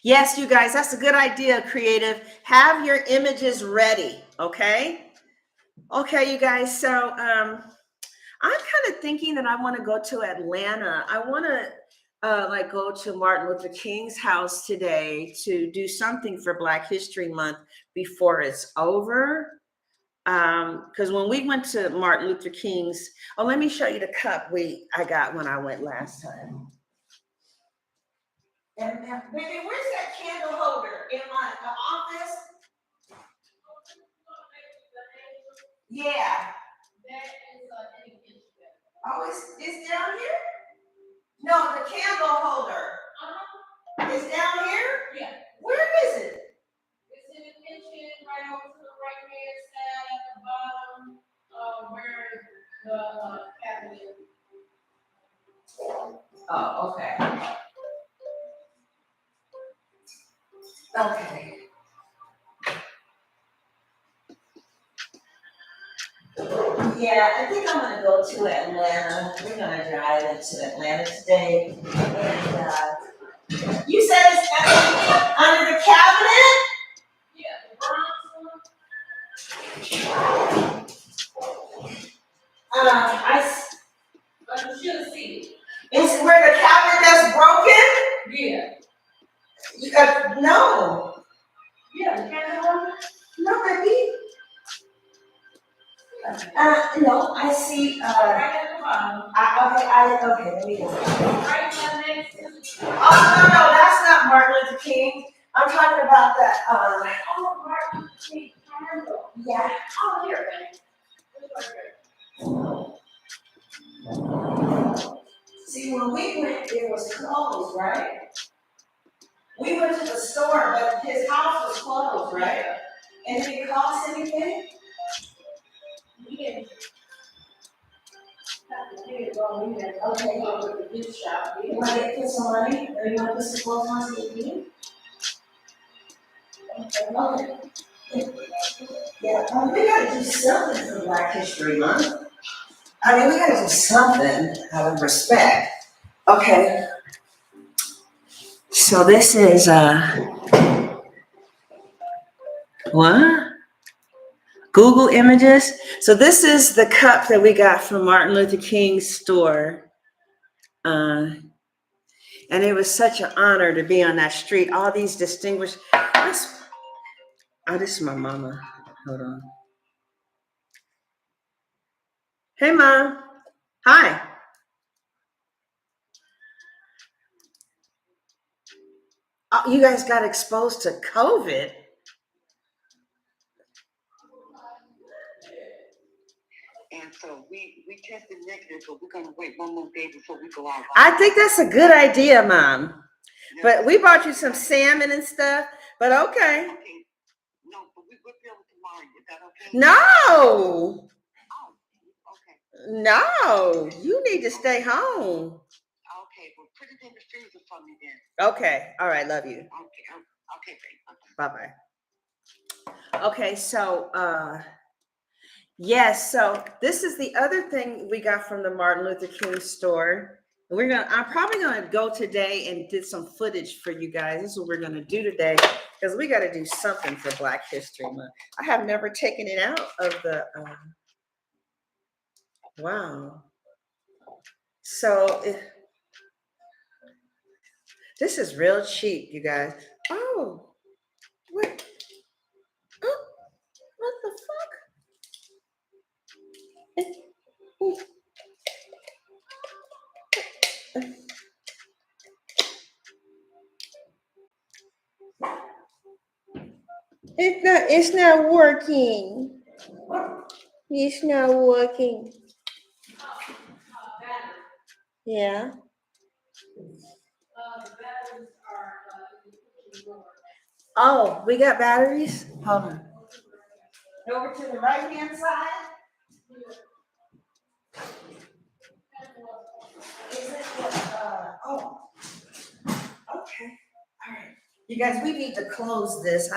Yes, you guys, that's a good idea, creative. Have your images ready, okay? Okay, you guys, so I'm kind of thinking that I want to go to Atlanta. I want to like go to Martin Luther King's house today to do something for Black History Month before it's over. Because when we went to Martin Luther King's, oh, let me show you the cup I got when I went last time. And baby, where's that candle holder in my office? Yeah. Oh, it's down here? No, the candle holder. Is down here? Yeah. Where is it? It's in the kitchen, right over to the right hand side at the bottom, where the cabinet. Oh, okay. Okay. Yeah, I think I'm gonna go to Atlanta. We're gonna drive into Atlanta today. And you said it's under the cabinet? Yeah, the but you should see it. It's where the cabinet that's broken? Yeah. No. Yeah, the cabinet. No, baby. No, I see. Right at the bottom. Okay, let me go. Right next to the. Oh, no, that's not Martin Luther King. I'm talking about that. Oh, Martin Luther King candle. Yeah. Oh, here, see, when we went, it was closed, right? We went to the store, but his house was closed, right? And did it cost anything? We didn't. Okay, go to the gift shop. You want to get some money? Or you want to put some clothes on so you can? Okay. Yeah, we got to do something for Black History Month. I mean, we got to do something out of respect. Okay. So this is what? Google Images. So this is the cup that we got from Martin Luther King's store. And it was such an honor to be on that street. All these distinguished. This is my mama. Hold on. Hey, Mom. Hi. Oh, you guys got exposed to COVID. And so we tested negative, but we're gonna wait one more day before we go out. I think that's a good idea, Mom. But we bought you some salmon and stuff. But okay. No, but we'll be able tomorrow. Is that okay? No. Oh, okay. No, you need to stay home. Okay, well, put it in the freezer for me then. Okay. All right. Love you. Okay. Bye bye. Okay. So, yes. So this is the other thing we got from the Martin Luther King store. I'm probably gonna go today and did some footage for you guys. This is what we're gonna do today because we got to do something for Black History Month. I have never taken it out of the. Wow. So this is real cheap, you guys. Oh, what? Oh, what the fuck? It's not working. It's not working. Yeah. Oh, we got batteries? Hold on. Over to the right hand side. Is it oh, okay. All right. You guys, we need to close this.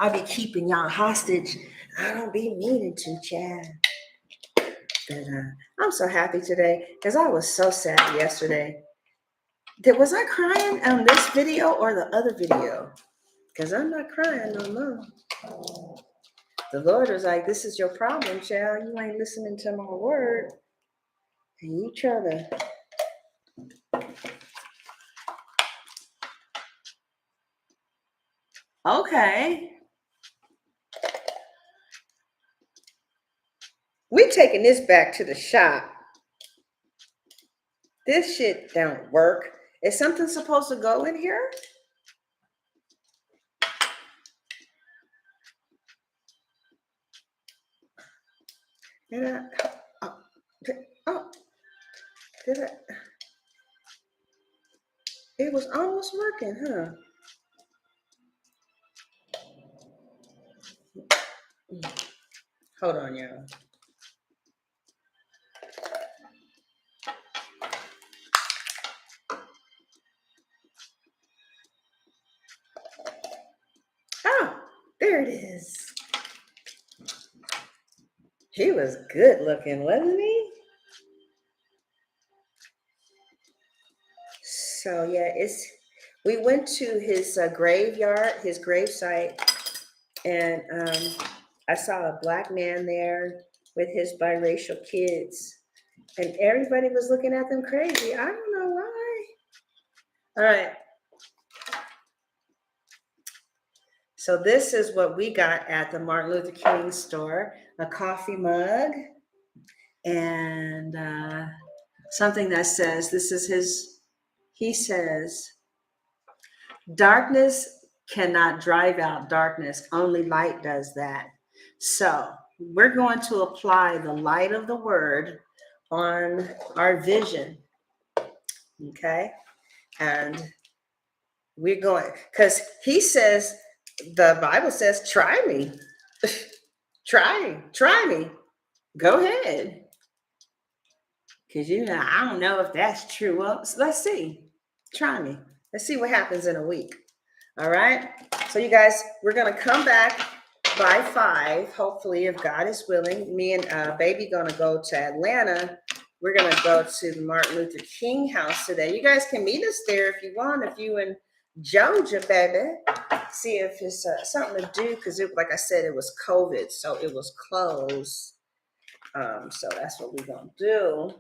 I'll be keeping y'all hostage. I don't be meaning to, Chad. But I'm so happy today because I was so sad yesterday. Was I crying on this video or the other video? Because I'm not crying no more. The Lord was like, this is your problem, child. You ain't listening to my word. And you try to. Okay. We taking this back to the shop. This shit don't work. Is something supposed to go in here? Did I? Oh, did I? It was almost working, huh? Hold on, y'all. Oh, there it is. He was good looking, wasn't he? So yeah, we went to his graveyard, his gravesite, and I saw a Black man there with his biracial kids, and everybody was looking at them crazy. I don't know why. All right. So this is what we got at the Martin Luther King store: a coffee mug and something that says, this is his, he says, darkness cannot drive out darkness. Only light does that. So we're going to apply the light of the word on our vision. Okay. And we're going, because he says, the Bible says, try me. try me. Go ahead. Because I don't know if that's true. Well, let's see. Try me. Let's see what happens in a week. All right. So you guys, we're going to come back by 5, hopefully, if God is willing. Me and baby going to go to Atlanta. We're going to go to the Martin Luther King house today. You guys can meet us there if you want, if you in Georgia, baby. See if it's something to do, because like I said, it was COVID, so it was closed. So that's what we're going to do.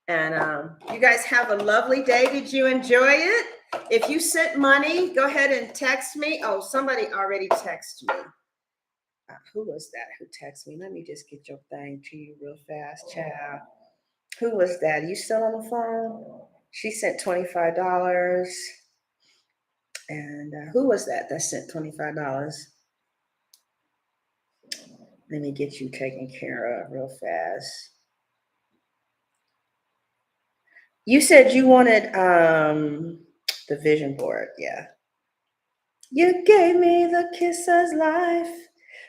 And you guys have a lovely day. Did you enjoy it? If you sent money, go ahead and text me. Oh, somebody already texted me. Who was that who texted me? Let me just get your thing to you real fast, child. Who was that? Are you still on the phone? She sent $25. And who was that sent $25? Let me get you taken care of real fast. You said you wanted the vision board. Yeah. You gave me the kiss of life.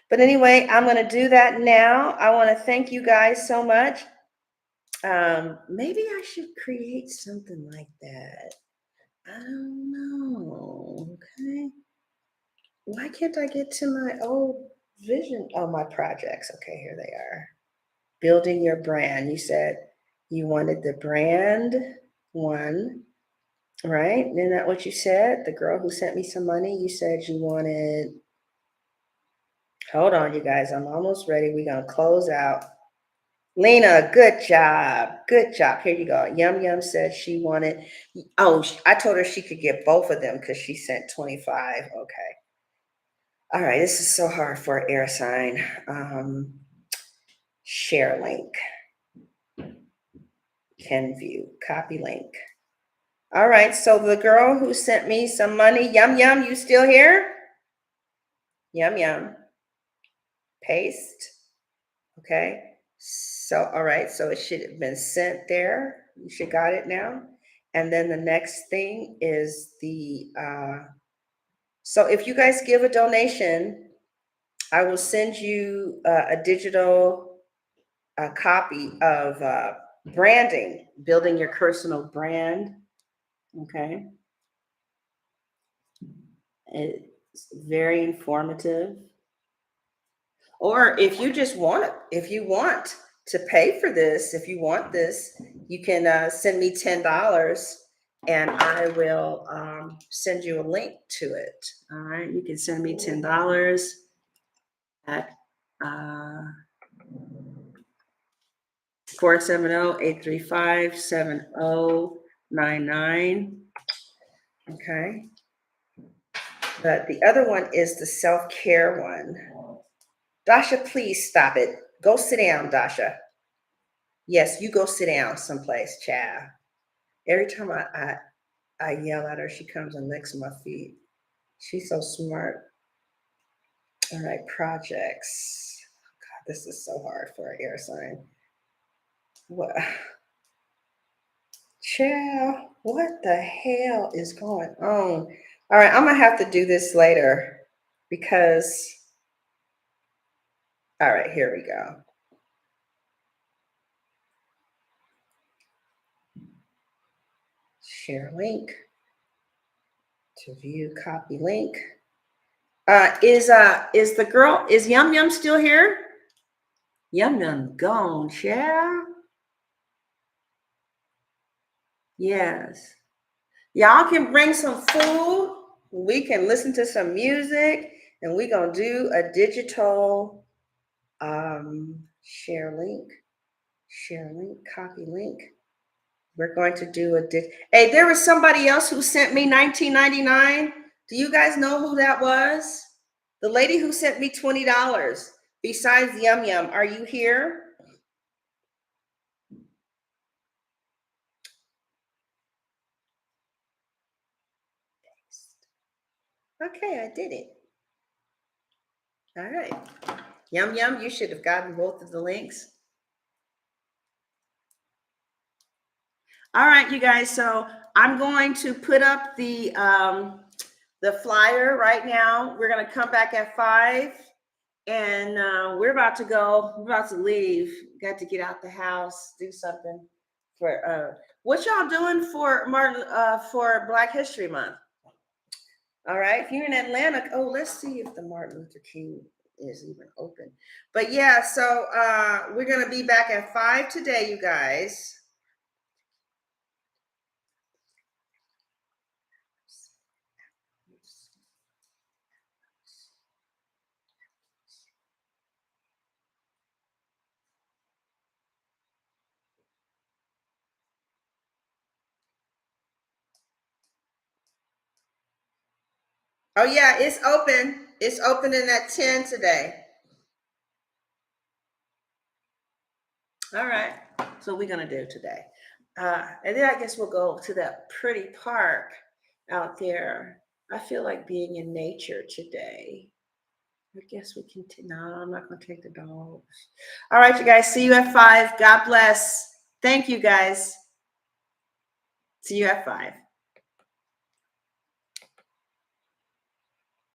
But anyway, I'm going to do that now. I want to thank you guys so much. Maybe I should create something like that. I don't know. Okay. Why can't I get to my old vision? Oh, my projects. Okay, here they are. Building your brand. You said you wanted the brand one, right? Isn't that what you said? The girl who sent me some money, you said you wanted, hold on, you guys, I'm almost ready. We're going to close out. Lena, good job. Good job. Here you go. Yum Yum said she wanted, oh, I told her she could get both of them because she sent 25. Okay. All right. This is so hard for an air sign. Share link. Can view. Copy link. All right. So the girl who sent me some money, Yum Yum, you still here? Yum Yum. Paste. Okay. So, all right. So it should have been sent there. You should got it now. And then the next thing is the, so if you guys give a donation, I will send you a digital copy of branding, building your personal brand. Okay. It's very informative. Or if you just want it, if you want to pay for this, if you want this, you can send me $10 and I will send you a link to it. All right. You can send me $10 at 470-835-7099. Okay. But the other one is the self-care one. Dasha, please stop it. Go sit down, Dasha. Yes, you go sit down someplace, child. Every time I yell at her, she comes and licks my feet. She's so smart. All right, projects. God, this is so hard for an air sign. What? Child, what the hell is going on? All right, I'm gonna have to do this later because, all right, here we go. Share link to view, copy link. Is the girl, is Yum Yum still here? Yum Yum gone, child. Yes. Y'all can bring some food. We can listen to some music, and we're gonna do a digital share link, copy link. We're going to do hey, there was somebody else who sent me $19.99. Do you guys know who that was? The lady who sent me $20 besides Yum Yum. Are you here? Okay, I did it. All right. Yum Yum, you should have gotten both of the links. All right, you guys. So I'm going to put up the flyer right now. We're going to come back at 5, and we're about to go. We're about to leave. Got to get out the house, do something for what y'all doing for for Black History Month. All right, if you're in Atlanta, oh, let's see if the Martin Luther King is even open. But yeah, so we're gonna be back at 5 today, you guys. Oh yeah, it's open. It's opening at 10 today. All right. So we're gonna do today. And then I guess we'll go to that pretty park out there. I feel like being in nature today. I guess we can. No, I'm not gonna take the dogs. All right, you guys. See you at 5. God bless. Thank you, guys. See you at 5.